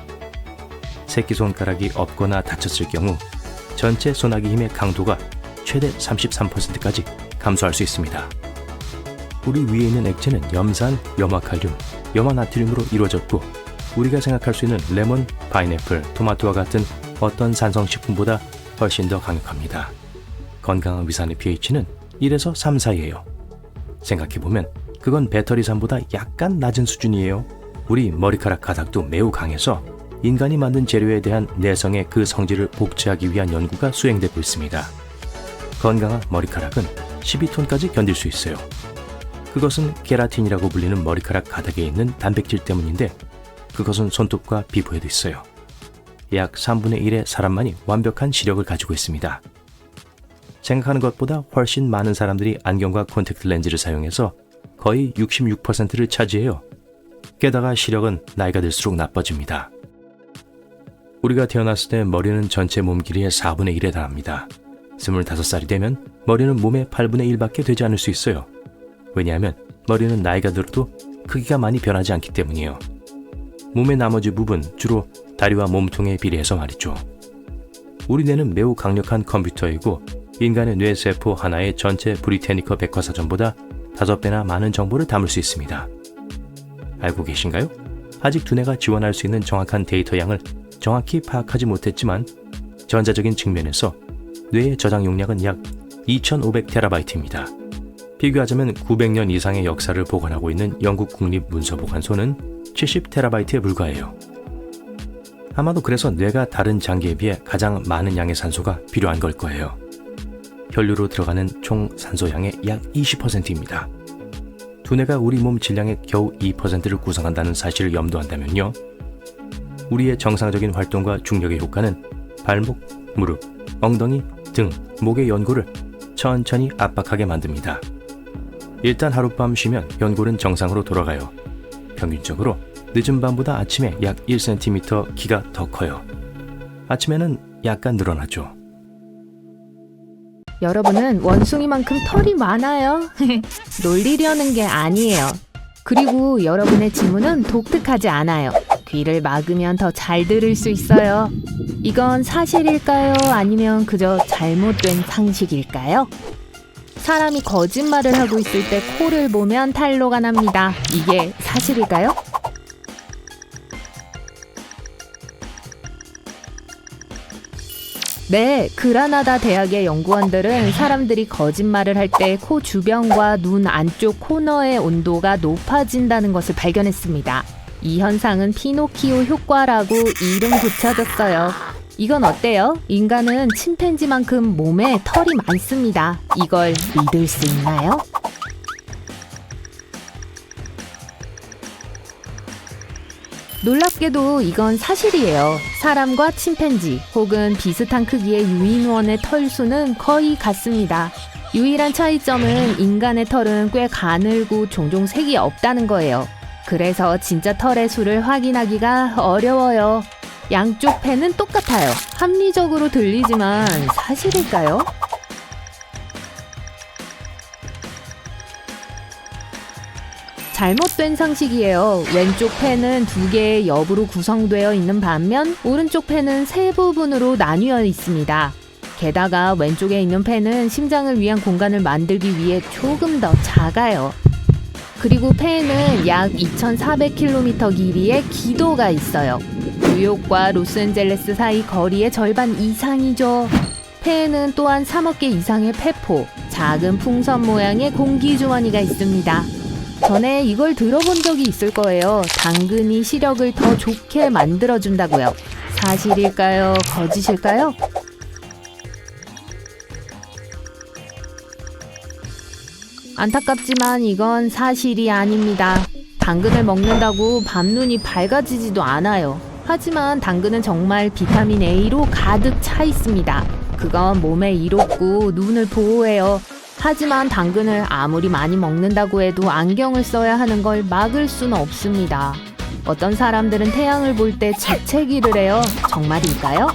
새끼손가락이 없거나 다쳤을 경우 전체 소나기 힘의 강도가 최대 33%까지 감소할 수 있습니다. 우리 위에 있는 액체는 염산, 염화칼륨, 염화나트륨으로 이루어졌고 우리가 생각할 수 있는 레몬, 파인애플, 토마토와 같은 어떤 산성식품보다 훨씬 더 강력합니다. 건강한 위산의 pH는 1에서 3 사이예요. 생각해보면 그건 배터리산보다 약간 낮은 수준이에요. 우리 머리카락 가닥도 매우 강해서 인간이 만든 재료에 대한 내성의 그 성질을 복제하기 위한 연구가 수행되고 있습니다. 건강한 머리카락은 12톤까지 견딜 수 있어요. 그것은 케라틴이라고 불리는 머리카락 가닥에 있는 단백질 때문인데 그것은 손톱과 피부에도 있어요. 약 3분의 1의 사람만이 완벽한 시력을 가지고 있습니다. 생각하는 것보다 훨씬 많은 사람들이 안경과 콘택트 렌즈를 사용해서 거의 66%를 차지해요. 게다가 시력은 나이가 들수록 나빠집니다. 우리가 태어났을 때 머리는 전체 몸 길이의 4분의 1에 달합니다. 25살이 되면 머리는 몸의 8분의 1밖에 되지 않을 수 있어요. 왜냐하면 머리는 나이가 들어도 크기가 많이 변하지 않기 때문이에요. 몸의 나머지 부분, 주로 다리와 몸통에 비례해서 말이죠. 우리 뇌는 매우 강력한 컴퓨터이고 인간의 뇌세포 하나의 전체 브리테니커 백과사전보다 5배나 많은 정보를 담을 수 있습니다. 알고 계신가요? 아직 두뇌가 지원할 수 있는 정확한 데이터 양을 정확히 파악하지 못했지만 전자적인 측면에서 뇌의 저장 용량은 약 2500TB입니다. 비교하자면 900년 이상의 역사를 보관하고 있는 영국 국립문서보관소는 70TB에 불과해요. 아마도 그래서 뇌가 다른 장기에 비해 가장 많은 양의 산소가 필요한 걸 거예요. 혈류로 들어가는 총 산소량의 약 20%입니다. 두뇌가 우리 몸 질량의 겨우 2%를 구성한다는 사실을 염두한다면요. 우리의 정상적인 활동과 중력의 효과는 발목, 무릎, 엉덩이, 등, 목의 연골을 천천히 압박하게 만듭니다. 일단 하룻밤 쉬면 연골은 정상으로 돌아가요. 평균적으로 늦은 밤보다 아침에 약 1cm 키가 더 커요. 아침에는 약간 늘어나죠. 여러분은 원숭이만큼 털이 많아요. 놀리려는 게 아니에요. 그리고 여러분의 질문은 독특하지 않아요. 귀를 막으면 더 잘 들을 수 있어요. 이건 사실일까요? 아니면 그저 잘못된 상식일까요? 사람이 거짓말을 하고 있을 때 코를 보면 탈로가 납니다. 이게 사실일까요? 네, 그라나다 대학의 연구원들은 사람들이 거짓말을 할 때 코 주변과 눈 안쪽 코너의 온도가 높아진다는 것을 발견했습니다. 이 현상은 피노키오 효과라고 이름 붙여졌어요. 이건 어때요? 인간은 침팬지만큼 몸에 털이 많습니다. 이걸 믿을 수 있나요? 놀랍게도 이건 사실이에요. 사람과 침팬지 혹은 비슷한 크기의 유인원의 털 수는 거의 같습니다. 유일한 차이점은 인간의 털은 꽤 가늘고 종종 색이 없다는 거예요. 그래서 진짜 털의 수를 확인하기가 어려워요. 양쪽 폐는 똑같아요. 합리적으로 들리지만 사실일까요? 잘못된 상식이에요. 왼쪽 폐는 2개의 옆으로 구성되어 있는 반면 오른쪽 폐는 3부분으로 나뉘어 있습니다. 게다가 왼쪽에 있는 폐는 심장을 위한 공간을 만들기 위해 조금 더 작아요. 그리고 폐에는 약 2,400km 길이의 기도가 있어요. 뉴욕과 로스앤젤레스 사이 거리의 절반 이상이죠. 폐에는 또한 3억 개 이상의 폐포, 작은 풍선 모양의 공기주머니가 있습니다. 전에 이걸 들어본 적이 있을 거예요. 당근이 시력을 더 좋게 만들어준다고요. 사실일까요? 거짓일까요? 안타깝지만 이건 사실이 아닙니다. 당근을 먹는다고 밤눈이 밝아지지도 않아요. 하지만 당근은 정말 비타민 A로 가득 차 있습니다. 그건 몸에 이롭고 눈을 보호해요. 하지만 당근을 아무리 많이 먹는다고 해도 안경을 써야 하는 걸 막을 수는 없습니다. 어떤 사람들은 태양을 볼 때 재채기를 해요. 정말일까요?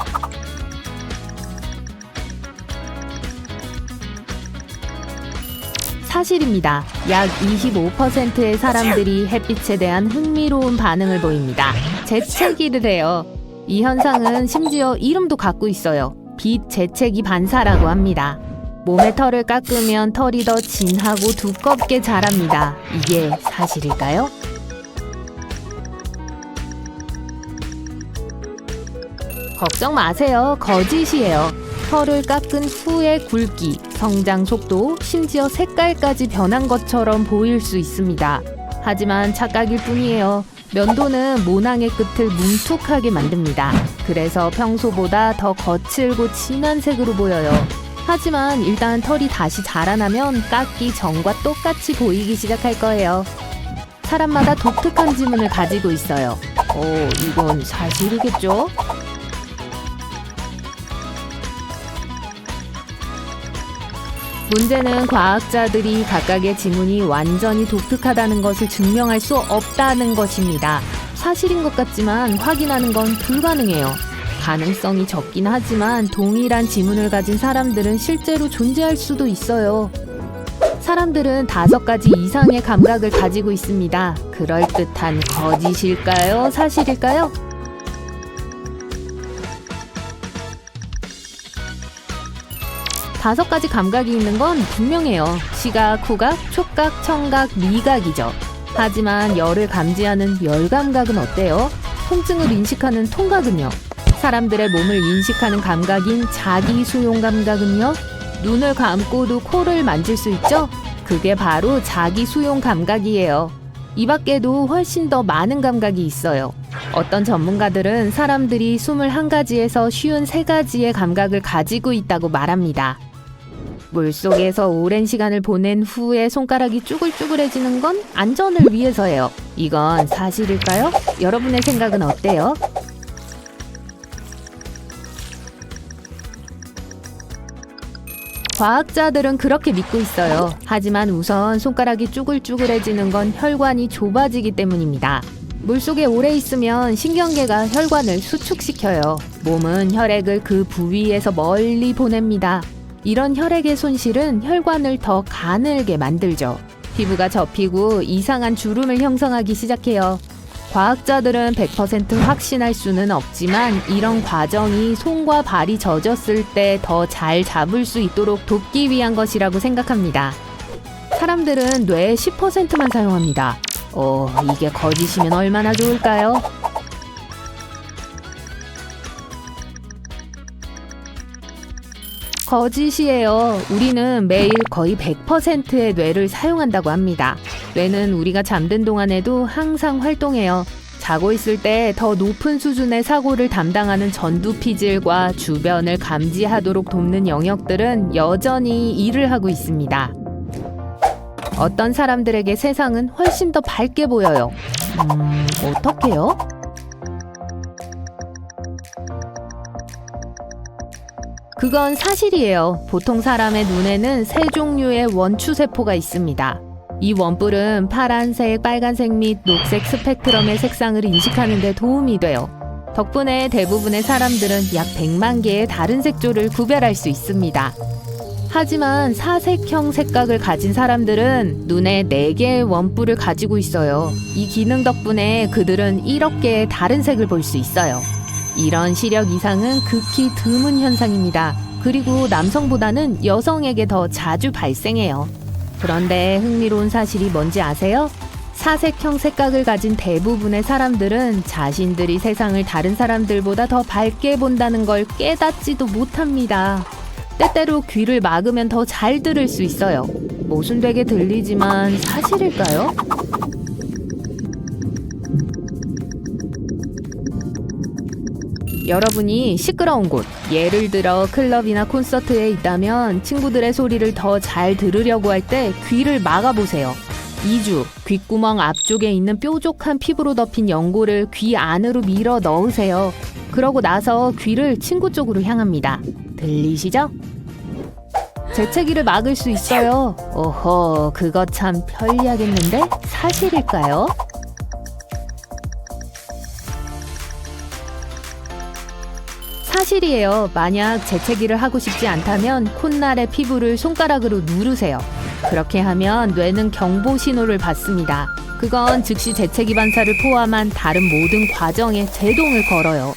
사실입니다. 약 25%의 사람들이 햇빛에 대한 흥미로운 반응을 보입니다. 재채기를 해요. 이 현상은 심지어 이름도 갖고 있어요. 빛 재채기 반사라고 합니다. 몸의 털을 깎으면 털이 더 진하고 두껍게 자랍니다. 이게 사실일까요? 걱정 마세요. 거짓이에요. 털을 깎은 후의 굵기, 성장 속도, 심지어 색깔까지 변한 것처럼 보일 수 있습니다. 하지만 착각일 뿐이에요. 면도는 모낭의 끝을 뭉툭하게 만듭니다. 그래서 평소보다 더 거칠고 진한 색으로 보여요. 하지만 일단 털이 다시 자라나면 깎기 전과 똑같이 보이기 시작할 거예요. 사람마다 독특한 지문을 가지고 있어요. 이건 사실이겠죠? 문제는 과학자들이 각각의 지문이 완전히 독특하다는 것을 증명할 수 없다는 것입니다. 사실인 것 같지만 확인하는 건 불가능해요. 가능성이 적긴 하지만 동일한 지문을 가진 사람들은 실제로 존재할 수도 있어요. 사람들은 5가지 이상의 감각을 가지고 있습니다. 그럴듯한 거짓일까요? 사실일까요? 다섯 가지 감각이 있는 건 분명해요. 시각, 후각, 촉각, 청각, 미각이죠. 하지만 열을 감지하는 열감각은 어때요? 통증을 인식하는 통각은요? 사람들의 몸을 인식하는 감각인 자기 수용 감각은요? 눈을 감고도 코를 만질 수 있죠? 그게 바로 자기 수용 감각이에요. 이 밖에도 훨씬 더 많은 감각이 있어요. 어떤 전문가들은 사람들이 21가지에서 쉬운 3가지의 감각을 가지고 있다고 말합니다. 물속에서 오랜 시간을 보낸 후에 손가락이 쭈글쭈글해지는 건 안전을 위해서예요. 이건 사실일까요? 여러분의 생각은 어때요? 과학자들은 그렇게 믿고 있어요. 하지만 우선 손가락이 쭈글쭈글해지는 건 혈관이 좁아지기 때문입니다. 물속에 오래 있으면 신경계가 혈관을 수축시켜요. 몸은 혈액을 그 부위에서 멀리 보냅니다. 이런 혈액의 손실은 혈관을 더 가늘게 만들죠. 피부가 접히고 이상한 주름을 형성하기 시작해요. 과학자들은 100% 확신할 수는 없지만 이런 과정이 손과 발이 젖었을 때 더 잘 잡을 수 있도록 돕기 위한 것이라고 생각합니다. 사람들은 뇌의 10%만 사용합니다. 이게 거짓이면 얼마나 좋을까요? 거짓이에요. 우리는 매일 거의 100%의 뇌를 사용한다고 합니다. 뇌는 우리가 잠든 동안에도 항상 활동해요. 자고 있을 때 더 높은 수준의 사고를 담당하는 전두피질과 주변을 감지하도록 돕는 영역들은 여전히 일을 하고 있습니다. 어떤 사람들에게 세상은 훨씬 더 밝게 보여요. 어떡해요? 그건 사실이에요. 보통 사람의 눈에는 세 종류의 원추세포가 있습니다. 이 원뿔은 파란색, 빨간색 및 녹색 스펙트럼의 색상을 인식하는 데 도움이 돼요. 덕분에 대부분의 사람들은 약 100만 개의 다른 색조를 구별할 수 있습니다. 하지만 사색형 색각을 가진 사람들은 눈에 4개의 원뿔을 가지고 있어요. 이 기능 덕분에 그들은 1억 개의 다른 색을 볼 수 있어요. 이런 시력 이상은 극히 드문 현상입니다. 그리고 남성보다는 여성에게 더 자주 발생해요. 그런데 흥미로운 사실이 뭔지 아세요? 사색형 색각을 가진 대부분의 사람들은 자신들이 세상을 다른 사람들보다 더 밝게 본다는 걸 깨닫지도 못합니다. 때때로 귀를 막으면 더 잘 들을 수 있어요. 모순되게 들리지만 사실일까요? 여러분이 시끄러운 곳, 예를 들어 클럽이나 콘서트에 있다면 친구들의 소리를 더 잘 들으려고 할 때 귀를 막아보세요. 2주, 귓구멍 앞쪽에 있는 뾰족한 피부로 덮인 연고를 귀 안으로 밀어 넣으세요. 그러고 나서 귀를 친구 쪽으로 향합니다. 들리시죠? 재채기를 막을 수 있어요. 그거 참 편리하겠는데? 사실일까요? 사실이에요. 만약 재채기를 하고 싶지 않다면 콧날의 피부를 손가락으로 누르세요. 그렇게 하면 뇌는 경보 신호를 받습니다. 그건 즉시 재채기 반사를 포함한 다른 모든 과정에 제동을 걸어요.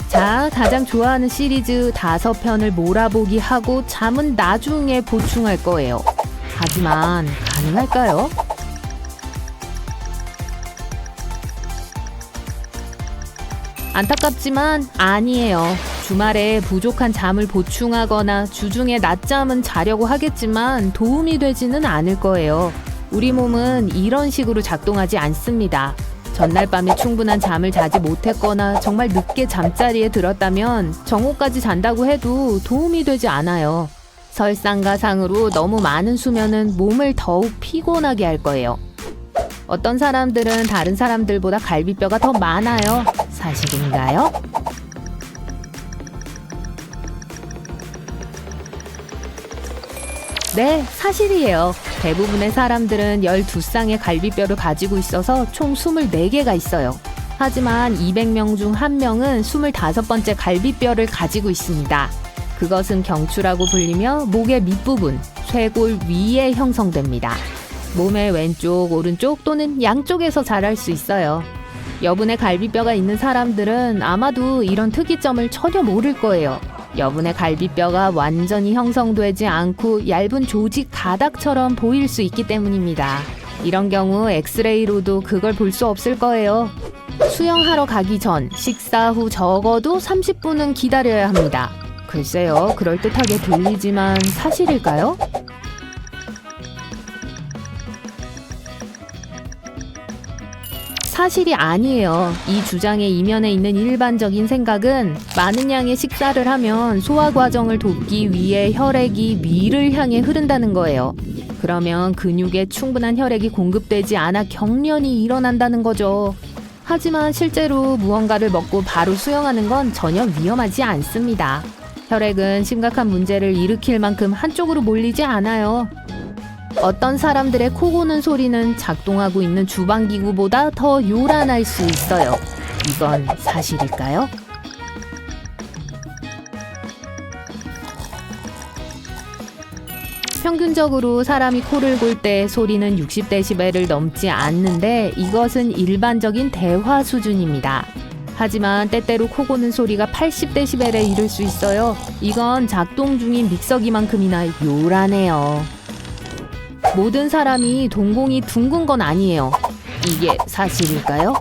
자, 가장 좋아하는 시리즈 5편을 몰아보기 하고 잠은 나중에 보충할 거예요. 하지만 가능할까요? 안타깝지만 아니에요. 주말에 부족한 잠을 보충하거나 주중에 낮잠은 자려고 하겠지만 도움이 되지는 않을 거예요. 우리 몸은 이런 식으로 작동하지 않습니다. 전날 밤에 충분한 잠을 자지 못했거나 정말 늦게 잠자리에 들었다면 정오까지 잔다고 해도 도움이 되지 않아요. 설상가상으로 너무 많은 수면은 몸을 더욱 피곤하게 할 거예요. 어떤 사람들은 다른 사람들보다 갈비뼈가 더 많아요. 사실인가요? 네, 사실이에요. 대부분의 사람들은 12쌍의 갈비뼈를 가지고 있어서 총 24개가 있어요. 하지만 200명 중 1명은 25번째 갈비뼈를 가지고 있습니다. 그것은 경추라고 불리며 목의 밑부분, 쇄골 위에 형성됩니다. 몸의 왼쪽, 오른쪽 또는 양쪽에서 자랄 수 있어요. 여분의 갈비뼈가 있는 사람들은 아마도 이런 특이점을 전혀 모를 거예요. 여분의 갈비뼈가 완전히 형성되지 않고 얇은 조직 가닥처럼 보일 수 있기 때문입니다. 이런 경우 엑스레이로도 그걸 볼 수 없을 거예요. 수영하러 가기 전, 식사 후 적어도 30분은 기다려야 합니다. 글쎄요, 그럴듯하게 들리지만 사실일까요? 사실이 아니에요. 이 주장의 이면에 있는 일반적인 생각은 많은 양의 식사를 하면 소화 과정을 돕기 위해 혈액이 위를 향해 흐른다는 거예요. 그러면 근육에 충분한 혈액이 공급되지 않아 경련이 일어난다는 거죠. 하지만 실제로 무언가를 먹고 바로 수영하는 건 전혀 위험하지 않습니다. 혈액은 심각한 문제를 일으킬 만큼 한쪽으로 몰리지 않아요. 어떤 사람들의 코 고는 소리는 작동하고 있는 주방기구보다 더 요란할 수 있어요. 이건 사실일까요? 평균적으로 사람이 코를 골 때 소리는 60dB를 넘지 않는데 이것은 일반적인 대화 수준입니다. 하지만 때때로 코 고는 소리가 80dB에 이를 수 있어요. 이건 작동 중인 믹서기만큼이나 요란해요. 모든 사람이 동공이 둥근 건 아니에요. 이게 사실일까요?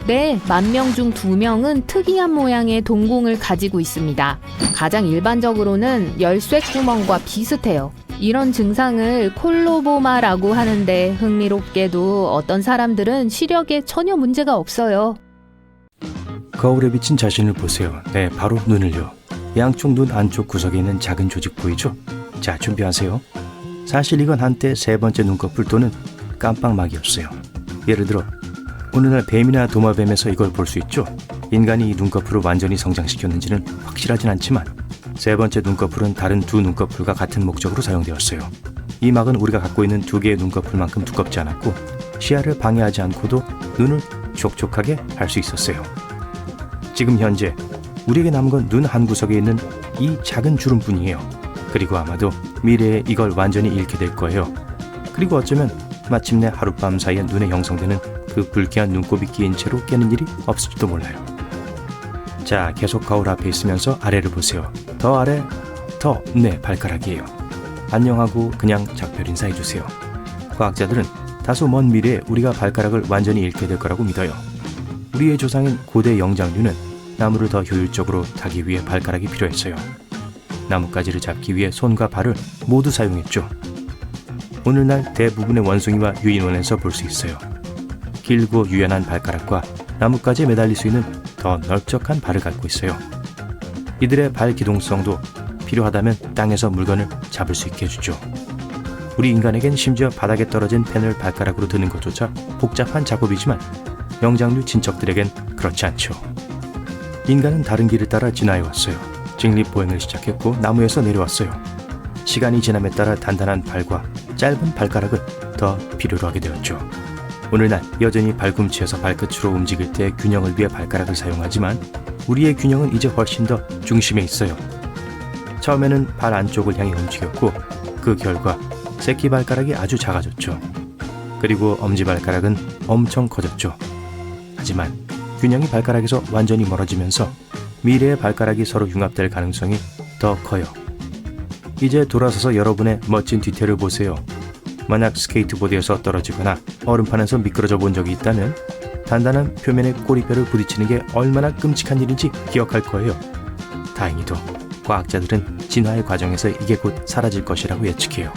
네, 10,000명 중 2명은 특이한 모양의 동공을 가지고 있습니다. 가장 일반적으로는 열쇠구멍과 비슷해요. 이런 증상을 콜로보마라고 하는데 흥미롭게도 어떤 사람들은 시력에 전혀 문제가 없어요. 거울에 비친 자신을 보세요. 네, 바로 눈을요. 양쪽 눈 안쪽 구석에 있는 작은 조직 보이죠? 자, 준비하세요. 사실 이건 한때 세 번째 눈꺼풀 또는 깜빡막이었어요. 예를 들어 오늘날 뱀이나 도마뱀에서 이걸 볼 수 있죠. 인간이 이 눈꺼풀을 완전히 성장시켰는지는 확실하진 않지만 세 번째 눈꺼풀은 다른 두 눈꺼풀과 같은 목적으로 사용되었어요. 이 막은 우리가 갖고 있는 두 개의 눈꺼풀만큼 두껍지 않았고 시야를 방해하지 않고도 눈을 촉촉하게 할 수 있었어요. 지금 현재 우리에게 남은 건 눈 한 구석에 있는 이 작은 주름뿐이에요. 그리고 아마도 미래에 이걸 완전히 잃게 될 거예요. 그리고 어쩌면 마침내 하룻밤 사이에 눈에 형성되는 그 불쾌한 눈곱이 끼인 채로 깨는 일이 없을지도 몰라요. 자, 계속 거울 앞에 있으면서 아래를 보세요. 더 아래, 네, 발가락이에요. 안녕하고 그냥 작별 인사해주세요. 과학자들은 다소 먼 미래에 우리가 발가락을 완전히 잃게 될 거라고 믿어요. 우리의 조상인 고대 영장류는 나무를 더 효율적으로 타기 위해 발가락이 필요했어요. 나뭇가지를 잡기 위해 손과 발을 모두 사용했죠. 오늘날 대부분의 원숭이와 유인원에서 볼 수 있어요. 길고 유연한 발가락과 나뭇가지에 매달릴 수 있는 더 넓적한 발을 갖고 있어요. 이들의 발 기동성도 필요하다면 땅에서 물건을 잡을 수 있게 해주죠. 우리 인간에겐 심지어 바닥에 떨어진 펜을 발가락으로 드는 것조차 복잡한 작업이지만 영장류 친척들에겐 그렇지 않죠. 인간은 다른 길을 따라 진화해왔어요. 직립보행을 시작했고 나무에서 내려왔어요. 시간이 지남에 따라 단단한 발과 짧은 발가락을 더 필요로 하게 되었죠. 오늘날 여전히 발꿈치에서 발끝으로 움직일 때 균형을 위해 발가락을 사용하지만 우리의 균형은 이제 훨씬 더 중심에 있어요. 처음에는 발 안쪽을 향해 움직였고 그 결과 새끼발가락이 아주 작아졌죠. 그리고 엄지발가락은 엄청 커졌죠. 하지만 균형이 발가락에서 완전히 멀어지면서 미래의 발가락이 서로 융합될 가능성이 더 커요. 이제 돌아서서 여러분의 멋진 뒤태를 보세요. 만약 스케이트보드에서 떨어지거나 얼음판에서 미끄러져 본 적이 있다면 단단한 표면에 꼬리뼈를 부딪히는 게 얼마나 끔찍한 일인지 기억할 거예요. 다행히도 과학자들은 진화의 과정에서 이게 곧 사라질 것이라고 예측해요.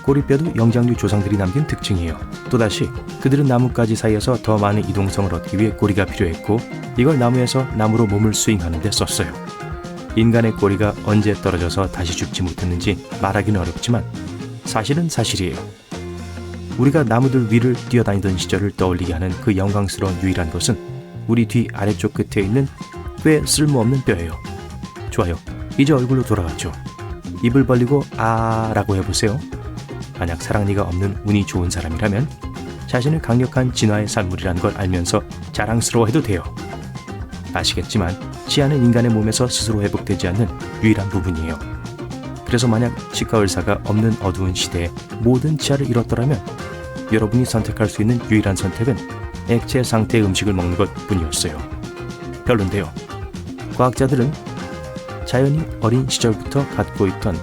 꼬리뼈도 영장류 조상들이 남긴 특징이에요. 또다시 그들은 나뭇가지 사이에서 더 많은 이동성을 얻기 위해 꼬리가 필요했고 이걸 나무에서 나무로 몸을 스윙하는 데 썼어요. 인간의 꼬리가 언제 떨어져서 다시 죽지 못했는지 말하기는 어렵지만 사실은 사실이에요. 우리가 나무들 위를 뛰어다니던 시절을 떠올리게 하는 그 영광스러운 유일한 것은 우리 뒤 아래쪽 끝에 있는 꽤 쓸모없는 뼈예요. 좋아요. 이제 얼굴로 돌아왔죠. 입을 벌리고 아라고 해보세요. 만약 사랑니가 없는 운이 좋은 사람이라면 자신을 강력한 진화의 산물이라는 걸 알면서 자랑스러워해도 돼요. 아시겠지만 치아는 인간의 몸에서 스스로 회복되지 않는 유일한 부분이에요. 그래서 만약 치과 의사가 없는 어두운 시대에 모든 치아를 잃었더라면 여러분이 선택할 수 있는 유일한 선택은 액체 상태의 음식을 먹는 것 뿐이었어요. 별론데요. 과학자들은 자연이 어린 시절부터 갖고 있던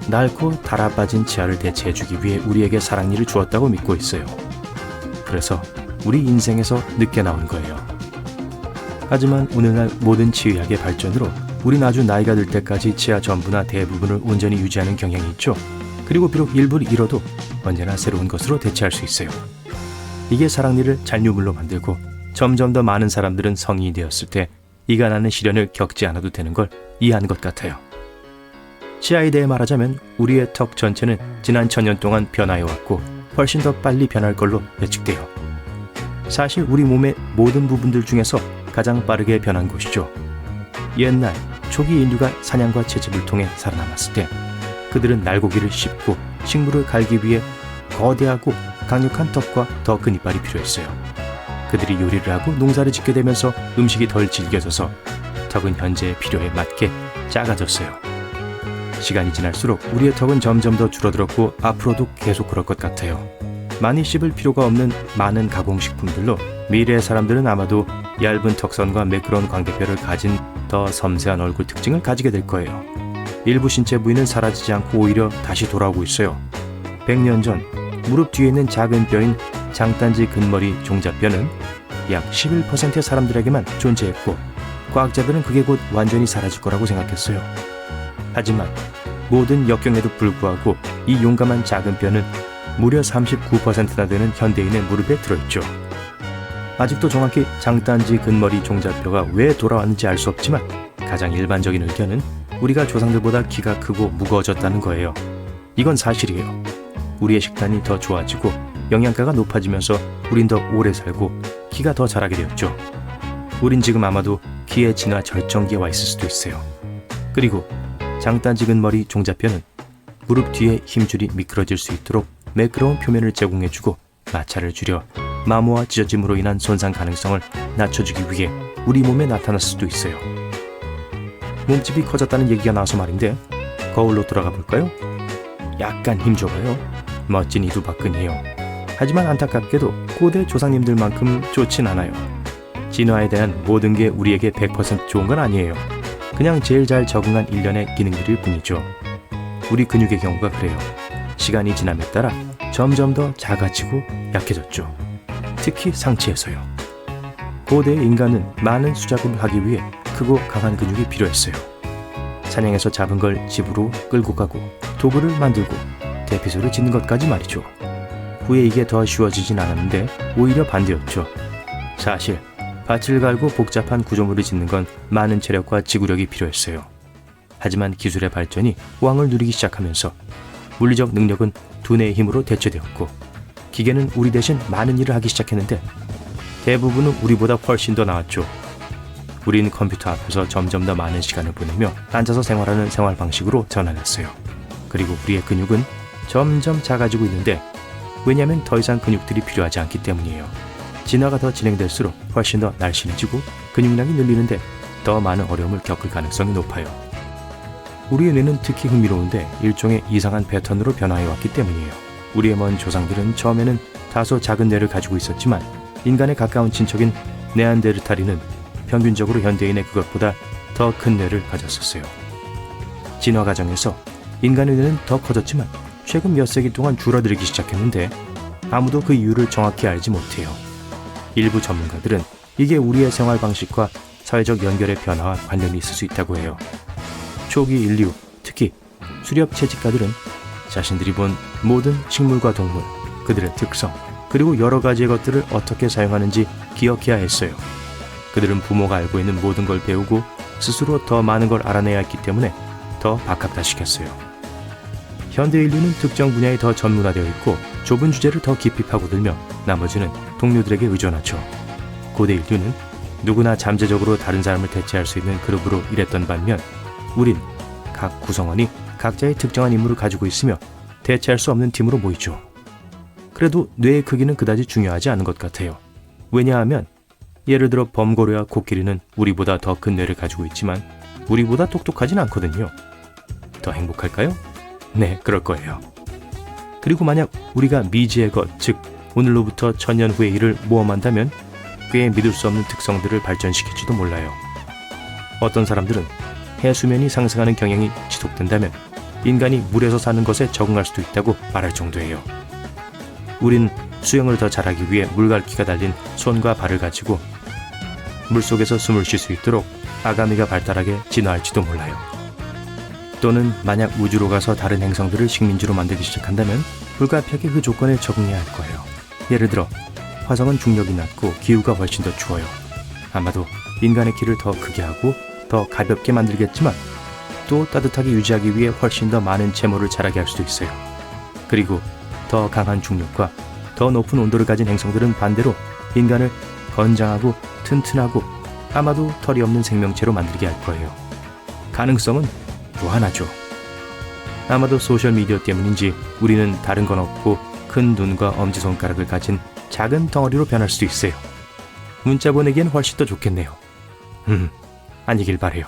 낡고 닳아빠진 치아를 대체해주기 위해 우리에게 사랑니를 주었다고 믿고 있어요. 그래서 우리 인생에서 늦게 나온 거예요. 하지만 오늘날 모든 치의학의 발전으로 우린 아주 나이가 들 때까지 치아 전부나 대부분을 온전히 유지하는 경향이 있죠. 그리고 비록 일부를 잃어도 언제나 새로운 것으로 대체할 수 있어요. 이게 사랑니를 잔류물로 만들고 점점 더 많은 사람들은 성인이 되었을 때 이가 나는 시련을 겪지 않아도 되는 걸 이해한 것 같아요. 치아에 대해 말하자면 우리의 턱 전체는 지난 1000년 동안 변화해왔고 훨씬 더 빨리 변할 걸로 예측돼요. 사실 우리 몸의 모든 부분들 중에서 가장 빠르게 변한 곳이죠. 옛날 초기 인류가 사냥과 채집을 통해 살아남았을 때 그들은 날고기를 씹고 식물을 갈기 위해 거대하고 강력한 턱과 더 큰 이빨이 필요했어요. 그들이 요리를 하고 농사를 짓게 되면서 음식이 덜 질겨져서 턱은 현재의 필요에 맞게 작아졌어요. 시간이 지날수록 우리의 턱은 점점 더 줄어들었고 앞으로도 계속 그럴 것 같아요. 많이 씹을 필요가 없는 많은 가공식품들로 미래의 사람들은 아마도 얇은 턱선과 매끄러운 광대뼈를 가진 더 섬세한 얼굴 특징을 가지게 될 거예요. 일부 신체 부위는 사라지지 않고 오히려 다시 돌아오고 있어요. 100년 전 무릎 뒤에 있는 작은 뼈인 장단지 근머리 종잡뼈는 약 11%의 사람들에게만 존재했고 과학자들은 그게 곧 완전히 사라질 거라고 생각했어요. 하지만 모든 역경에도 불구하고 이 용감한 작은 뼈는 무려 39%나 되는 현대인의 무릎에 들어있죠. 아직도 정확히 장단지 근머리 종잡뼈가 왜 돌아왔는지 알 수 없지만 가장 일반적인 의견은 우리가 조상들보다 키가 크고 무거워졌다는 거예요. 이건 사실이에요. 우리의 식단이 더 좋아지고 영양가가 높아지면서 우린 더 오래 살고 키가 더 자라게 되었죠. 우린 지금 아마도 키의 진화 절정기에 와 있을 수도 있어요. 그리고 장단지 근머리 종잡뼈는 무릎 뒤에 힘줄이 미끄러질 수 있도록 매끄러운 표면을 제공해주고 마찰을 줄여 마모와 찢어짐으로 인한 손상 가능성을 낮춰주기 위해 우리 몸에 나타날 수도 있어요. 몸집이 커졌다는 얘기가 나와서 말인데 거울로 돌아가 볼까요? 약간 힘줘봐요. 멋진 이두박근이에요. 하지만 안타깝게도 고대 조상님들만큼 좋진 않아요. 진화에 대한 모든 게 우리에게 100% 좋은 건 아니에요. 그냥 제일 잘 적응한 일련의 기능들일 뿐이죠. 우리 근육의 경우가 그래요. 시간이 지남에 따라 점점 더 작아지고 약해졌죠. 특히 상체에서요. 고대 인간은 많은 수작업을 하기 위해 크고 강한 근육이 필요했어요. 사냥해서 잡은 걸 집으로 끌고 가고 도구를 만들고 대피소를 짓는 것까지 말이죠. 후에 이게 더 쉬워지진 않았는데 오히려 반대였죠. 사실 밭을 갈고 복잡한 구조물을 짓는 건 많은 체력과 지구력이 필요했어요. 하지만 기술의 발전이 왕을 누리기 시작하면서 물리적 능력은 두뇌의 힘으로 대체되었고 기계는 우리 대신 많은 일을 하기 시작했는데 대부분은 우리보다 훨씬 더 나았죠. 우린 컴퓨터 앞에서 점점 더 많은 시간을 보내며 앉아서 생활하는 생활 방식으로 전환했어요. 그리고 우리의 근육은 점점 작아지고 있는데 왜냐하면 더 이상 근육들이 필요하지 않기 때문이에요. 진화가 더 진행될수록 훨씬 더 날씬해지고 근육량이 늘리는데 더 많은 어려움을 겪을 가능성이 높아요. 우리의 뇌는 특히 흥미로운데 일종의 이상한 패턴으로 변화해왔기 때문이에요. 우리의 먼 조상들은 처음에는 다소 작은 뇌를 가지고 있었지만 인간에 가까운 친척인 네안데르탈인은 평균적으로 현대인의 그것보다 더 큰 뇌를 가졌었어요. 진화 과정에서 인간의 뇌는 더 커졌지만 최근 몇 세기 동안 줄어들기 시작했는데 아무도 그 이유를 정확히 알지 못해요. 일부 전문가들은 이게 우리의 생활 방식과 사회적 연결의 변화와 관련이 있을 수 있다고 해요. 초기 인류, 특히 수렵 채집가들은 자신들이 본 모든 식물과 동물, 그들의 특성, 그리고 여러 가지의 것들을 어떻게 사용하는지 기억해야 했어요. 그들은 부모가 알고 있는 모든 걸 배우고 스스로 더 많은 걸 알아내야 했기 때문에 더 박학다식했어요. 현대 인류는 특정 분야에 더 전문화되어 있고 좁은 주제를 더 깊이 파고들며 나머지는 동료들에게 의존하죠. 고대 인류는 누구나 잠재적으로 다른 사람을 대체할 수 있는 그룹으로 일했던 반면 우린 각 구성원이 각자의 특정한 임무를 가지고 있으며 대체할 수 없는 팀으로 모이죠. 그래도 뇌의 크기는 그다지 중요하지 않은 것 같아요. 왜냐하면 예를 들어 범고래와 코끼리는 우리보다 더 큰 뇌를 가지고 있지만 우리보다 똑똑하진 않거든요. 더 행복할까요? 네, 그럴 거예요. 그리고 만약 우리가 미지의 것, 즉 오늘로부터 1000년 후의 일을 모험한다면 꽤 믿을 수 없는 특성들을 발전시킬지도 몰라요. 어떤 사람들은 해수면이 상승하는 경향이 지속된다면 인간이 물에서 사는 것에 적응할 수도 있다고 말할 정도예요. 우린 수영을 더 잘하기 위해 물갈퀴가 달린 손과 발을 가지고 물속에서 숨을 쉴 수 있도록 아가미가 발달하게 진화할지도 몰라요. 또는 만약 우주로 가서 다른 행성들을 식민지로 만들기 시작한다면 불가피하게 그 조건에 적응해야 할 거예요. 예를 들어 화성은 중력이 낮고 기후가 훨씬 더 추워요. 아마도 인간의 키를 더 크게 하고 더 가볍게 만들겠지만 또 따뜻하게 유지하기 위해 훨씬 더 많은 채모를 자라게 할 수도 있어요. 그리고 더 강한 중력과 더 높은 온도를 가진 행성들은 반대로 인간을 건장하고 튼튼하고 아마도 털이 없는 생명체로 만들게 할 거예요. 가능성은 무한하죠. 아마도 소셜미디어 때문인지 우리는 다른 건 없고 큰 눈과 엄지손가락을 가진 작은 덩어리로 변할 수 있어요. 문자 보내기엔 훨씬 더 좋겠네요. 아니길 바래요.